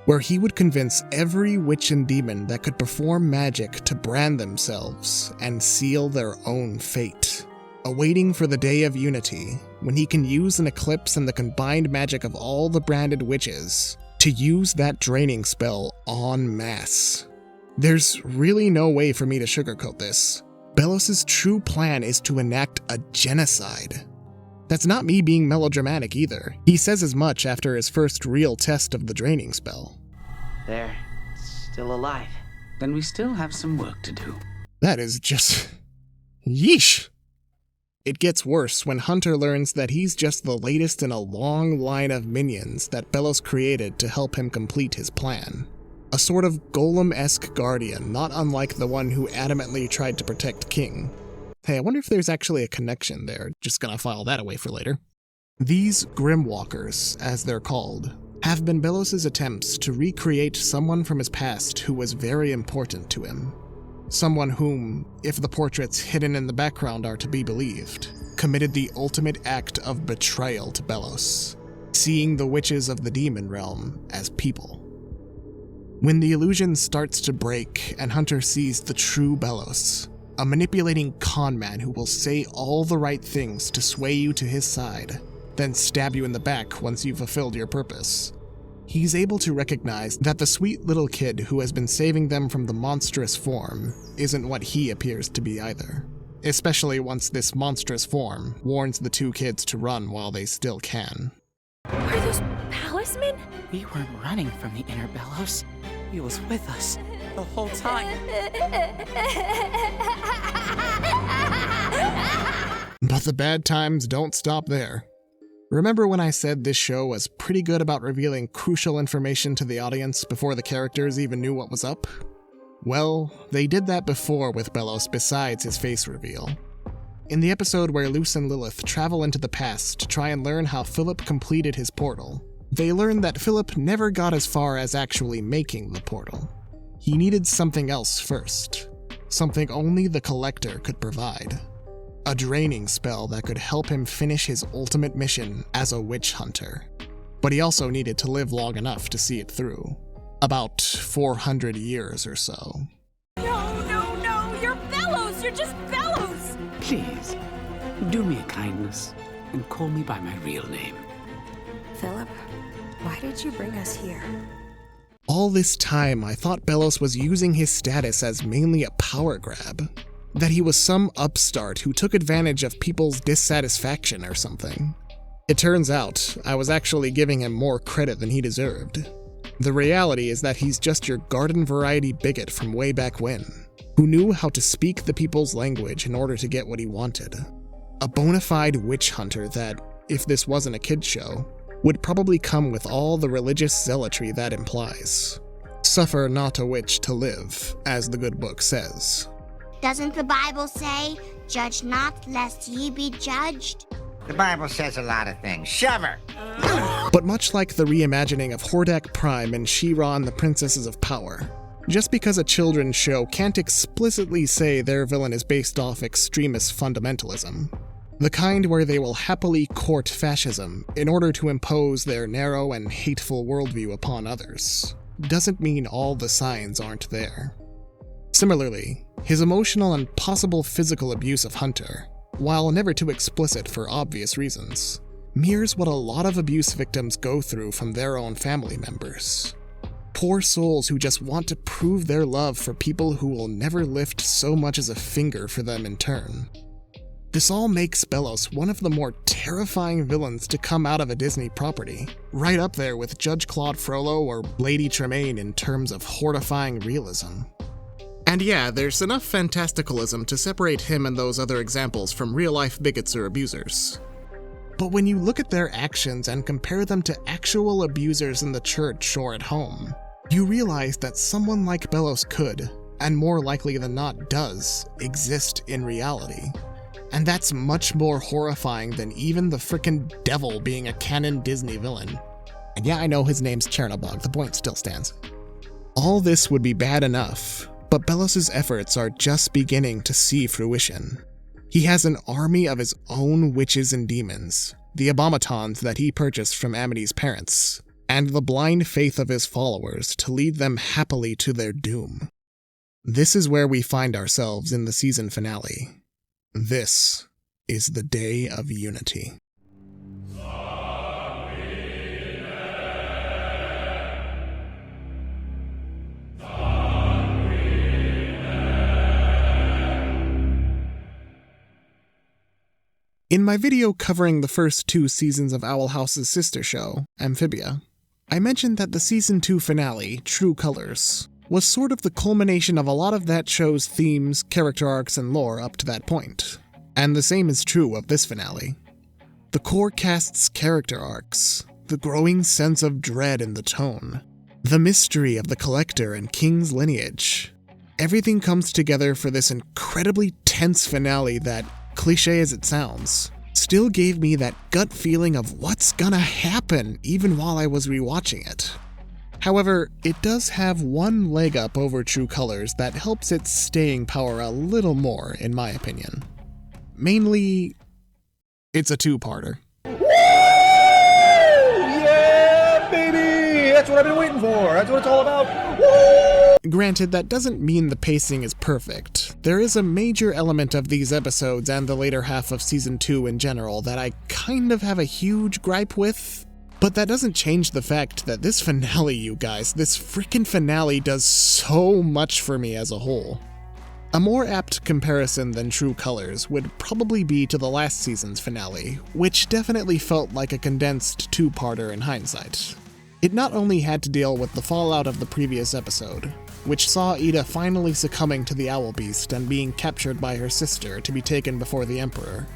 Speaker 1: where he would convince every witch and demon that could perform magic to brand themselves and seal their own fate, awaiting for the day of unity, when he can use an eclipse and the combined magic of all the branded witches to use that draining spell en masse. There's really no way for me to sugarcoat this. Belos' true plan is to enact a genocide. That's not me being melodramatic either. He says as much after his first real test of the draining spell.
Speaker 7: There, still alive. Then we still have some work to do.
Speaker 1: That is just... yeesh! It gets worse when Hunter learns that he's just the latest in a long line of minions that Belos created to help him complete his plan. A sort of golem-esque guardian, not unlike the one who adamantly tried to protect King. Hey, I wonder if there's actually a connection there. Just gonna file that away for later. These Grimwalkers, as they're called, have been Belos' attempts to recreate someone from his past who was very important to him. Someone whom, if the portraits hidden in the background are to be believed, committed the ultimate act of betrayal to Belos, seeing the witches of the demon realm as people. When the illusion starts to break and Hunter sees the true Belos, a manipulating con man who will say all the right things to sway you to his side, then stab you in the back once you've fulfilled your purpose, he's able to recognize that the sweet little kid who has been saving them from the monstrous form isn't what he appears to be either. Especially once this monstrous form warns the two kids to run while they still can.
Speaker 8: Are those palismen?
Speaker 7: We weren't running from the inner Belos. He was with us the whole time.
Speaker 1: But the bad times don't stop there. Remember when I said this show was pretty good about revealing crucial information to the audience before the characters even knew what was up? Well, they did that before with Belos besides his face reveal. In the episode where Luce and Lilith travel into the past to try and learn how Philip completed his portal, they learn that Philip never got as far as actually making the portal. He needed something else first. Something only the Collector could provide. A draining spell that could help him finish his ultimate mission as a witch hunter. But he also needed to live long enough to see it through. About 400 years or so.
Speaker 8: No, you're Belos! You're just Belos!
Speaker 7: Please, do me a kindness and call me by my real name.
Speaker 14: Philip, why did you bring us here?
Speaker 1: All this time, I thought Belos was using his status as mainly a power grab. That he was some upstart who took advantage of people's dissatisfaction or something. It turns out, I was actually giving him more credit than he deserved. The reality is that he's just your garden variety bigot from way back when, who knew how to speak the people's language in order to get what he wanted. A bona fide witch hunter that, if this wasn't a kid's show, would probably come with all the religious zealotry that implies. Suffer not a witch to live, as the good book says.
Speaker 10: Doesn't the Bible say, judge not lest ye be judged?
Speaker 15: The Bible says a lot of things. Shove her!
Speaker 1: But much like the reimagining of Hordak Prime and She-Ra and the Princesses of Power, just because a children's show can't explicitly say their villain is based off extremist fundamentalism, the kind where they will happily court fascism in order to impose their narrow and hateful worldview upon others, doesn't mean all the signs aren't there. Similarly, his emotional and possible physical abuse of Hunter, while never too explicit for obvious reasons, mirrors what a lot of abuse victims go through from their own family members. Poor souls who just want to prove their love for people who will never lift so much as a finger for them in turn. This all makes Belos one of the more terrifying villains to come out of a Disney property, right up there with Judge Claude Frollo or Lady Tremaine in terms of horrifying realism. And yeah, there's enough fantasticalism to separate him and those other examples from real-life bigots or abusers. But when you look at their actions and compare them to actual abusers in the church or at home, you realize that someone like Belos could, and more likely than not does, exist in reality. And that's much more horrifying than even the frickin' devil being a canon Disney villain. And yeah, I know his name's Chernobog, the point still stands. All this would be bad enough, but Belos' efforts are just beginning to see fruition. He has an army of his own witches and demons, the abomatons that he purchased from Amity's parents, and the blind faith of his followers to lead them happily to their doom. This is where we find ourselves in the season finale. This is the Day of Unity. In my video covering the first 2 seasons of Owl House's sister show, Amphibia, I mentioned that the season 2 finale, True Colors, was sort of the culmination of a lot of that show's themes, character arcs, and lore up to that point. And the same is true of this finale. The core cast's character arcs, the growing sense of dread in the tone, the mystery of the Collector and King's lineage, everything comes together for this incredibly tense finale that, cliche as it sounds, still gave me that gut feeling of what's gonna happen even while I was rewatching it. However, it does have one leg up over True Colors that helps its staying power a little more, in my opinion. Mainly, it's a 2-parter.
Speaker 9: Yeah, baby! That's what I've been waiting for. That's what it's all about. Woo!
Speaker 1: Granted, that doesn't mean the pacing is perfect. There is a major element of these episodes and the later half of Season 2 in general that I kind of have a huge gripe with, but that doesn't change the fact that this finale, you guys, this frickin' finale does so much for me as a whole. A more apt comparison than True Colors would probably be to the last season's finale, which definitely felt like a condensed 2-parter in hindsight. It not only had to deal with the fallout of the previous episode, which saw Ida finally succumbing to the Owl Beast and being captured by her sister to be taken before the Emperor,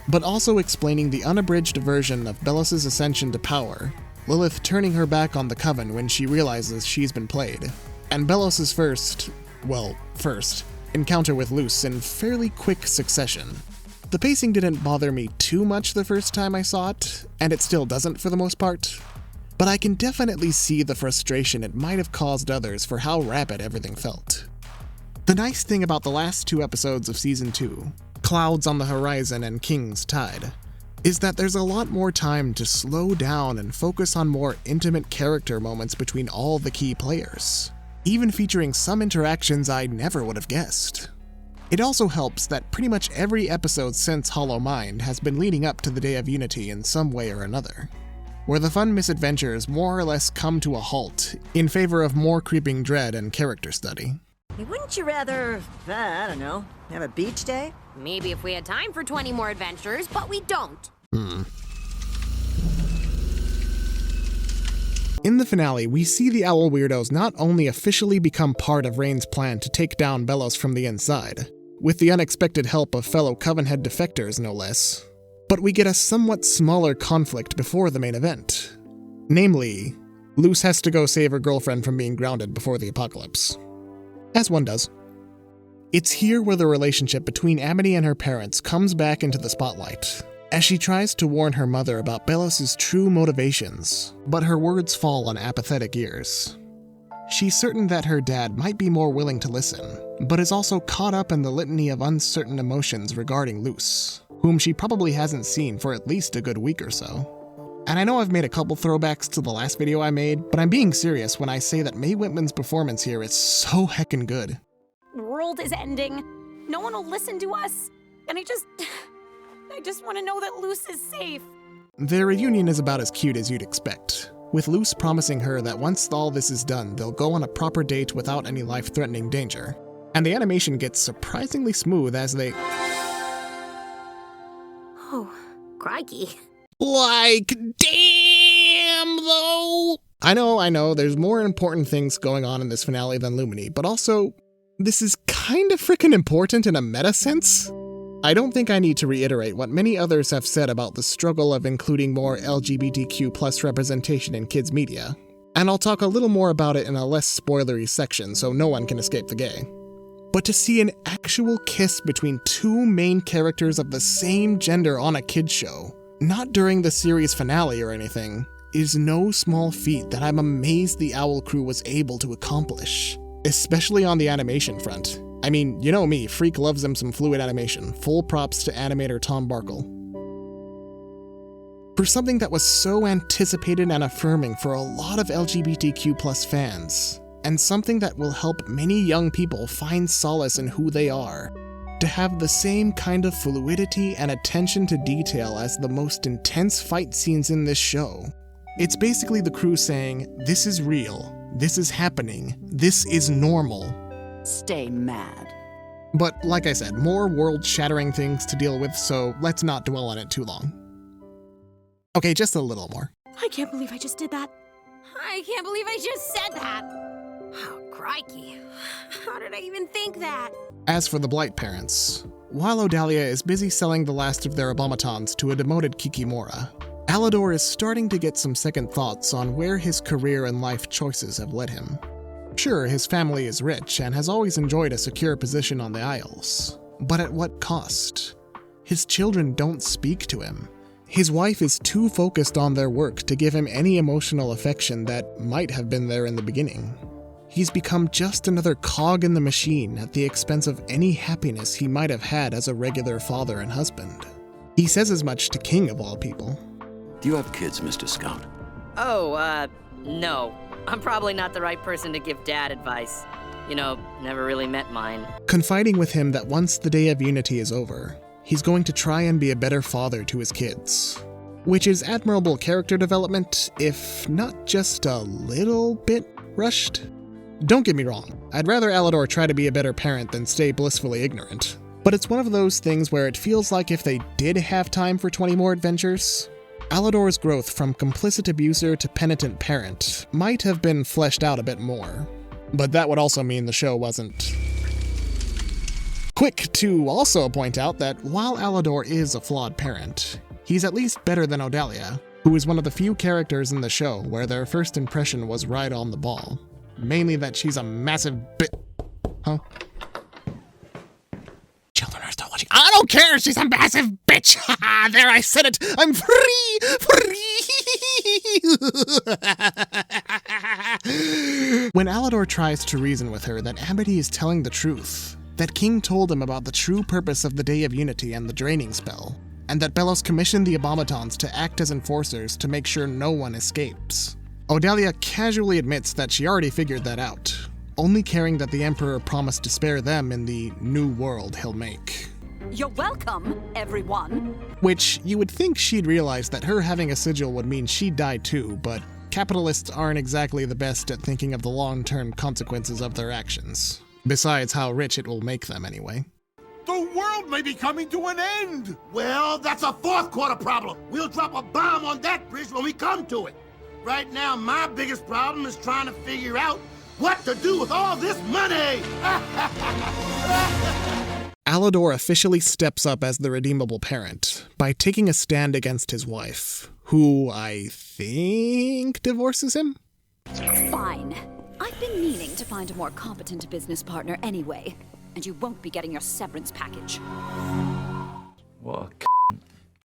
Speaker 1: but also explaining the unabridged version of Belos' ascension to power, Lilith turning her back on the Coven when she realizes she's been played, and Belos' first encounter with Luce in fairly quick succession. The pacing didn't bother me too much the first time I saw it, and it still doesn't for the most part, but I can definitely see the frustration it might have caused others for how rapid everything felt. The nice thing about the last 2 episodes of Season 2, Clouds on the Horizon and King's Tide, is that there's a lot more time to slow down and focus on more intimate character moments between all the key players, even featuring some interactions I never would have guessed. It also helps that pretty much every episode since Hollow Mind has been leading up to the Day of Unity in some way or another, where the fun misadventures more or less come to a halt in favor of more creeping dread and character study.
Speaker 12: Hey, wouldn't you rather, I don't know, have a beach day?
Speaker 10: Maybe if we had time for 20 more adventures, but we don't.
Speaker 1: In the finale, we see the Owl Weirdos not only officially become part of Rain's plan to take down Belos from the inside, with the unexpected help of fellow Covenhead defectors no less, but we get a somewhat smaller conflict before the main event. Namely, Luce has to go save her girlfriend from being grounded before the apocalypse. As one does. It's here where the relationship between Amity and her parents comes back into the spotlight, as she tries to warn her mother about Belos' true motivations, but her words fall on apathetic ears. She's certain that her dad might be more willing to listen, but is also caught up in the litany of uncertain emotions regarding Luce, whom she probably hasn't seen for at least a good week or so. And I know I've made a couple throwbacks to the last video I made, but I'm being serious when I say that Mae Whitman's performance here is so heckin' good.
Speaker 8: The world is ending. No one will listen to us. And I just want to know that Luce is safe.
Speaker 1: Their reunion is about as cute as you'd expect, with Luce promising her that once all this is done, they'll go on a proper date without any life-threatening danger. And the animation gets surprisingly smooth as they...
Speaker 14: Oh, crikey.
Speaker 1: Like, damn, though! I know, there's more important things going on in this finale than Lumini, but also, this is kinda frickin' important in a meta sense. I don't think I need to reiterate what many others have said about the struggle of including more LGBTQ+ representation in kids' media, and I'll talk a little more about it in a less spoilery section so no one can escape the gay. But to see an actual kiss between two main characters of the same gender on a kids show, not during the series finale or anything, is no small feat that I'm amazed the Owl crew was able to accomplish, especially on the animation front. I mean, you know me, Freak loves them some fluid animation. Full props to animator Tom Barkle. For something that was so anticipated and affirming for a lot of LGBTQ+ fans, and something that will help many young people find solace in who they are, to have the same kind of fluidity and attention to detail as the most intense fight scenes in this show. It's basically the crew saying, this is real, this is happening, this is normal.
Speaker 11: Stay mad.
Speaker 1: But like I said, more world-shattering things to deal with, so let's not dwell on it too long. Okay, just a little more.
Speaker 8: I can't believe I just did that.
Speaker 10: I can't believe I just said that. Oh, crikey. How did I even think that?
Speaker 1: As for the Blight parents, while Odalia is busy selling the last of their abomatons to a demoted Kikimora, Alador is starting to get some second thoughts on where his career and life choices have led him. Sure, his family is rich and has always enjoyed a secure position on the Isles, but at what cost? His children don't speak to him. His wife is too focused on their work to give him any emotional affection that might have been there in the beginning. He's become just another cog in the machine at the expense of any happiness he might have had as a regular father and husband. He says as much to King of all people.
Speaker 13: Do you have kids, Mr. Scout?
Speaker 11: Oh, no. I'm probably not the right person to give Dad advice. You know, never really met mine.
Speaker 1: Confiding with him that once the Day of Unity is over, he's going to try and be a better father to his kids. Which is admirable character development, if not just a little bit rushed. Don't get me wrong, I'd rather Alador try to be a better parent than stay blissfully ignorant. But it's one of those things where it feels like if they did have time for 20 more adventures, Alador's growth from complicit abuser to penitent parent might have been fleshed out a bit more. But that would also mean the show wasn't. Quick to also point out that while Alador is a flawed parent, he's at least better than Odalia, who is one of the few characters in the show where their first impression was right on the ball. Mainly that she's a massive bit. Huh? Children are still watching. I don't care, she's a massive bitch! Haha, there, I said it! I'm free! When Alador tries to reason with her that Amity is telling the truth, that King told him about the true purpose of the Day of Unity and the draining spell, and that Belos commissioned the Abomatons to act as enforcers to make sure no one escapes, Odalia casually admits that she already figured that out, only caring that the Emperor promised to spare them in the new world he'll make.
Speaker 8: You're welcome, everyone.
Speaker 1: Which, you would think she'd realize that her having a sigil would mean she'd die too, but capitalists aren't exactly the best at thinking of the long-term consequences of their actions. Besides how rich it will make them anyway.
Speaker 9: The world may be coming to an end! Well, that's a fourth quarter problem. We'll drop a bomb on that bridge when we come to it. Right now, my biggest problem is trying to figure out what to do with all this money!
Speaker 1: Alador officially steps up as the redeemable parent by taking a stand against his wife, who I think divorces him?
Speaker 8: Fine. I've been meaning to find a more competent business partner anyway, and you won't be getting your severance package.
Speaker 4: What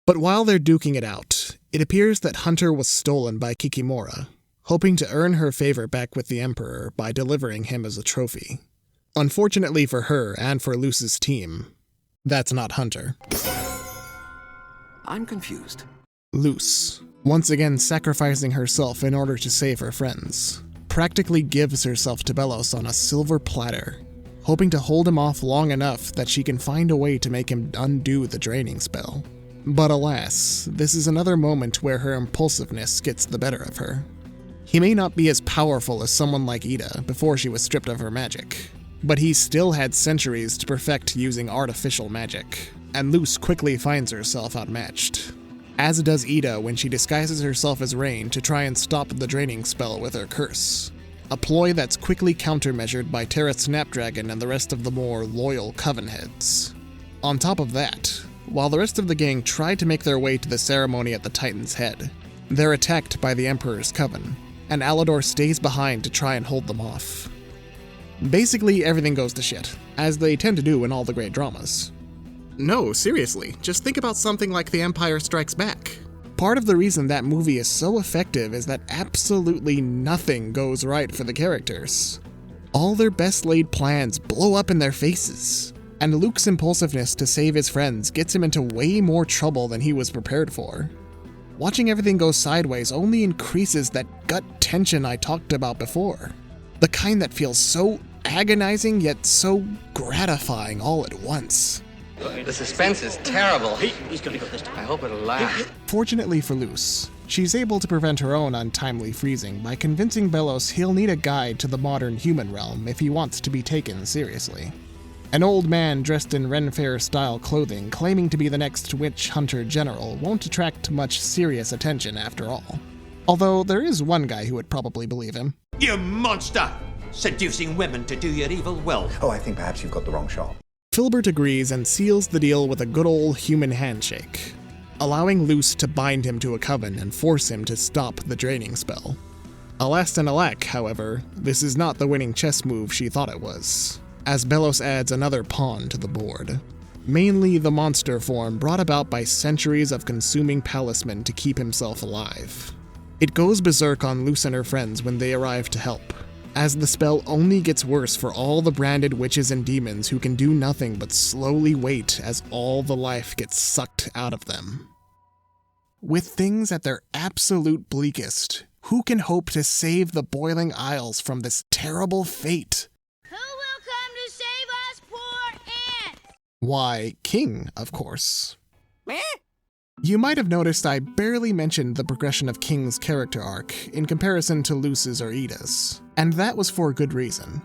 Speaker 1: But while they're duking it out, it appears that Hunter was stolen by Kikimora, hoping to earn her favor back with the Emperor by delivering him as a trophy. Unfortunately for her and for Luce's team, that's not Hunter.
Speaker 13: I'm confused.
Speaker 1: Luce, once again sacrificing herself in order to save her friends, practically gives herself to Belos on a silver platter, hoping to hold him off long enough that she can find a way to make him undo the draining spell. But alas, this is another moment where her impulsiveness gets the better of her. He may not be as powerful as someone like Ida before she was stripped of her magic, but he still had centuries to perfect using artificial magic, and Luce quickly finds herself outmatched. As does Ida when she disguises herself as Rain to try and stop the draining spell with her curse, a ploy that's quickly countermeasured by Terra Snapdragon and the rest of the more loyal Coven heads. On top of that, while the rest of the gang try to make their way to the ceremony at the Titan's head, they're attacked by the Emperor's Coven, and Alador stays behind to try and hold them off. Basically, everything goes to shit, as they tend to do in all the great dramas. No, seriously, just think about something like The Empire Strikes Back. Part of the reason that movie is so effective is that absolutely nothing goes right for the characters. All their best laid plans blow up in their faces, and Luke's impulsiveness to save his friends gets him into way more trouble than he was prepared for. Watching everything go sideways only increases that gut tension I talked about before. The kind that feels so agonizing yet so gratifying all at once.
Speaker 3: The suspense is terrible. He's gonna go this time. I hope it'll last.
Speaker 1: Fortunately for Luce, she's able to prevent her own untimely freezing by convincing Belos he'll need a guide to the modern human realm if he wants to be taken seriously. An old man dressed in Ren Fair-style clothing claiming to be the next witch hunter general won't attract much serious attention after all. Although there is one guy who would probably believe him.
Speaker 22: You monster! Seducing women to do your evil will.
Speaker 23: Oh, I think perhaps you've got the wrong shop.
Speaker 1: Filbert agrees and seals the deal with a good old human handshake, allowing Luce to bind him to a coven and force him to stop the draining spell. Alas and alack, however, this is not the winning chess move she thought it was, as Belos adds another pawn to the board. Mainly the monster form brought about by centuries of consuming palisman to keep himself alive. It goes berserk on Luce and her friends when they arrive to help, as the spell only gets worse for all the branded witches and demons who can do nothing but slowly wait as all the life gets sucked out of them. With things at their absolute bleakest, who can hope to save the Boiling Isles from this terrible fate?
Speaker 10: Who will come to save us poor ants?
Speaker 1: Why, King, of course. You might have noticed I barely mentioned the progression of King's character arc in comparison to Luce's or Ida's, and that was for good reason.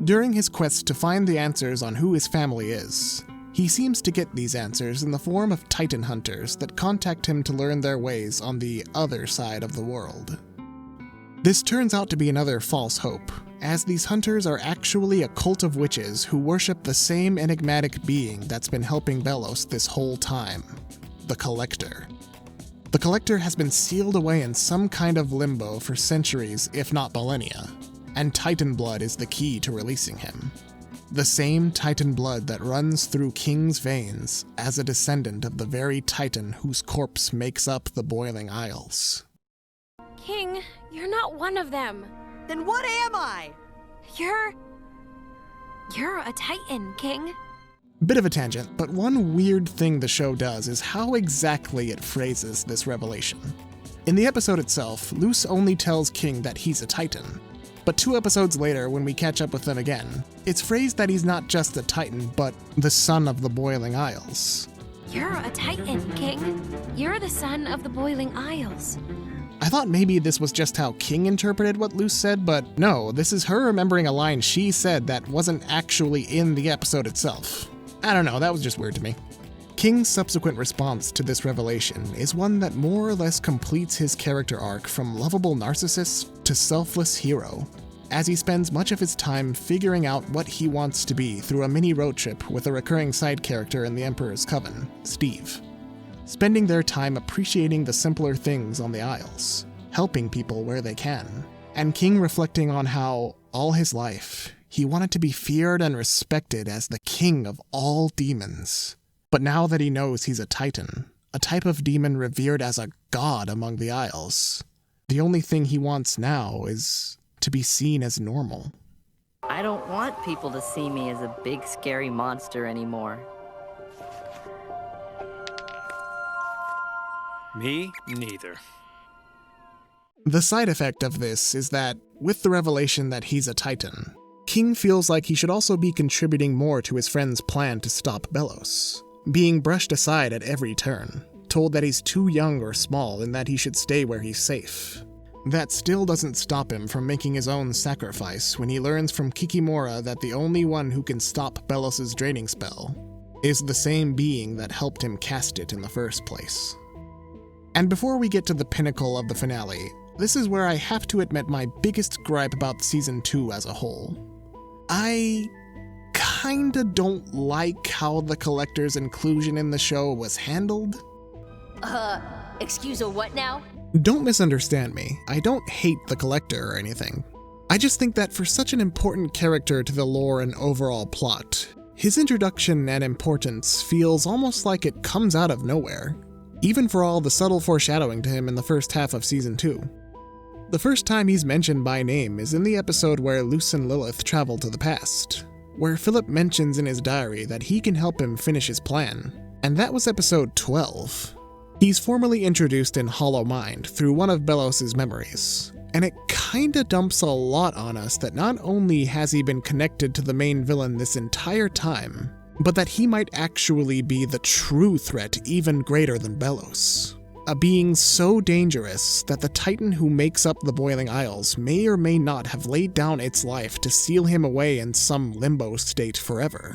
Speaker 1: During his quest to find the answers on who his family is, he seems to get these answers in the form of Titan hunters that contact him to learn their ways on the other side of the world. This turns out to be another false hope, as these hunters are actually a cult of witches who worship the same enigmatic being that's been helping Belos this whole time. The Collector. The Collector has been sealed away in some kind of limbo for centuries, if not millennia, and Titan blood is the key to releasing him. The same Titan blood that runs through King's veins as a descendant of the very Titan whose corpse makes up the Boiling Isles.
Speaker 19: King, you're not one of them.
Speaker 11: Then what am I?
Speaker 19: You're a Titan, King.
Speaker 1: Bit of a tangent, but one weird thing the show does is how exactly it phrases this revelation. In the episode itself, Luce only tells King that he's a Titan, but 2 episodes later, when we catch up with them again, it's phrased that he's not just a Titan, but the son of the Boiling Isles.
Speaker 19: You're a Titan, King. You're the son of the Boiling Isles.
Speaker 1: I thought maybe this was just how King interpreted what Luce said, but no, this is her remembering a line she said that wasn't actually in the episode itself. I don't know, that was just weird to me. King's subsequent response to this revelation is one that more or less completes his character arc from lovable narcissist to selfless hero, as he spends much of his time figuring out what he wants to be through a mini road trip with a recurring side character in the Emperor's Coven, Steve. Spending their time appreciating the simpler things on the Isles, helping people where they can, and King reflecting on how, all his life, he wanted to be feared and respected as the king of all demons. But now that he knows he's a Titan, a type of demon revered as a god among the Isles. The only thing he wants now is to be seen as normal.
Speaker 11: I don't want people to see me as a big scary monster anymore.
Speaker 17: Me neither.
Speaker 1: The side effect of this is that, with the revelation that he's a Titan, King feels like he should also be contributing more to his friend's plan to stop Belos, being brushed aside at every turn, told that he's too young or small and that he should stay where he's safe. That still doesn't stop him from making his own sacrifice when he learns from Kikimora that the only one who can stop Belos' draining spell is the same being that helped him cast it in the first place. And before we get to the pinnacle of the finale, this is where I have to admit my biggest gripe about Season 2 as a whole. I kinda don't like how the Collector's inclusion in the show was handled.
Speaker 10: Excuse a what now?
Speaker 1: Don't misunderstand me. I don't hate the Collector or anything. I just think that for such an important character to the lore and overall plot, his introduction and importance feels almost like it comes out of nowhere, even for all the subtle foreshadowing to him in the first half of Season 2. The first time he's mentioned by name is in the episode where Luce and Lilith travel to the past, where Philip mentions in his diary that he can help him finish his plan, and that was episode 12. He's formally introduced in Hollow Mind through one of Belos' memories, and it kinda dumps a lot on us that not only has he been connected to the main villain this entire time, but that he might actually be the true threat even greater than Belos. A being so dangerous that the Titan who makes up the Boiling Isles may or may not have laid down its life to seal him away in some limbo state forever.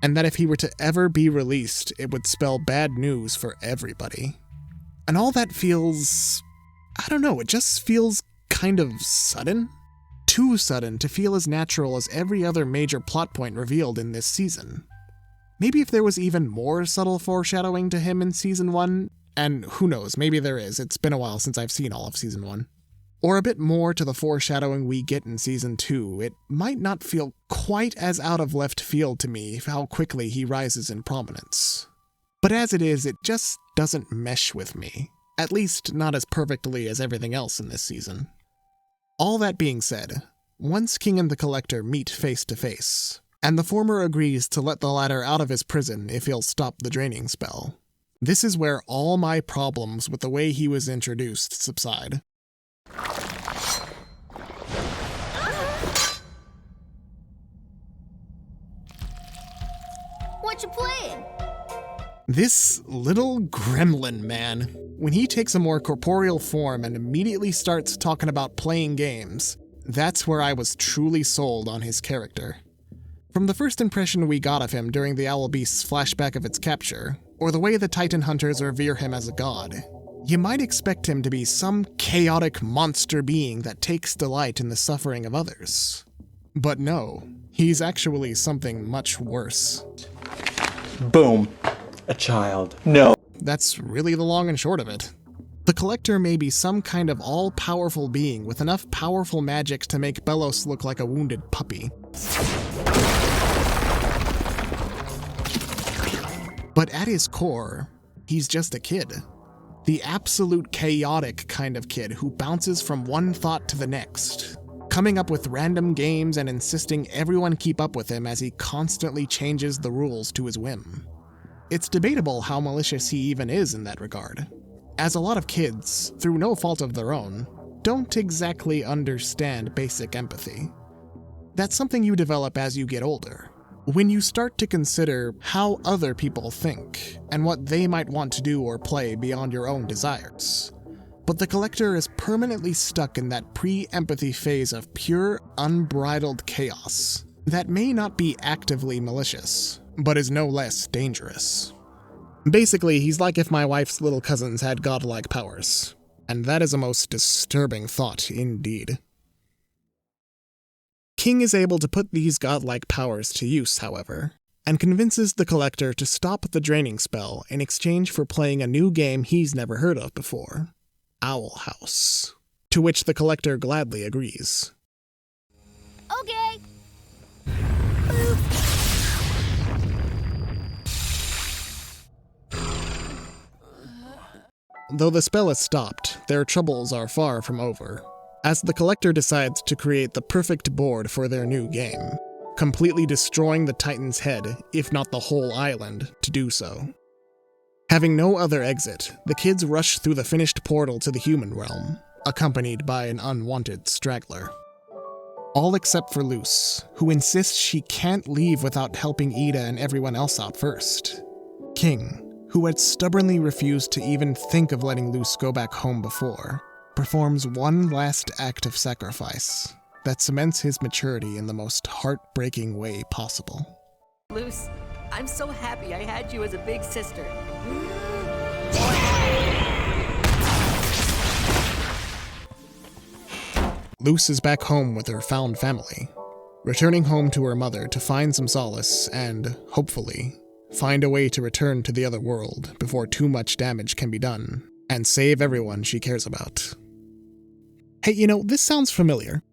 Speaker 1: And that if he were to ever be released, it would spell bad news for everybody. And all that feels... I don't know, it just feels kind of sudden? Too sudden to feel as natural as every other major plot point revealed in this season. Maybe if there was even more subtle foreshadowing to him in Season 1, and who knows, maybe there is, it's been a while since I've seen all of Season 1. Or a bit more to the foreshadowing we get in Season 2, it might not feel quite as out of left field to me how quickly he rises in prominence. But as it is, it just doesn't mesh with me, at least not as perfectly as everything else in this season. All that being said, once King and the Collector meet face to face, and the former agrees to let the latter out of his prison if he'll stop the draining spell, this is where all my problems with the way he was introduced subside.
Speaker 10: What you playing?
Speaker 1: This little gremlin, man. When he takes a more corporeal form and immediately starts talking about playing games, that's where I was truly sold on his character. From the first impression we got of him during the Owl Beast's flashback of its capture, or the way the Titan Hunters revere him as a god, you might expect him to be some chaotic monster being that takes delight in the suffering of others. But no, he's actually something much worse.
Speaker 18: Boom. A child. No.
Speaker 1: That's really the long and short of it. The Collector may be some kind of all-powerful being with enough powerful magic to make Belos look like a wounded puppy. But at his core, he's just a kid. The absolute chaotic kind of kid who bounces from one thought to the next, coming up with random games and insisting everyone keep up with him as he constantly changes the rules to his whim. It's debatable how malicious he even is in that regard, as a lot of kids, through no fault of their own, don't exactly understand basic empathy. That's something you develop as you get older, when you start to consider how other people think and what they might want to do or play beyond your own desires. But the Collector is permanently stuck in that pre-empathy phase of pure, unbridled chaos that may not be actively malicious, but is no less dangerous. Basically, he's like if my wife's little cousins had godlike powers, and that is a most disturbing thought indeed. King is able to put these godlike powers to use, however, and convinces the Collector to stop the draining spell in exchange for playing a new game he's never heard of before, Owl House, to which the Collector gladly agrees.
Speaker 10: Okay.
Speaker 1: though the spell is stopped, their troubles are far from over, as the Collector decides to create the perfect board for their new game, completely destroying the Titan's head, if not the whole island, to do so. Having no other exit, the kids rush through the finished portal to the human realm, accompanied by an unwanted straggler. All except for Luce, who insists she can't leave without helping Ida and everyone else out first. King, who had stubbornly refused to even think of letting Luce go back home before, performs one last act of sacrifice that cements his maturity in the most heartbreaking way possible.
Speaker 11: Luce, I'm so happy I had you as a big sister.
Speaker 1: Luce is back home with her found family, returning home to her mother to find some solace and, hopefully, find a way to return to the other world before too much damage can be done, and save everyone she cares about. Hey, this sounds familiar.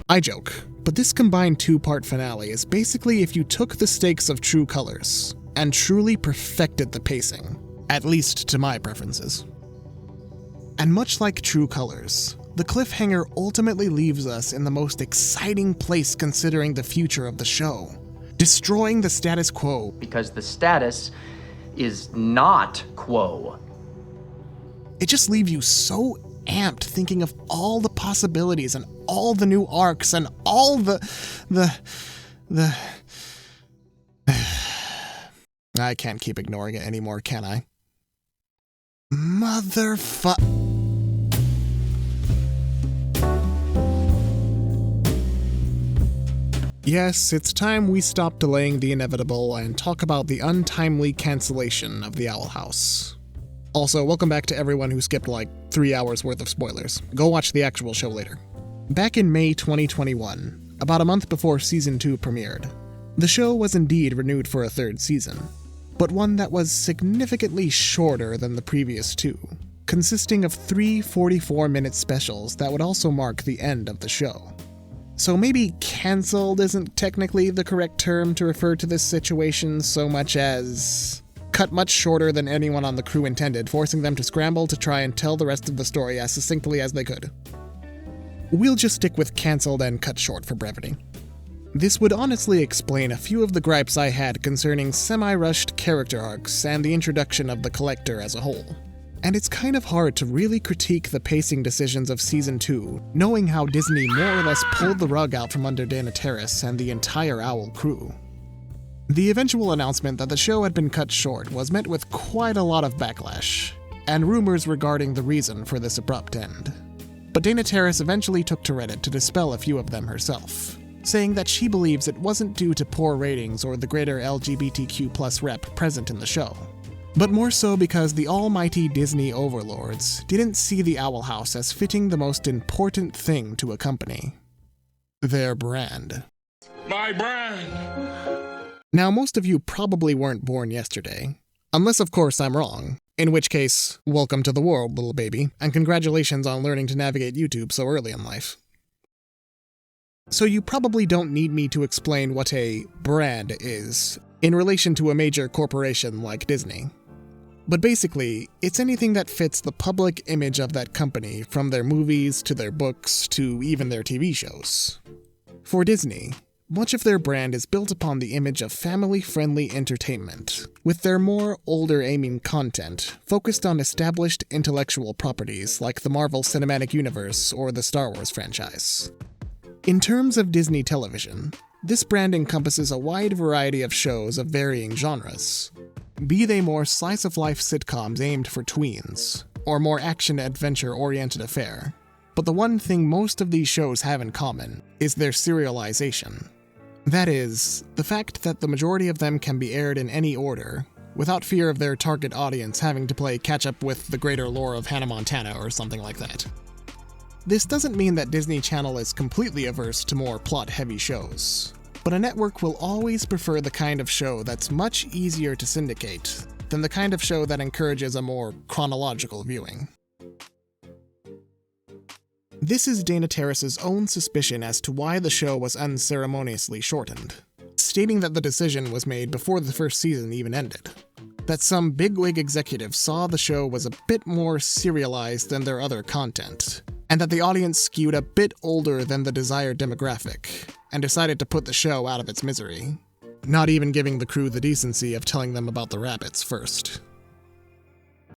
Speaker 1: I joke, but this combined two-part finale is basically if you took the stakes of True Colors and truly perfected the pacing, at least to my preferences. And much like True Colors, the cliffhanger ultimately leaves us in the most exciting place considering the future of the show, destroying the status quo.
Speaker 2: Because the status is not quo.
Speaker 1: It just leaves you so amped thinking of all the possibilities and all the new arcs and all the I can't keep ignoring it anymore, can I? Yes, it's time we stop delaying the inevitable and talk about the untimely cancellation of the Owl House. Also, welcome back to everyone who skipped like 3 hours worth of spoilers. Go watch the actual show later. Back in May 2021, about a month before Season 2 premiered, the show was indeed renewed for a third season, but one that was significantly shorter than the previous two, consisting of 3 44-minute specials that would also mark the end of the show. So maybe cancelled isn't technically the correct term to refer to this situation so much as cut much shorter than anyone on the crew intended, forcing them to scramble to try and tell the rest of the story as succinctly as they could. We'll just stick with cancelled and cut short for brevity. This would honestly explain a few of the gripes I had concerning semi-rushed character arcs and the introduction of the Collector as a whole. And it's kind of hard to really critique the pacing decisions of Season 2, knowing how Disney more or less pulled the rug out from under Dana Terrace and the entire Owl crew. The eventual announcement that the show had been cut short was met with quite a lot of backlash, and rumors regarding the reason for this abrupt end. But Dana Terrace eventually took to Reddit to dispel a few of them herself, saying that she believes it wasn't due to poor ratings or the greater LGBTQ+ rep present in the show, but more so because the almighty Disney overlords didn't see the Owl House as fitting the most important thing to a company: their brand.
Speaker 9: My brand!
Speaker 1: Now, most of you probably weren't born yesterday, unless of course I'm wrong, in which case, welcome to the world, little baby, and congratulations on learning to navigate YouTube so early in life. So you probably don't need me to explain what a brand is in relation to a major corporation like Disney. But basically, it's anything that fits the public image of that company, from their movies to their books to even their TV shows. For Disney, much of their brand is built upon the image of family-friendly entertainment, with their more older-aiming content focused on established intellectual properties like the Marvel Cinematic Universe or the Star Wars franchise. In terms of Disney television, this brand encompasses a wide variety of shows of varying genres, be they more slice-of-life sitcoms aimed for tweens, or more action-adventure-oriented affair. But the one thing most of these shows have in common is their serialization. That is, the fact that the majority of them can be aired in any order, without fear of their target audience having to play catch-up with the greater lore of Hannah Montana or something like that. This doesn't mean that Disney Channel is completely averse to more plot-heavy shows, but a network will always prefer the kind of show that's much easier to syndicate than the kind of show that encourages a more chronological viewing. This is Dana Terrace's own suspicion as to why the show was unceremoniously shortened, stating that the decision was made before the first season even ended. that some bigwig executive saw the show was a bit more serialized than their other content, and that the audience skewed a bit older than the desired demographic, and decided to put the show out of its misery, not even giving the crew the decency of telling them about the rabbits first.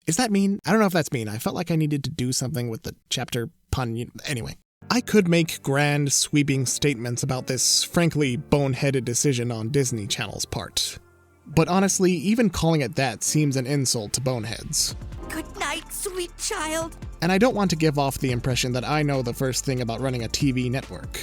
Speaker 1: Is that mean? I don't know if that's mean. I felt like I needed to do something with the chapter pun. Anyway. I could make grand, sweeping statements about this frankly boneheaded decision on Disney Channel's part. But honestly, even calling it that seems an insult to boneheads.
Speaker 10: Good night, sweet child.
Speaker 1: And I don't want to give off the impression that I know the first thing about running a TV network.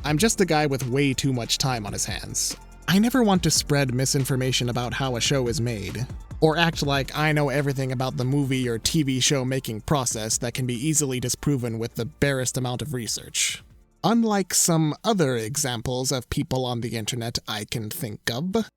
Speaker 1: I'm just a guy with way too much time on his hands. I never want to spread misinformation about how a show is made, or act like I know everything about the movie or TV show making process that can be easily disproven with the barest amount of research. Unlike some other examples of people on the internet I can think of.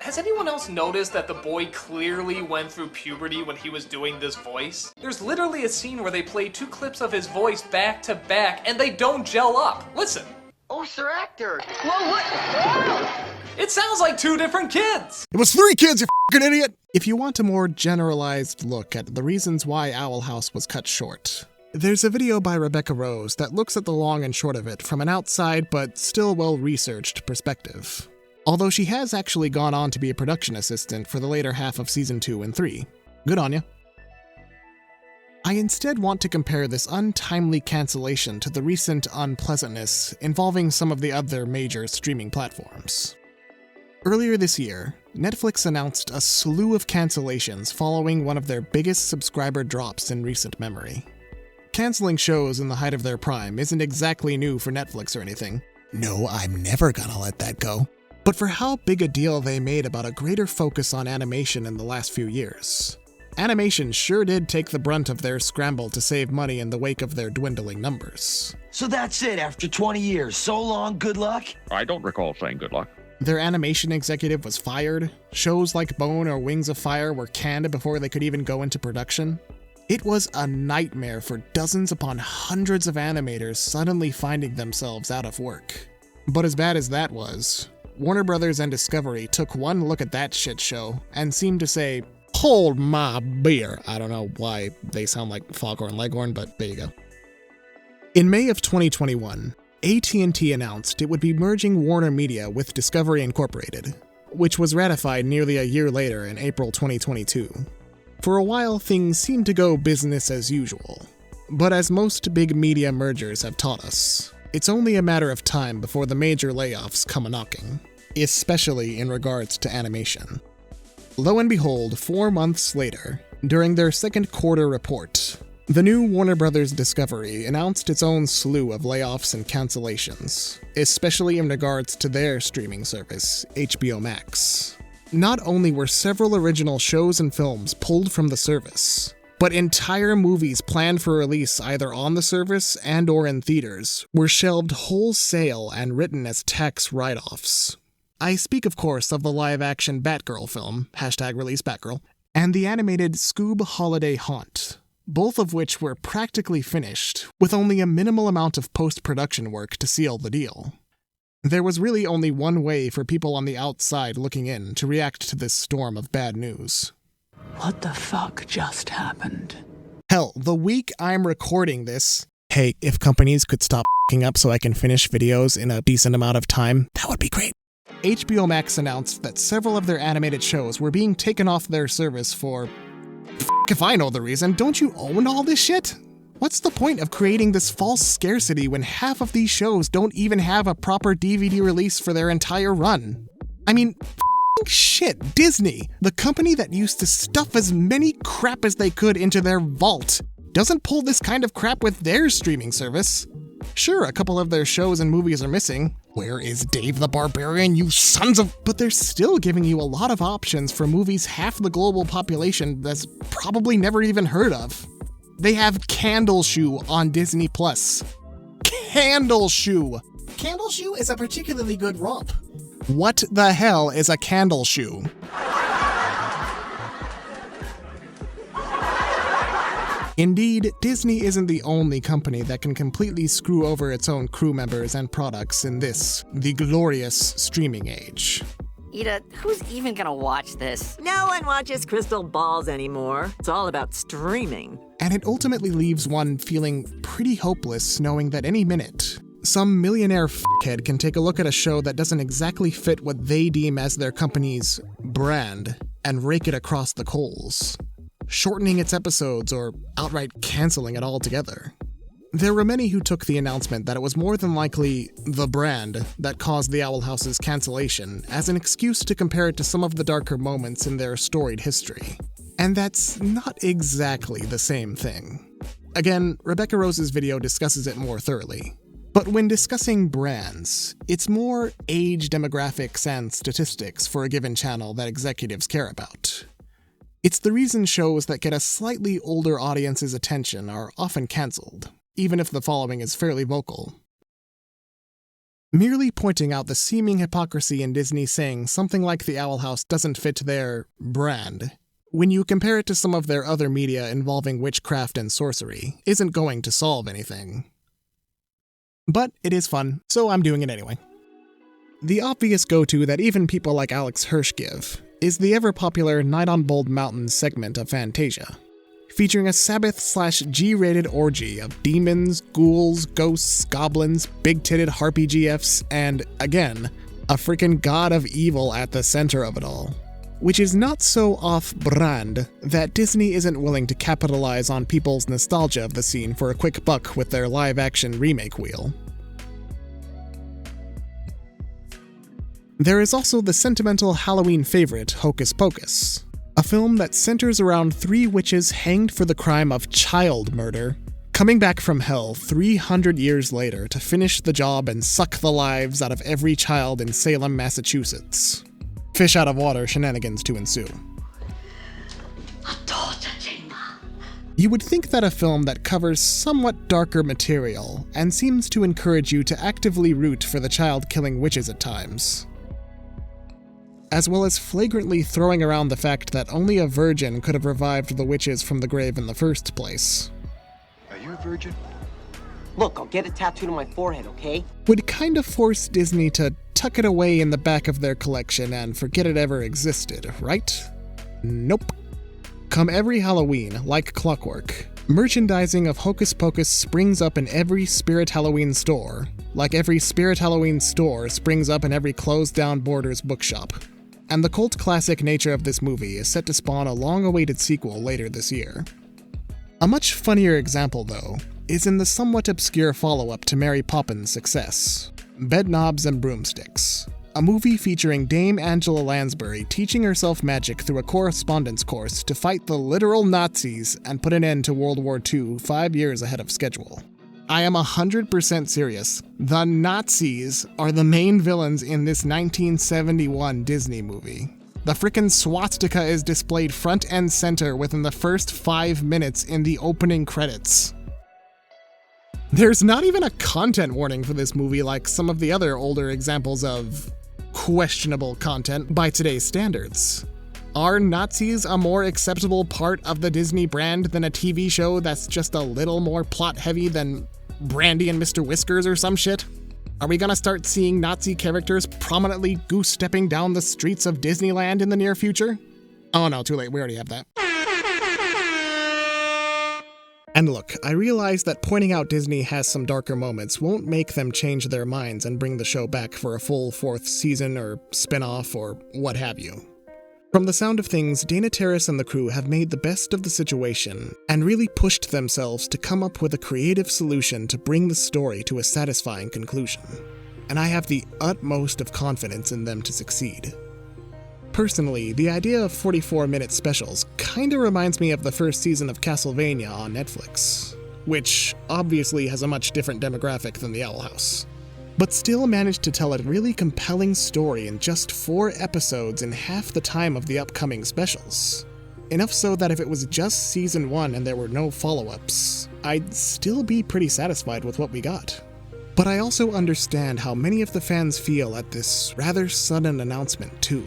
Speaker 17: Has anyone else noticed that the boy clearly went through puberty when he was doing this voice? There's literally a scene where they play 2 clips of his voice back to back and they don't gel up. Listen.
Speaker 3: Oh, Sir Actor. Whoa, what?
Speaker 17: It sounds like 2 different kids.
Speaker 1: It was 3 kids, you f***ing idiot! If you want a more generalized look at the reasons why Owl House was cut short, there's a video by Rebecca Rose that looks at the long and short of it from an outside but still well-researched perspective. Although she has actually gone on to be a production assistant for the later half of season 2 and 3. Good on ya. I instead want to compare this untimely cancellation to the recent unpleasantness involving some of the other major streaming platforms. Earlier this year, Netflix announced a slew of cancellations following one of their biggest subscriber drops in recent memory. Canceling shows in the height of their prime isn't exactly new for Netflix or anything. No, I'm never gonna let that go. But for how big a deal they made about a greater focus on animation in the last few years, animation sure did take the brunt of their scramble to save money in the wake of their dwindling numbers.
Speaker 20: So that's it after 20 years. So long, good luck?
Speaker 21: I don't recall saying good luck.
Speaker 1: Their animation executive was fired, shows like Bone or Wings of Fire were canned before they could even go into production. It was a nightmare for dozens upon hundreds of animators suddenly finding themselves out of work. But as bad as that was, Warner Brothers and Discovery took one look at that shit show and seemed to say, "Hold my beer." I don't know why they sound like Foghorn Leghorn, but there you go. In May of 2021, AT&T announced it would be merging Warner Media with Discovery Incorporated, which was ratified nearly a year later in April 2022. For a while, things seemed to go business as usual. But as most big media mergers have taught us, it's only a matter of time before the major layoffs come a-knocking, especially in regards to animation. Lo and behold, 4 months later, during their second quarter report, the new Warner Bros. Discovery announced its own slew of layoffs and cancellations, especially in regards to their streaming service, HBO Max. Not only were several original shows and films pulled from the service, but entire movies planned for release either on the service and or in theaters were shelved wholesale and written as tax write-offs. I speak, of course, of the live-action Batgirl film, #release Batgirl, and the animated Scoob Holiday Haunt, both of which were practically finished, with only a minimal amount of post-production work to seal the deal. There was really only one way for people on the outside looking in to react to this storm of bad news.
Speaker 7: What the fuck just happened?
Speaker 1: Hell, the week I'm recording this, hey, if companies could stop f***ing up so I can finish videos in a decent amount of time, that would be great. HBO Max announced that several of their animated shows were being taken off their service for... F*** if I know the reason, don't you own all this shit? What's the point of creating this false scarcity when half of these shows don't even have a proper DVD release for their entire run? I mean, shit, Disney, the company that used to stuff as many crap as they could into their vault, doesn't pull this kind of crap with their streaming service. Sure, a couple of their shows and movies are missing. Where is Dave the Barbarian, you sons of... But they're still giving you a lot of options for movies half the global population that's probably never even heard of. They have Candleshoe on Disney+. Candleshoe! Candleshoe is a particularly good romp. What the hell is a Candleshoe? Indeed, Disney isn't the only company that can completely screw over its own crew members and products in this, the glorious streaming age.
Speaker 11: Ida, who's even gonna watch this?
Speaker 12: No one watches crystal balls anymore. It's all about streaming.
Speaker 1: And it ultimately leaves one feeling pretty hopeless knowing that any minute, some millionaire f***head can take a look at a show that doesn't exactly fit what they deem as their company's brand and rake it across the coals, shortening its episodes or outright canceling it altogether. There were many who took the announcement that it was more than likely the brand that caused the Owl House's cancellation as an excuse to compare it to some of the darker moments in their storied history. And that's not exactly the same thing. Again, Rebecca Rose's video discusses it more thoroughly. But when discussing brands, it's more age demographics and statistics for a given channel that executives care about. It's the reason shows that get a slightly older audience's attention are often cancelled, even if the following is fairly vocal. Merely pointing out the seeming hypocrisy in Disney saying something like the Owl House doesn't fit their brand, when you compare it to some of their other media involving witchcraft and sorcery, isn't going to solve anything. But it is fun, so I'm doing it anyway. The obvious go-to that even people like Alex Hirsch give is the ever-popular Night on Bold Mountain segment of Fantasia, featuring a Sabbath/G-rated orgy of demons, ghouls, ghosts, goblins, big-titted harpy GFs, and, again, a freaking god of evil at the center of it all. Which is not so off-brand that Disney isn't willing to capitalize on people's nostalgia of the scene for a quick buck with their live-action remake wheel. There is also the sentimental Halloween favorite Hocus Pocus, a film that centers around 3 witches hanged for the crime of child murder, coming back from hell 300 years later to finish the job and suck the lives out of every child in Salem, Massachusetts. Fish out of water shenanigans to ensue. You would think that a film that covers somewhat darker material and seems to encourage you to actively root for the child-killing witches at times, as well as flagrantly throwing around the fact that only a virgin could have revived the witches from the grave in the first place.
Speaker 20: Are you a virgin?
Speaker 5: Look, I'll get it tattooed on my forehead, okay?
Speaker 1: Would kind of force Disney to tuck it away in the back of their collection and forget it ever existed, right? Nope. Come every Halloween, like clockwork, merchandising of Hocus Pocus springs up in every Spirit Halloween store, like every Spirit Halloween store springs up in every closed-down Borders bookshop. And the cult classic nature of this movie is set to spawn a long-awaited sequel later this year. A much funnier example, though, is in the somewhat obscure follow-up to Mary Poppins' success, Bedknobs and Broomsticks, a movie featuring Dame Angela Lansbury teaching herself magic through a correspondence course to fight the literal Nazis and put an end to World War II 5 years ahead of schedule. I am 100% serious. The Nazis are the main villains in this 1971 Disney movie. The frickin' swastika is displayed front and center within the first 5 minutes in the opening credits. There's not even a content warning for this movie like some of the other older examples of questionable content by today's standards. Are Nazis a more acceptable part of the Disney brand than a TV show that's just a little more plot-heavy than Brandy and Mr. Whiskers or some shit? Are we gonna start seeing Nazi characters prominently goose-stepping down the streets of Disneyland in the near future? Oh no, too late, we already have that. And look, I realize that pointing out Disney has some darker moments won't make them change their minds and bring the show back for a full 4th season or spin-off or what have you. From the sound of things, Dana Terrace and the crew have made the best of the situation and really pushed themselves to come up with a creative solution to bring the story to a satisfying conclusion. And I have the utmost of confidence in them to succeed. Personally, the idea of 44-minute specials kinda reminds me of the first season of Castlevania on Netflix, which obviously has a much different demographic than the Owl House, but still managed to tell a really compelling story in just 4 episodes in half the time of the upcoming specials. Enough so that if it was just season 1 and there were no follow-ups, I'd still be pretty satisfied with what we got. But I also understand how many of the fans feel at this rather sudden announcement too.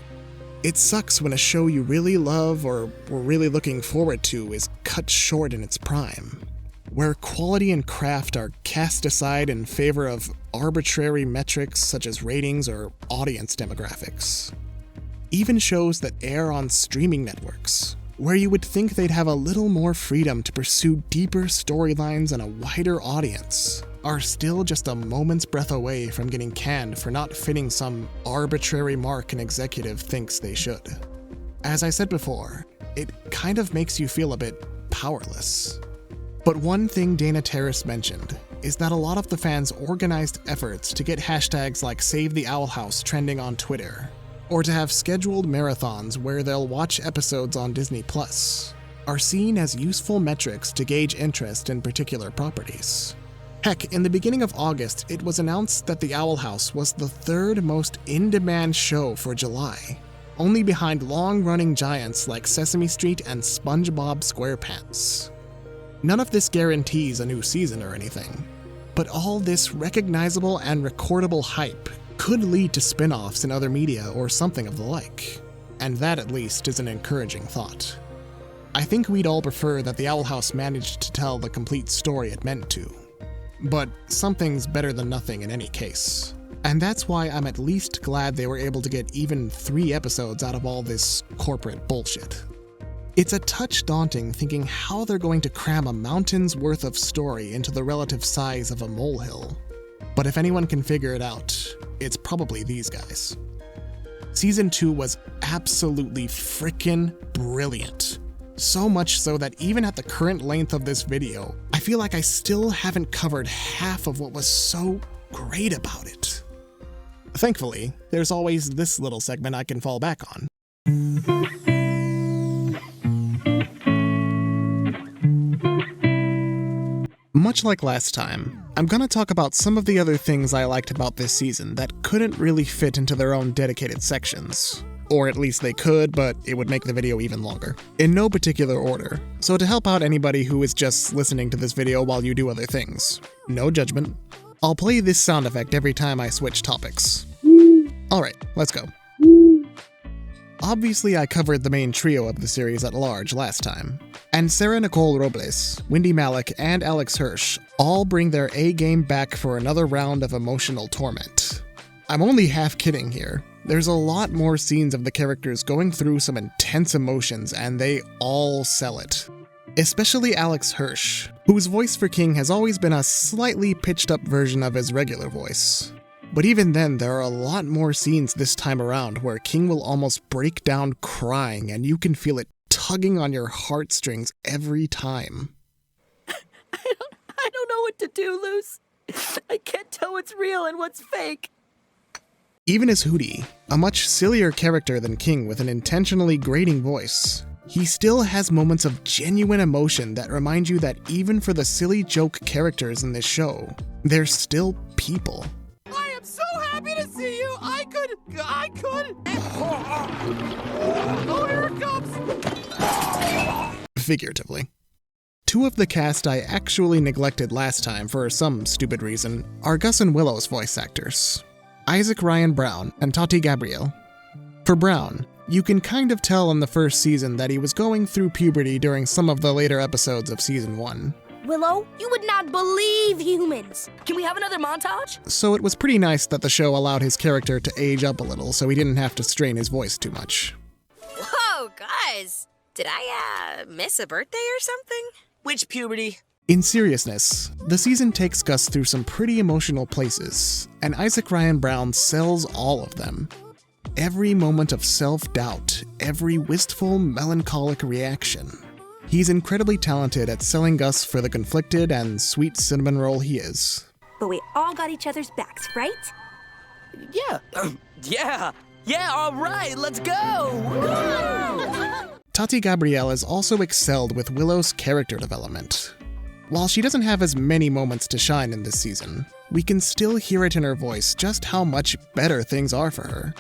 Speaker 1: It sucks when a show you really love or were really looking forward to is cut short in its prime, where quality and craft are cast aside in favor of arbitrary metrics such as ratings or audience demographics. even shows that air on streaming networks, where you would think they'd have a little more freedom to pursue deeper storylines and a wider audience, are still just a moment's breath away from getting canned for not fitting some arbitrary mark an executive thinks they should. As I said before, it kind of makes you feel a bit powerless. But one thing Dana Terrace mentioned is that a lot of the fans' organized efforts to get hashtags like Save the Owl House trending on Twitter, or to have scheduled marathons where they'll watch episodes on Disney Plus, are seen as useful metrics to gauge interest in particular properties. Heck, in the beginning of August, it was announced that The Owl House was the third most in-demand show for July, only behind long-running giants like Sesame Street and SpongeBob SquarePants. None of this guarantees a new season or anything, but all this recognizable and recordable hype could lead to spin-offs in other media or something of the like, and that at least is an encouraging thought. I think we'd all prefer that The Owl House managed to tell the complete story it meant to, but something's better than nothing in any case. And that's why I'm at least glad they were able to get even 3 episodes out of all this corporate bullshit. It's a touch daunting thinking how they're going to cram a mountain's worth of story into the relative size of a molehill. But if anyone can figure it out, it's probably these guys. Season 2 was absolutely frickin' brilliant. So much so that even at the current length of this video, I feel like I still haven't covered half of what was so great about it. Thankfully, there's always this little segment I can fall back on. Much like last time, I'm gonna talk about some of the other things I liked about this season that couldn't really fit into their own dedicated sections. Or at least they could, but it would make the video even longer. In no particular order, so to help out anybody who is just listening to this video while you do other things, no judgment, I'll play this sound effect every time I switch topics. Alright, let's go. Obviously I covered the main trio of the series at large last time, and Sarah Nicole Robles, Wendy Malick, and Alex Hirsch all bring their A-game back for another round of emotional torment. I'm only half kidding here. There's a lot more scenes of the characters going through some intense emotions, and they all sell it. Especially Alex Hirsch, whose voice for King has always been a slightly pitched up version of his regular voice. But even then, there are a lot more scenes this time around where King will almost break down crying, and you can feel it tugging on your heartstrings every time.
Speaker 11: I don't know what to do, Luce. I can't tell what's real and what's fake.
Speaker 1: Even as Hooty, a much sillier character than King with an intentionally grating voice, he still has moments of genuine emotion that remind you that even for the silly joke characters in this show, they're still people.
Speaker 9: I am so happy to see you! I could... Oh, here it comes!
Speaker 1: Figuratively. 2 of the cast I actually neglected last time for some stupid reason are Gus and Willow's voice actors, Isaac Ryan Brown and Tati Gabrielle. For Brown, you can kind of tell in the first season that he was going through puberty during some of the later episodes of season 1.
Speaker 10: Willow, you would not believe humans. Can we have another montage?
Speaker 1: So it was pretty nice that the show allowed his character to age up a little so he didn't have to strain his voice too much.
Speaker 14: Whoa, guys. Did I, miss a birthday or something?
Speaker 5: Which puberty?
Speaker 1: In seriousness, the season takes Gus through some pretty emotional places, and Isaac Ryan Brown sells all of them. Every moment of self-doubt, every wistful, melancholic reaction. He's incredibly talented at selling Gus for the conflicted and sweet cinnamon roll he is.
Speaker 10: But we all got each other's backs, right?
Speaker 11: Yeah. Yeah, all right, let's go!
Speaker 1: Tati Gabrielle has also excelled with Willow's character development. While she doesn't have as many moments to shine in this season, we can still hear it in her voice just how much better things are for her.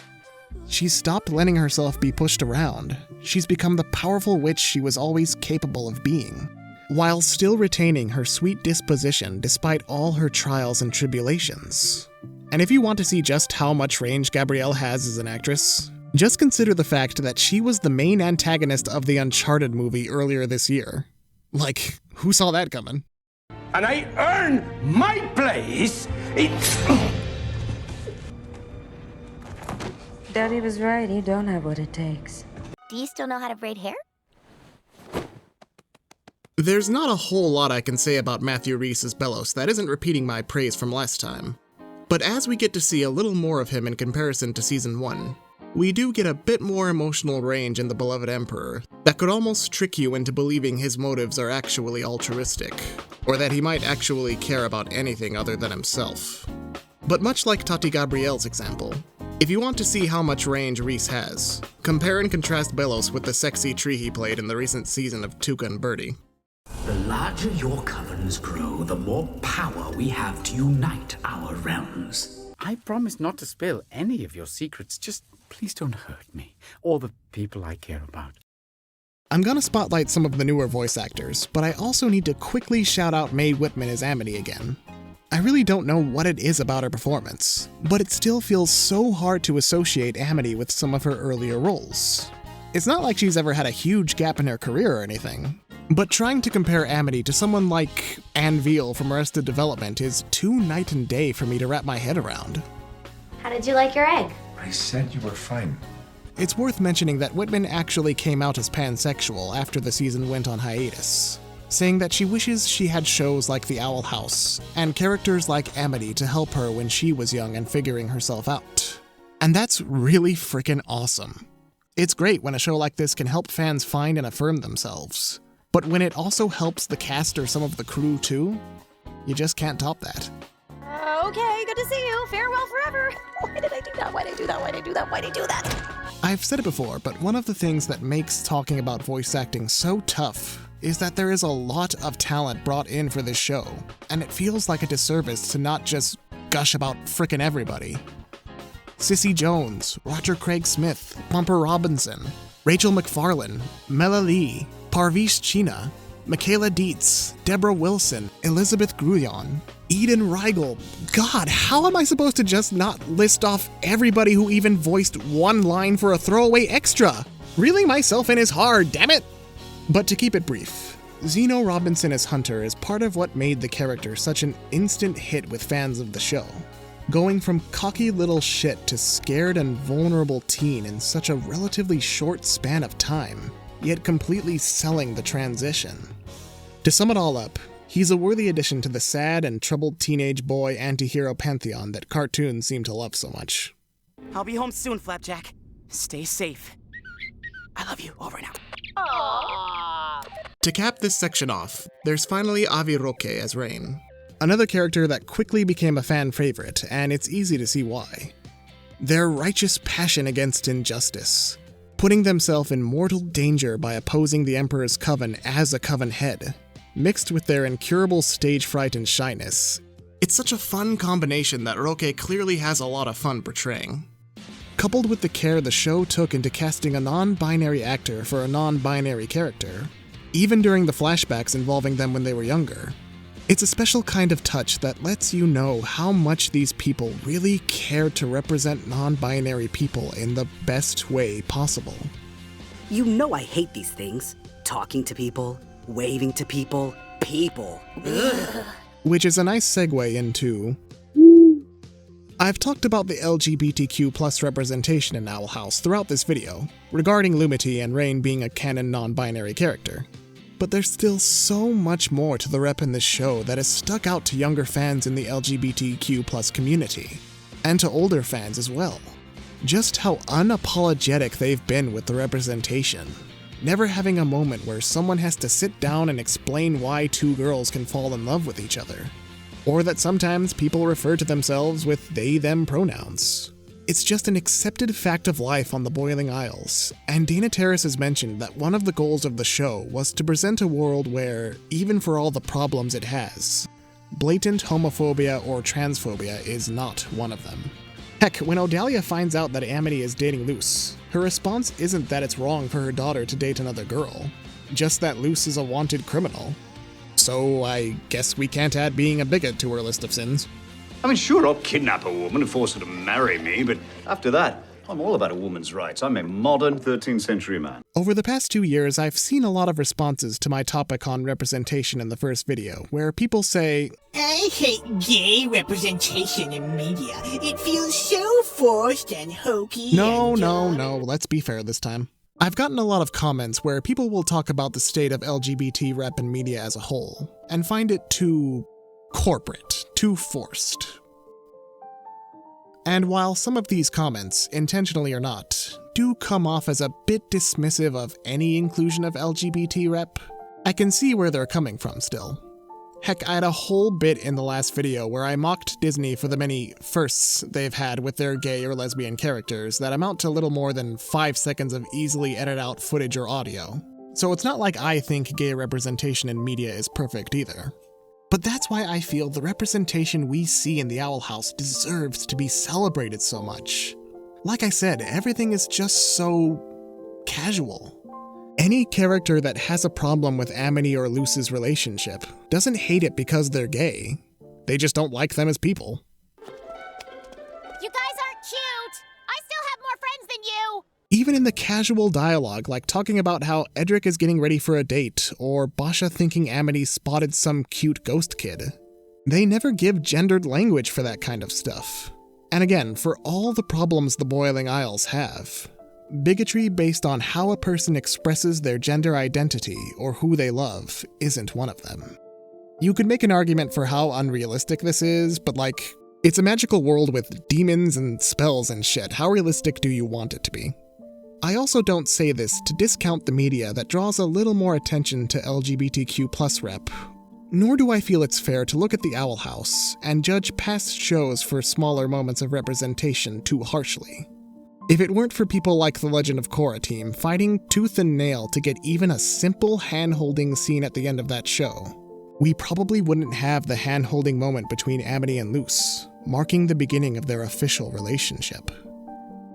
Speaker 1: She's stopped letting herself be pushed around. She's become the powerful witch she was always capable of being, while still retaining her sweet disposition despite all her trials and tribulations. And if you want to see just how much range Gabrielle has as an actress, just consider the fact that she was the main antagonist of the Uncharted movie earlier this year. Like, who saw that coming?
Speaker 9: And I earn my place.
Speaker 6: Daddy was right, you don't have what it takes.
Speaker 8: Do you still know how to braid hair?
Speaker 1: There's not a whole lot I can say about Matthew Rhys as Belos that isn't repeating my praise from last time. But as we get to see a little more of him in comparison to Season 1, we do get a bit more emotional range in the beloved Emperor that could almost trick you into believing his motives are actually altruistic, or that he might actually care about anything other than himself. But much like Tati Gabrielle's example, if you want to see how much range Rhys has, compare and contrast Belos with the sexy tree he played in the recent season of Tuca and Birdie.
Speaker 15: The larger your covens grow, the more power we have to unite our realms.
Speaker 16: I promise not to spill any of your secrets, just please don't hurt me, or the people I care about.
Speaker 1: I'm gonna spotlight some of the newer voice actors, but I also need to quickly shout out Mae Whitman as Amity again. I really don't know what it is about her performance, but it still feels so hard to associate Amity with some of her earlier roles. It's not like she's ever had a huge gap in her career or anything, but trying to compare Amity to someone like Anne Veal from Arrested Development is too night and day for me to wrap my head around.
Speaker 24: How did you like your egg?
Speaker 23: I said you were fine.
Speaker 1: It's worth mentioning that Whitman actually came out as pansexual after the season went on hiatus, saying that she wishes she had shows like The Owl House and characters like Amity to help her when she was young and figuring herself out. And that's really freaking awesome. It's great when a show like this can help fans find and affirm themselves, but when it also helps the cast or some of the crew too, you just can't top that.
Speaker 8: Okay, good to see you. Farewell forever. Why did I do that? Why did I do that? Why did I do that? Why did I do that?
Speaker 1: I've said it before, but one of the things that makes talking about voice acting so tough is that there is a lot of talent brought in for this show, and it feels like a disservice to not just gush about frickin' everybody. Cissy Jones, Roger Craig Smith, Bumper Robinson, Rachel McFarlane, Mela Lee, Parvish China, Michaela Dietz, Deborah Wilson, Elizabeth Grullon, Eden Reigel. God, how am I supposed to just not list off everybody who even voiced one line for a throwaway extra? Reeling myself in is hard, damn it! But to keep it brief, Zeno Robinson as Hunter is part of what made the character such an instant hit with fans of the show. Going from cocky little shit to scared and vulnerable teen in such a relatively short span of time, yet completely selling the transition. To sum it all up, he's a worthy addition to the sad and troubled teenage boy anti-hero pantheon that cartoons seem to love so much.
Speaker 11: I'll be home soon, Flapjack. Stay safe. I love you. Over and out.
Speaker 8: Aww.
Speaker 1: To cap this section off, there's finally Avi Roque as Rain. Another character that quickly became a fan favorite, and it's easy to see why. Their righteous passion against injustice, putting themselves in mortal danger by opposing the Emperor's coven as a coven head, mixed with their incurable stage fright and shyness. It's such a fun combination that Roque clearly has a lot of fun portraying. Coupled with the care the show took into casting a non-binary actor for a non-binary character, even during the flashbacks involving them when they were younger, it's a special kind of touch that lets you know how much these people really cared to represent non-binary people in the best way possible.
Speaker 25: You know I hate these things. Talking to people, waving to people, people.
Speaker 1: Which is a nice segue into... I've talked about the LGBTQ+ representation in Owl House throughout this video, regarding Lumity and Rain being a canon non-binary character. But there's still so much more to the rep in this show that has stuck out to younger fans in the LGBTQ+ community, and to older fans as well. Just how unapologetic they've been with the representation, never having a moment where someone has to sit down and explain why two girls can fall in love with each other, or that sometimes people refer to themselves with they-them pronouns. It's just an accepted fact of life on the Boiling Isles, and Dana Terrace has mentioned that one of the goals of the show was to present a world where, even for all the problems it has, blatant homophobia or transphobia is not one of them. Heck, when Odalia finds out that Amity is dating Luce, her response isn't that it's wrong for her daughter to date another girl, just that Luce is a wanted criminal. So I guess we can't add being a bigot to her list of sins.
Speaker 26: I mean, sure, I'll kidnap a woman and force her to marry me, but after that,
Speaker 4: I'm all about a woman's rights. I'm a modern 13th century man.
Speaker 1: Over the past 2 years, I've seen a lot of responses to my topic on representation in the first video, where people say,
Speaker 13: I hate gay representation in media. It feels so forced and hokey.
Speaker 1: No, let's be fair this time. I've gotten a lot of comments where people will talk about the state of LGBT rep in media as a whole, and find it too corporate, too forced. And while some of these comments, intentionally or not, do come off as a bit dismissive of any inclusion of LGBT rep, I can see where they're coming from still. Heck, I had a whole bit in the last video where I mocked Disney for the many firsts they've had with their gay or lesbian characters that amount to little more than 5 seconds of easily edited out footage or audio. So it's not like I think gay representation in media is perfect either. But that's why I feel the representation we see in the Owl House deserves to be celebrated so much. Like I said, everything is just so casual. Any character that has a problem with Amity or Luce's relationship doesn't hate it because they're gay. They just don't like them as people.
Speaker 8: You guys aren't cute! I still have more friends than you!
Speaker 1: Even in the casual dialogue, like talking about how Edric is getting ready for a date, or Basha thinking Amity spotted some cute ghost kid, they never give gendered language for that kind of stuff. And again, for all the problems the Boiling Isles have, bigotry based on how a person expresses their gender identity or who they love isn't one of them. You could make an argument for how unrealistic this is, but like, it's a magical world with demons and spells and shit. How realistic do you want it to be? I also don't say this to discount the media that draws a little more attention to LGBTQ+ rep, nor do I feel it's fair to look at the Owl House and judge past shows for smaller moments of representation too harshly. If it weren't for people like the Legend of Korra team fighting tooth and nail to get even a simple hand-holding scene at the end of that show, we probably wouldn't have the hand-holding moment between Amity and Luce, marking the beginning of their official relationship.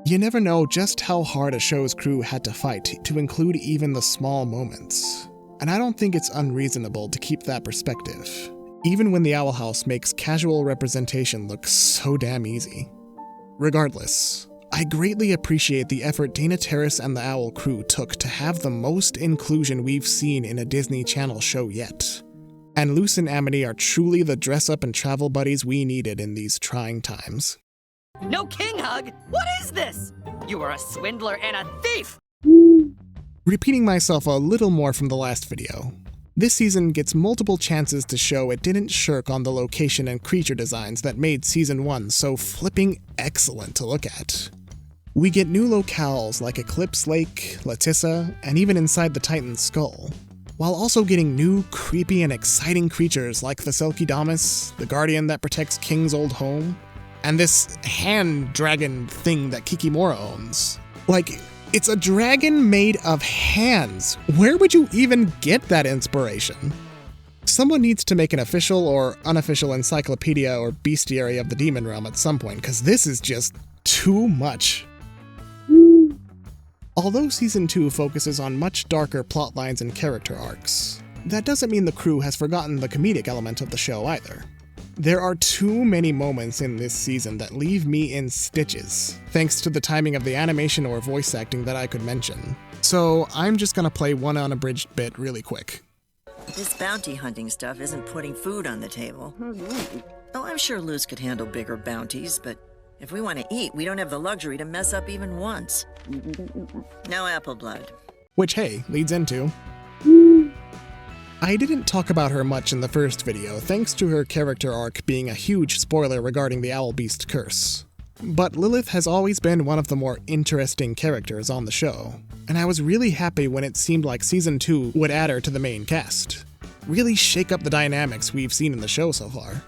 Speaker 1: You never know just how hard a show's crew had to fight to include even the small moments, and I don't think it's unreasonable to keep that perspective, even when the Owl House makes casual representation look so damn easy. Regardless, I greatly appreciate the effort Dana Terrace and the Owl crew took to have the most inclusion we've seen in a Disney Channel show yet, and Luce and Amity are truly the dress-up and travel buddies we needed in these trying times.
Speaker 11: No king hug? What is this? You are a swindler and a thief!
Speaker 1: Repeating myself a little more from the last video, this season gets multiple chances to show it didn't shirk on the location and creature designs that made Season 1 so flipping excellent to look at. We get new locales like Eclipse Lake, Latissa, and even inside the Titan's skull, while also getting new, creepy, and exciting creatures like the Selkie-Damus, the guardian that protects King's old home, and this hand dragon thing that Kikimora owns. Like, it's a dragon made of hands. Where would you even get that inspiration? Someone needs to make an official or unofficial encyclopedia or bestiary of the demon realm at some point, because this is just too much. Although Season 2 focuses on much darker plotlines and character arcs, that doesn't mean the crew has forgotten the comedic element of the show either. There are too many moments in this season that leave me in stitches, thanks to the timing of the animation or voice acting that I could mention. So I'm just gonna play one unabridged bit really quick.
Speaker 12: This bounty hunting stuff isn't putting food on the table. Oh, I'm sure Luce could handle bigger bounties, but if we want to eat, we don't have the luxury to mess up even once. No apple blood.
Speaker 1: Which, hey, leads into... I didn't talk about her much in the first video, thanks to her character arc being a huge spoiler regarding the Owl Beast curse. But Lilith has always been one of the more interesting characters on the show, and I was really happy when it seemed like Season 2 would add her to the main cast. Really shake up the dynamics we've seen in the show so far.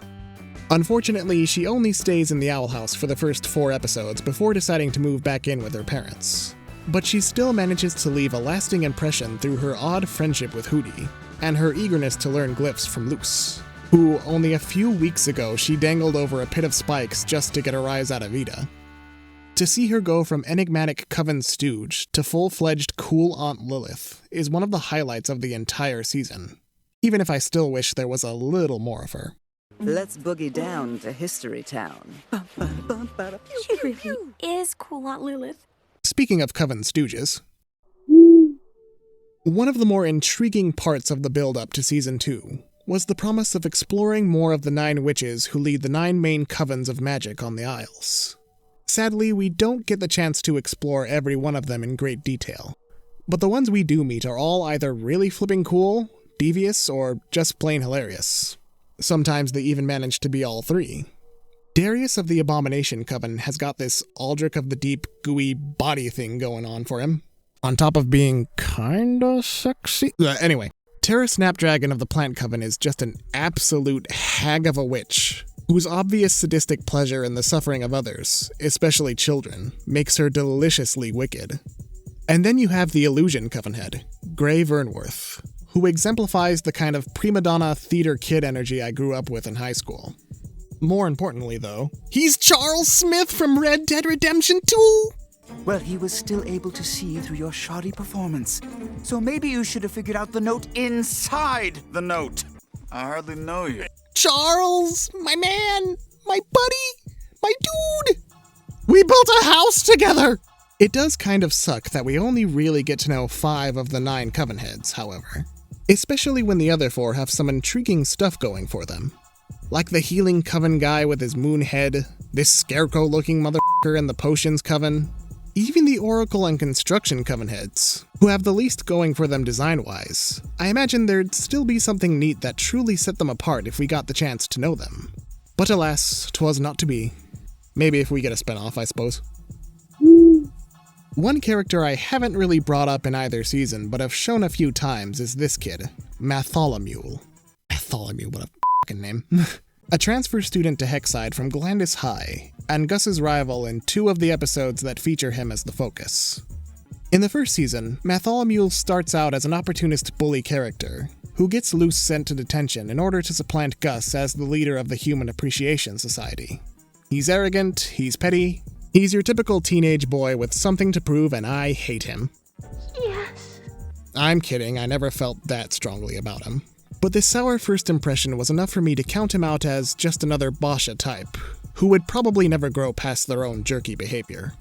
Speaker 1: Unfortunately, she only stays in the Owl House for the first 4 episodes before deciding to move back in with her parents. But she still manages to leave a lasting impression through her odd friendship with Hooty, and her eagerness to learn glyphs from Luce, who only a few weeks ago she dangled over a pit of spikes just to get a rise out of Ida. To see her go from enigmatic Coven stooge to full-fledged cool Aunt Lilith is one of the highlights of the entire season, even if I still wish there was a little more of her.
Speaker 18: Let's boogie down to History Town.
Speaker 14: She really
Speaker 10: is cool, Aunt Lilith.
Speaker 1: Speaking of Coven stooges, one of the more intriguing parts of the build-up to Season 2 was the promise of exploring more of the 9 witches who lead the 9 main covens of magic on the Isles. Sadly, we don't get the chance to explore every one of them in great detail, but the ones we do meet are all either really flipping cool, devious, or just plain hilarious. Sometimes they even manage to be all 3. Darius of the Abomination Coven has got this Aldrich of the Deep, gooey body thing going on for him, on top of being kinda sexy. Anyway, Terra Snapdragon of the Plant Coven is just an absolute hag of a witch, whose obvious sadistic pleasure in the suffering of others, especially children, makes her deliciously wicked. And then you have the Illusion Coven head, Grey Vernworth, who exemplifies the kind of prima donna theater kid energy I grew up with in high school. More importantly, though, he's Charles Smith from Red Dead Redemption 2!
Speaker 2: Well, he was still able to see through your shoddy performance. So maybe you should have figured out the note inside the note. I hardly know you.
Speaker 1: Charles! My man! My buddy! My dude! We built a house together! It does kind of suck that we only really get to know 5 of the 9 coven heads, however. Especially when the other 4 have some intriguing stuff going for them. Like the Healing Coven guy with his moon head, this scarecrow-looking motherfucker in the Potions Coven, even the Oracle and Construction Coven heads, who have the least going for them design-wise. I imagine there'd still be something neat that truly set them apart if we got the chance to know them. But alas, 'twas not to be. Maybe if we get a spinoff, I suppose. One character I haven't really brought up in either season, but have shown a few times is this kid, Matholomew. Matholomew, what a f***ing name. A transfer student to Hexside from Glandis High, and Gus's rival in 2 of the episodes that feature him as the focus. In the first season, Matholomew starts out as an opportunist bully character, who gets Luce sent to detention in order to supplant Gus as the leader of the Human Appreciation Society. He's arrogant, he's petty, he's your typical teenage boy with something to prove, and I hate him.
Speaker 10: Yes.
Speaker 1: I'm kidding, I never felt that strongly about him. But this sour first impression was enough for me to count him out as just another Basha type, who would probably never grow past their own jerky behavior.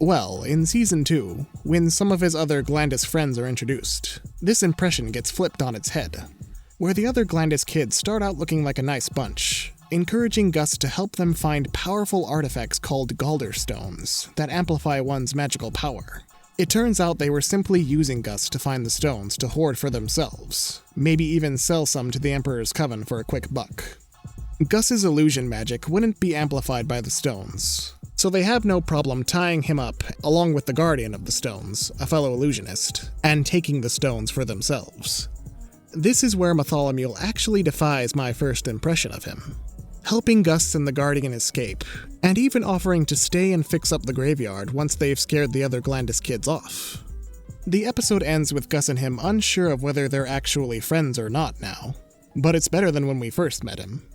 Speaker 1: Well, in Season 2, when some of his other Glandis friends are introduced, this impression gets flipped on its head, where the other Glandis kids start out looking like a nice bunch, encouraging Gus to help them find powerful artifacts called Galder Stones that amplify one's magical power. It turns out they were simply using Gus to find the stones to hoard for themselves, maybe even sell some to the Emperor's Coven for a quick buck. Gus's illusion magic wouldn't be amplified by the stones, so they have no problem tying him up along with the Guardian of the Stones, a fellow illusionist, and taking the stones for themselves. This is where Matholomew actually defies my first impression of him, helping Gus and the Guardian escape, and even offering to stay and fix up the graveyard once they've scared the other Glandis kids off. The episode ends with Gus and him unsure of whether they're actually friends or not now, but it's better than when we first met him,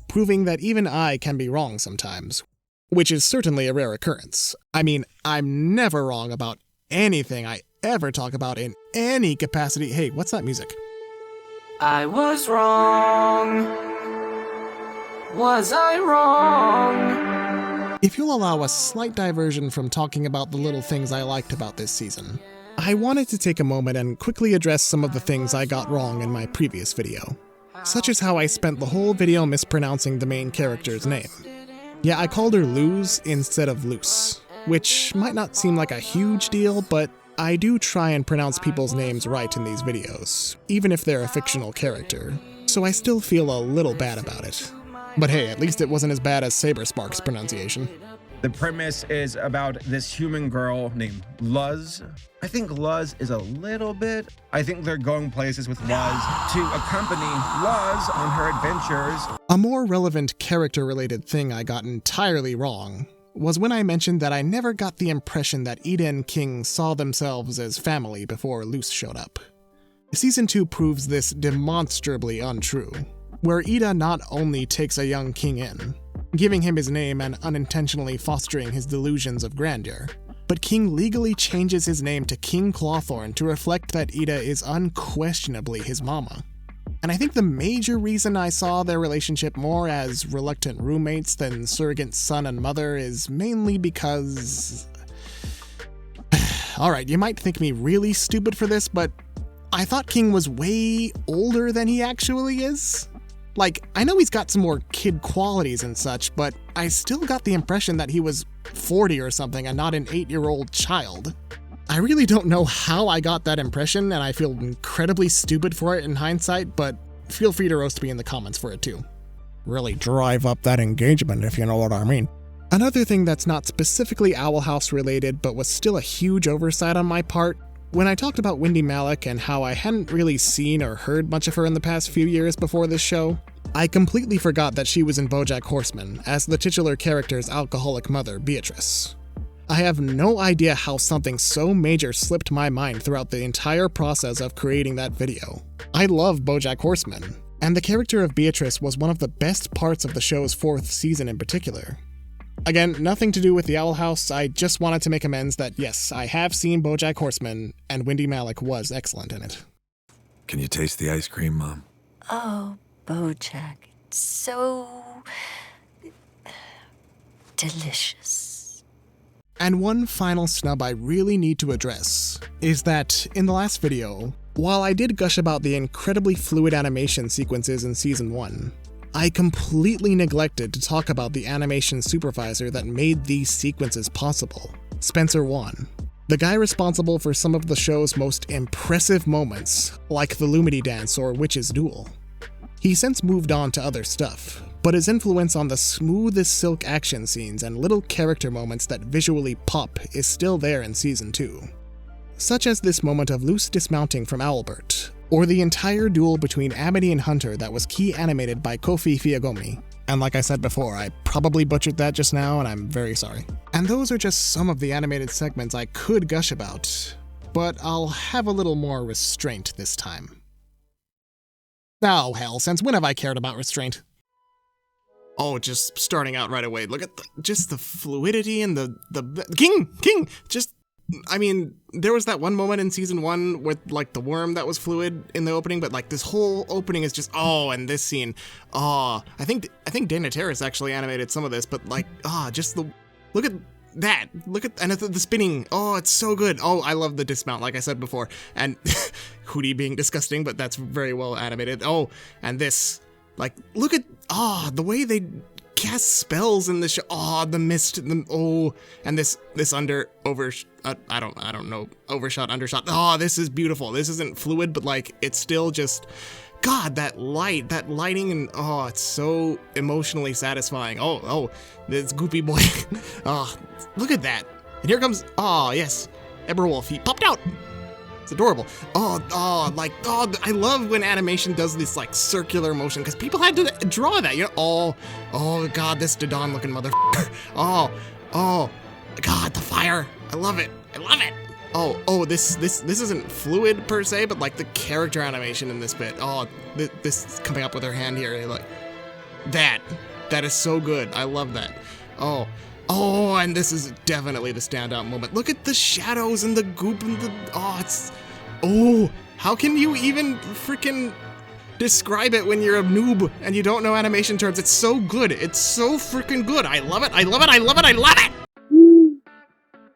Speaker 1: proving that even I can be wrong sometimes, which is certainly a rare occurrence. I mean, I'm never wrong about anything I ever talk about in any capacity. Hey, what's that music?
Speaker 7: I was wrong. Was I wrong?
Speaker 1: If you'll allow a slight diversion from talking about the little things I liked about this season, I wanted to take a moment and quickly address some of the things I got wrong in my previous video, such as how I spent the whole video mispronouncing the main character's name. Yeah, I called her Luz instead of Luce, which might not seem like a huge deal, but I do try and pronounce people's names right in these videos, even if they're a fictional character, so I still feel a little bad about it. But hey, at least it wasn't as bad as Saberspark's pronunciation.
Speaker 3: The premise is about this human girl named Luz. I think Luz is a little bit. I think they're going places with Luz to accompany Luz on her adventures.
Speaker 1: A more relevant character-related thing I got entirely wrong was when I mentioned that I never got the impression that Ida and King saw themselves as family before Luce showed up. Season 2 proves this demonstrably untrue, where Ida not only takes a young King in, giving him his name and unintentionally fostering his delusions of grandeur, but King legally changes his name to King Clawthorn to reflect that Ida is unquestionably his mama. And I think the major reason I saw their relationship more as reluctant roommates than surrogate son and mother is mainly because... Alright, you might think me really stupid for this, but I thought King was way older than he actually is. Like, I know he's got some more kid qualities and such, but I still got the impression that he was 40 or something and not an 8-year-old child. I really don't know how I got that impression, and I feel incredibly stupid for it in hindsight, but feel free to roast me in the comments for it too. Really drive up that engagement, if you know what I mean. Another thing that's not specifically Owl House related, but was still a huge oversight on my part, when I talked about Wendy Malick and how I hadn't really seen or heard much of her in the past few years before this show, I completely forgot that she was in BoJack Horseman as the titular character's alcoholic mother, Beatrice. I have no idea how something so major slipped my mind throughout the entire process of creating that video. I love BoJack Horseman, and the character of Beatrice was one of the best parts of the show's 4th season in particular. Again, nothing to do with the Owl House, I just wanted to make amends that yes, I have seen BoJack Horseman, and Wendy Malick was excellent in it.
Speaker 17: Can you taste the ice cream, Mom?
Speaker 6: Oh, BoJack, it's so... delicious.
Speaker 1: And one final snub I really need to address is that, in the last video, while I did gush about the incredibly fluid animation sequences in Season 1, I completely neglected to talk about the animation supervisor that made these sequences possible, Spencer Wan, the guy responsible for some of the show's most impressive moments, like the Lumity Dance or Witch's Duel. He's since moved on to other stuff, but his influence on the smooth as silk action scenes and little character moments that visually pop is still there in Season 2. Such as this moment of loose dismounting from Owlbert, or the entire duel between Amity and Hunter that was key animated by Kofi Fiagomi. And like I said before, I probably butchered that just now and I'm very sorry. And those are just some of the animated segments I could gush about, but I'll have a little more restraint this time. Oh hell, since when have I cared about restraint? Oh, just starting out right away, look at just the fluidity and the King! Just, I mean, there was that one moment in Season 1 with, like, the worm that was fluid in the opening, but, like, this whole opening is just, oh, and this scene, oh, I think Dana Terrace actually animated some of this, but, like, just the, look at that, and the spinning, oh, it's so good, oh, I love the dismount, like I said before, and Hooty being disgusting, but that's very well animated, oh, and this, like, look at, the way they cast spells in the show. Oh, the mist. And this overshot, undershot. Oh, this is beautiful. This isn't fluid, but like it's still just, God, that lighting, and oh, it's so emotionally satisfying. Oh, this goopy boy. Oh, look at that. And here comes. Oh yes, Eberwolf. He popped out. It's adorable. I love when animation does this like circular motion because people had to draw that, you know. Oh God, this Dodon looking motherfucker. Oh, God, the fire. I love it. Oh, this isn't fluid per se, but like the character animation in this bit. Oh, this coming up with her hand here, like that is so good. I love that. Oh, and this is definitely the standout moment. Look at the shadows and the goop and the... how can you even freaking describe it when you're a noob and you don't know animation terms? It's so good. It's so freaking good. I love it.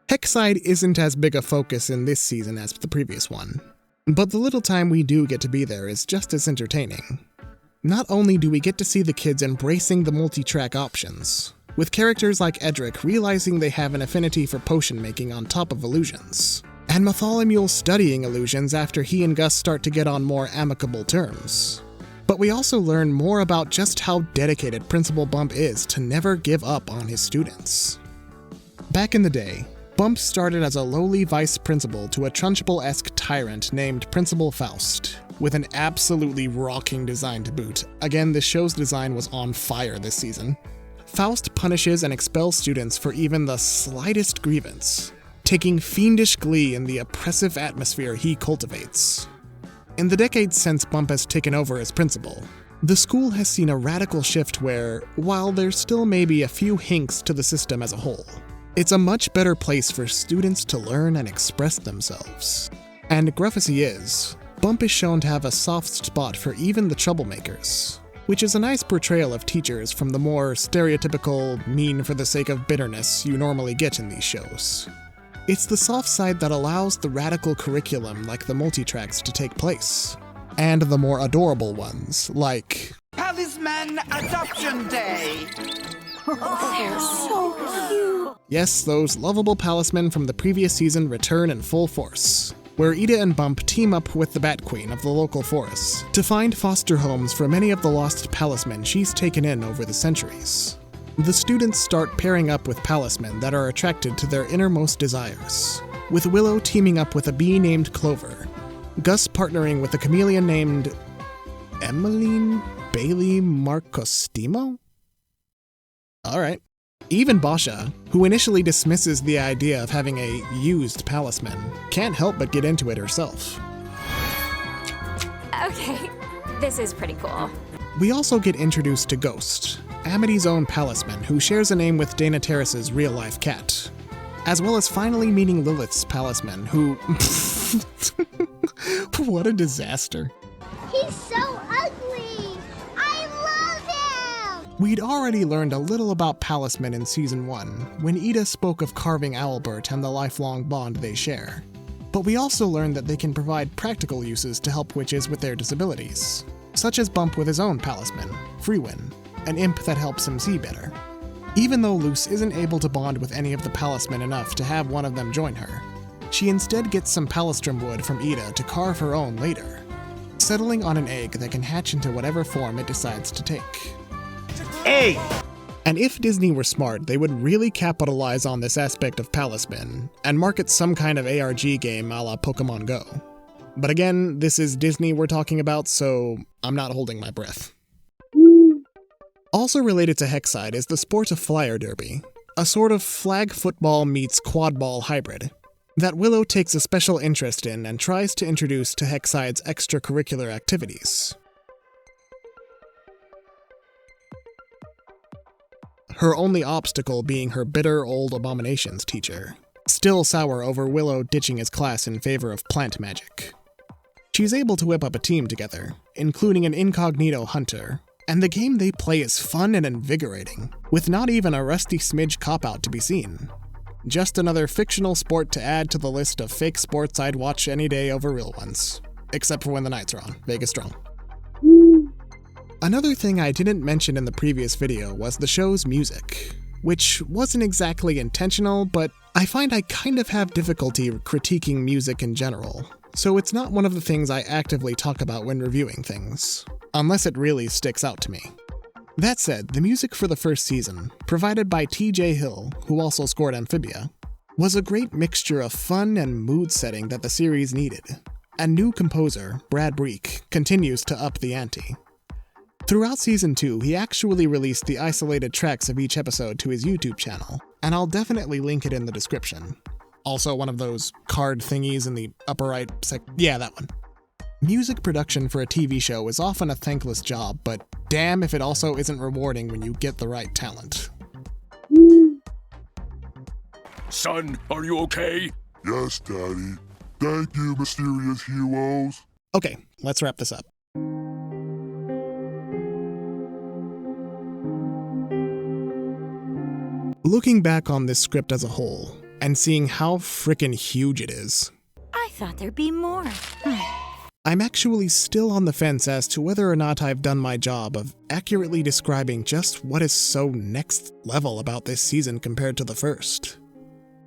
Speaker 1: Hexside isn't as big a focus in this season as the previous one, but the little time we do get to be there is just as entertaining. Not only do we get to see the kids embracing the multi-track options, with characters like Edric realizing they have an affinity for potion making on top of illusions, and Bartholomew studying illusions after he and Gus start to get on more amicable terms. But we also learn more about just how dedicated Principal Bump is to never give up on his students. Back in the day, Bump started as a lowly vice principal to a Trunchbull-esque tyrant named Principal Faust, with an absolutely rocking design to boot. Again, the show's design was on fire this season. Faust punishes and expels students for even the slightest grievance, taking fiendish glee in the oppressive atmosphere he cultivates. In the decades since Bump has taken over as principal, the school has seen a radical shift where, while there still may be a few hinks to the system as a whole, it's a much better place for students to learn and express themselves. And gruff as he is, Bump is shown to have a soft spot for even the troublemakers, which is a nice portrayal of teachers from the more stereotypical, mean for the sake of bitterness you normally get in these shows. It's the soft side that allows the radical curriculum like the multitracks to take place, and the more adorable ones, like
Speaker 2: Talisman Adoption Day!
Speaker 8: They're so cute.
Speaker 1: yes, those lovable palismen from the previous season return in full force, where Ida and Bump team up with the Bat Queen of the local forests to find foster homes for many of the lost palismen she's taken in over the centuries. The students start pairing up with palismen that are attracted to their innermost desires, with Willow teaming up with a bee named Clover, Gus partnering with a chameleon named Emmeline Bailey Marcostimo? Alright. Even Basha, who initially dismisses the idea of having a used palisman, can't help but get into it herself.
Speaker 8: Okay, this is pretty cool.
Speaker 1: We also get introduced to Ghost, Amity's own palisman who shares a name with Dana Terrace's real-life cat, as well as finally meeting Lilith's palisman who... What a disaster.
Speaker 18: He's so ugly! I love him!
Speaker 1: We'd already learned a little about palismen in Season 1, when Ida spoke of carving Owlbert and the lifelong bond they share. But we also learned that they can provide practical uses to help witches with their disabilities, such as Bump with his own palisman, Freewin, an imp that helps him see better. Even though Luce isn't able to bond with any of the palismen enough to have one of them join her, she instead gets some palistrum wood from Ida to carve her own later, settling on an egg that can hatch into whatever form it decides to take.
Speaker 9: Egg!
Speaker 1: And if Disney were smart, they would really capitalize on this aspect of palismen and market some kind of ARG game a la Pokemon Go. But again, this is Disney we're talking about, so I'm not holding my breath. Also related to Hexside is the sport of flyer derby, a sort of flag football meets quadball hybrid that Willow takes a special interest in and tries to introduce to Hexside's extracurricular activities. Her only obstacle being her bitter old abominations teacher, still sour over Willow ditching his class in favor of plant magic. She's able to whip up a team together, including an incognito hunter, and the game they play is fun and invigorating, with not even a rusty smidge cop-out to be seen. Just another fictional sport to add to the list of fake sports I'd watch any day over real ones. Except for when the Knights are on. Vegas strong. Another thing I didn't mention in the previous video was the show's music, which wasn't exactly intentional, but I find I kind of have difficulty critiquing music in general, so it's not one of the things I actively talk about when reviewing things, unless it really sticks out to me. That said, the music for the first season, provided by T.J. Hill, who also scored Amphibia, was a great mixture of fun and mood setting that the series needed, and new composer, Brad Breek, continues to up the ante. Throughout Season 2, he actually released the isolated tracks of each episode to his YouTube channel, and I'll definitely link it in the description. Also one of those card thingies in the upper right yeah, that one. Music production for a TV show is often a thankless job, but damn if it also isn't rewarding when you get the right talent.
Speaker 19: Son, are you okay?
Speaker 20: Yes, Daddy. Thank you, mysterious heroes.
Speaker 1: Okay, let's wrap this up. Looking back on this script as a whole, and seeing how frickin' huge it is,
Speaker 8: I thought there'd be more.
Speaker 1: I'm actually still on the fence as to whether or not I've done my job of accurately describing just what is so next level about this season compared to the first.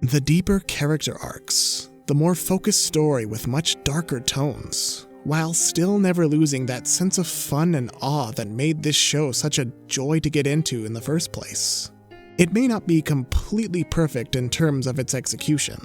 Speaker 1: The deeper character arcs, the more focused story with much darker tones, while still never losing that sense of fun and awe that made this show such a joy to get into in the first place. It may not be completely perfect in terms of its execution,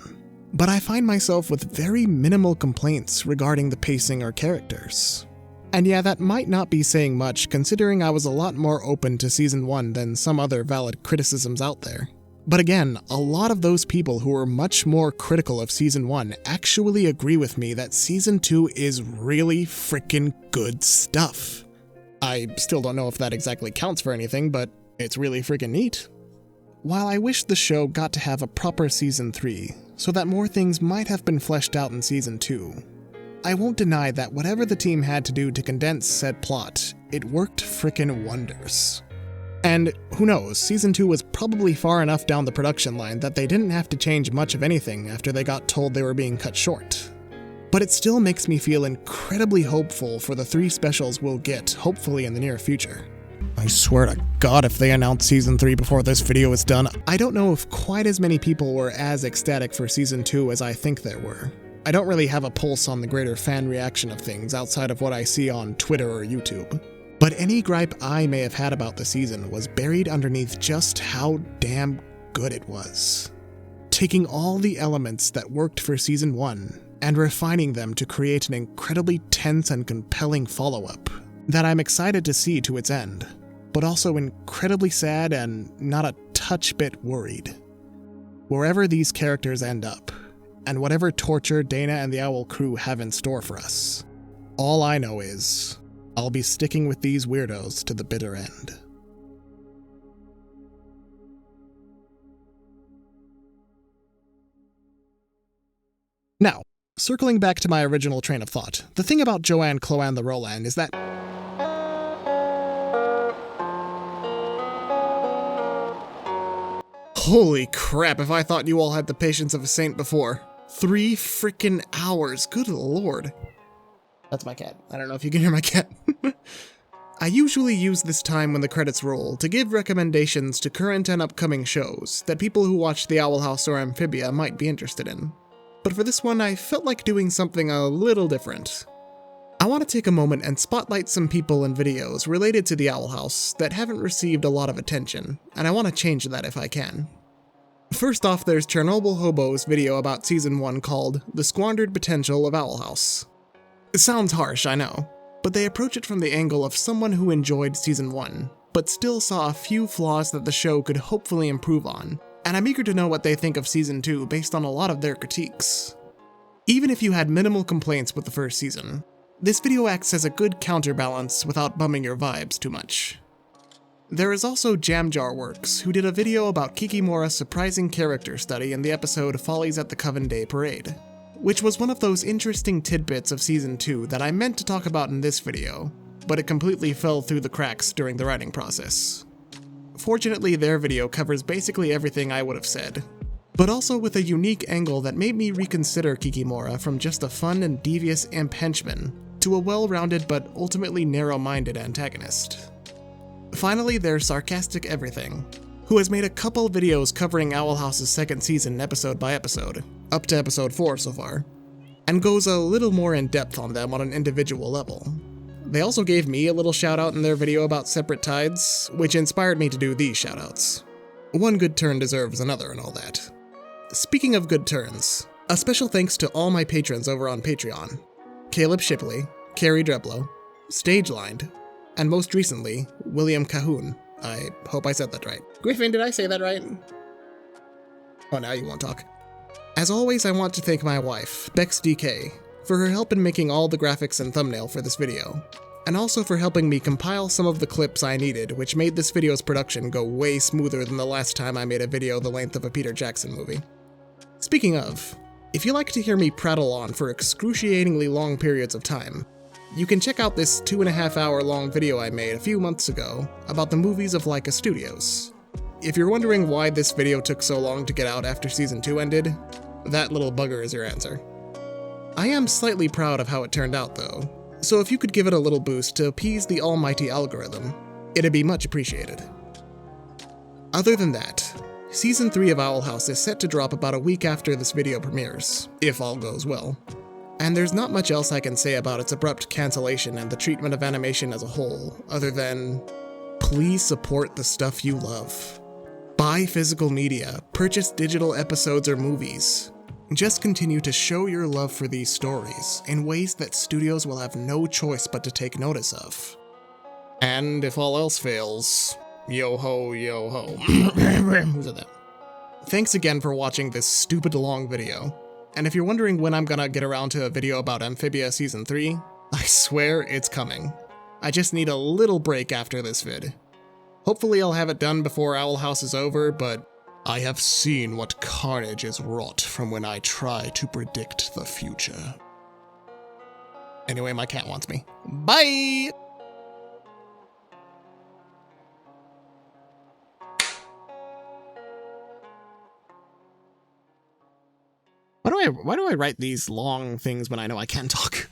Speaker 1: but I find myself with very minimal complaints regarding the pacing or characters. And yeah, that might not be saying much considering I was a lot more open to Season 1 than some other valid criticisms out there. But again, a lot of those people who were much more critical of Season 1 actually agree with me that Season 2 is really frickin' good stuff. I still don't know if that exactly counts for anything, but it's really frickin' neat. While I wish the show got to have a proper Season 3, so that more things might have been fleshed out in Season 2, I won't deny that whatever the team had to do to condense said plot, it worked frickin' wonders. And who knows, Season 2 was probably far enough down the production line that they didn't have to change much of anything after they got told they were being cut short. But it still makes me feel incredibly hopeful for the 3 specials we'll get, hopefully in the near future. I swear to God, if they announce Season 3 before this video is done, I don't know if quite as many people were as ecstatic for Season 2 as I think there were. I don't really have a pulse on the greater fan reaction of things outside of what I see on Twitter or YouTube. But any gripe I may have had about the season was buried underneath just how damn good it was. Taking all the elements that worked for Season 1 and refining them to create an incredibly tense and compelling follow-up that I'm excited to see to its end, but also incredibly sad and not a touch bit worried. Wherever these characters end up, and whatever torture Dana and the Owl crew have in store for us, all I know is I'll be sticking with these weirdos to the bitter end. Now, circling back to my original train of thought, the thing about Joanne Cloanne the Roland is that holy crap, if I thought you all had the patience of a saint before. 3 frickin' hours, good lord. That's my cat. I don't know if you can hear my cat. I usually use this time when the credits roll to give recommendations to current and upcoming shows that people who watch The Owl House or Amphibia might be interested in. But for this one, I felt like doing something a little different. I want to take a moment and spotlight some people and videos related to The Owl House that haven't received a lot of attention, and I want to change that if I can. First off, there's Chernobyl Hobo's video about Season 1 called The Squandered Potential of Owl House. It sounds harsh, I know, but they approach it from the angle of someone who enjoyed Season 1, but still saw a few flaws that the show could hopefully improve on, and I'm eager to know what they think of Season 2 based on a lot of their critiques. Even if you had minimal complaints with the first season, this video acts as a good counterbalance without bumming your vibes too much. There is also Jamjar Works, who did a video about Kikimora's surprising character study in the episode Follies at the Coven Day Parade, which was one of those interesting tidbits of Season 2 that I meant to talk about in this video, but it completely fell through the cracks during the writing process. Fortunately, their video covers basically everything I would have said, but also with a unique angle that made me reconsider Kikimora from just a fun and devious imp henchman to a well-rounded but ultimately narrow-minded antagonist. Finally, there's Sarcastic Everything, who has made a couple videos covering Owl House's second season episode by episode, up to episode 4 so far, and goes a little more in depth on them on an individual level. They also gave me a little shout out in their video about Separate Tides, which inspired me to do these shout outs. One good turn deserves another and all that. Speaking of good turns, a special thanks to all my patrons over on Patreon: Caleb Shipley, Carrie Dreblow, Stagelined, and most recently, William Cahoon. I hope I said that right. Griffin, did I say that right? Oh, now you won't talk. As always, I want to thank my wife, Bex DK, for her help in making all the graphics and thumbnail for this video, and also for helping me compile some of the clips I needed, which made this video's production go way smoother than the last time I made a video the length of a Peter Jackson movie. Speaking of, if you like to hear me prattle on for excruciatingly long periods of time, you can check out this 2.5-hour long video I made a few months ago about the movies of Laika Studios. If you're wondering why this video took so long to get out after Season 2 ended, that little bugger is your answer. I am slightly proud of how it turned out though, so if you could give it a little boost to appease the almighty algorithm, it'd be much appreciated. Other than that, Season 3 of Owl House is set to drop about a week after this video premieres, if all goes well. And there's not much else I can say about its abrupt cancellation and the treatment of animation as a whole, other than, please support the stuff you love. Buy physical media, purchase digital episodes or movies. Just continue to show your love for these stories in ways that studios will have no choice but to take notice of. And if all else fails, yo ho, yo ho. Who said that? Thanks again for watching this stupid long video. And if you're wondering when I'm gonna get around to a video about Amphibia Season 3, I swear it's coming. I just need a little break after this vid. Hopefully I'll have it done before Owl House is over, but I have seen what carnage is wrought from when I try to predict the future. Anyway, my cat wants me. Bye! Why do I write these long things when I know I can talk?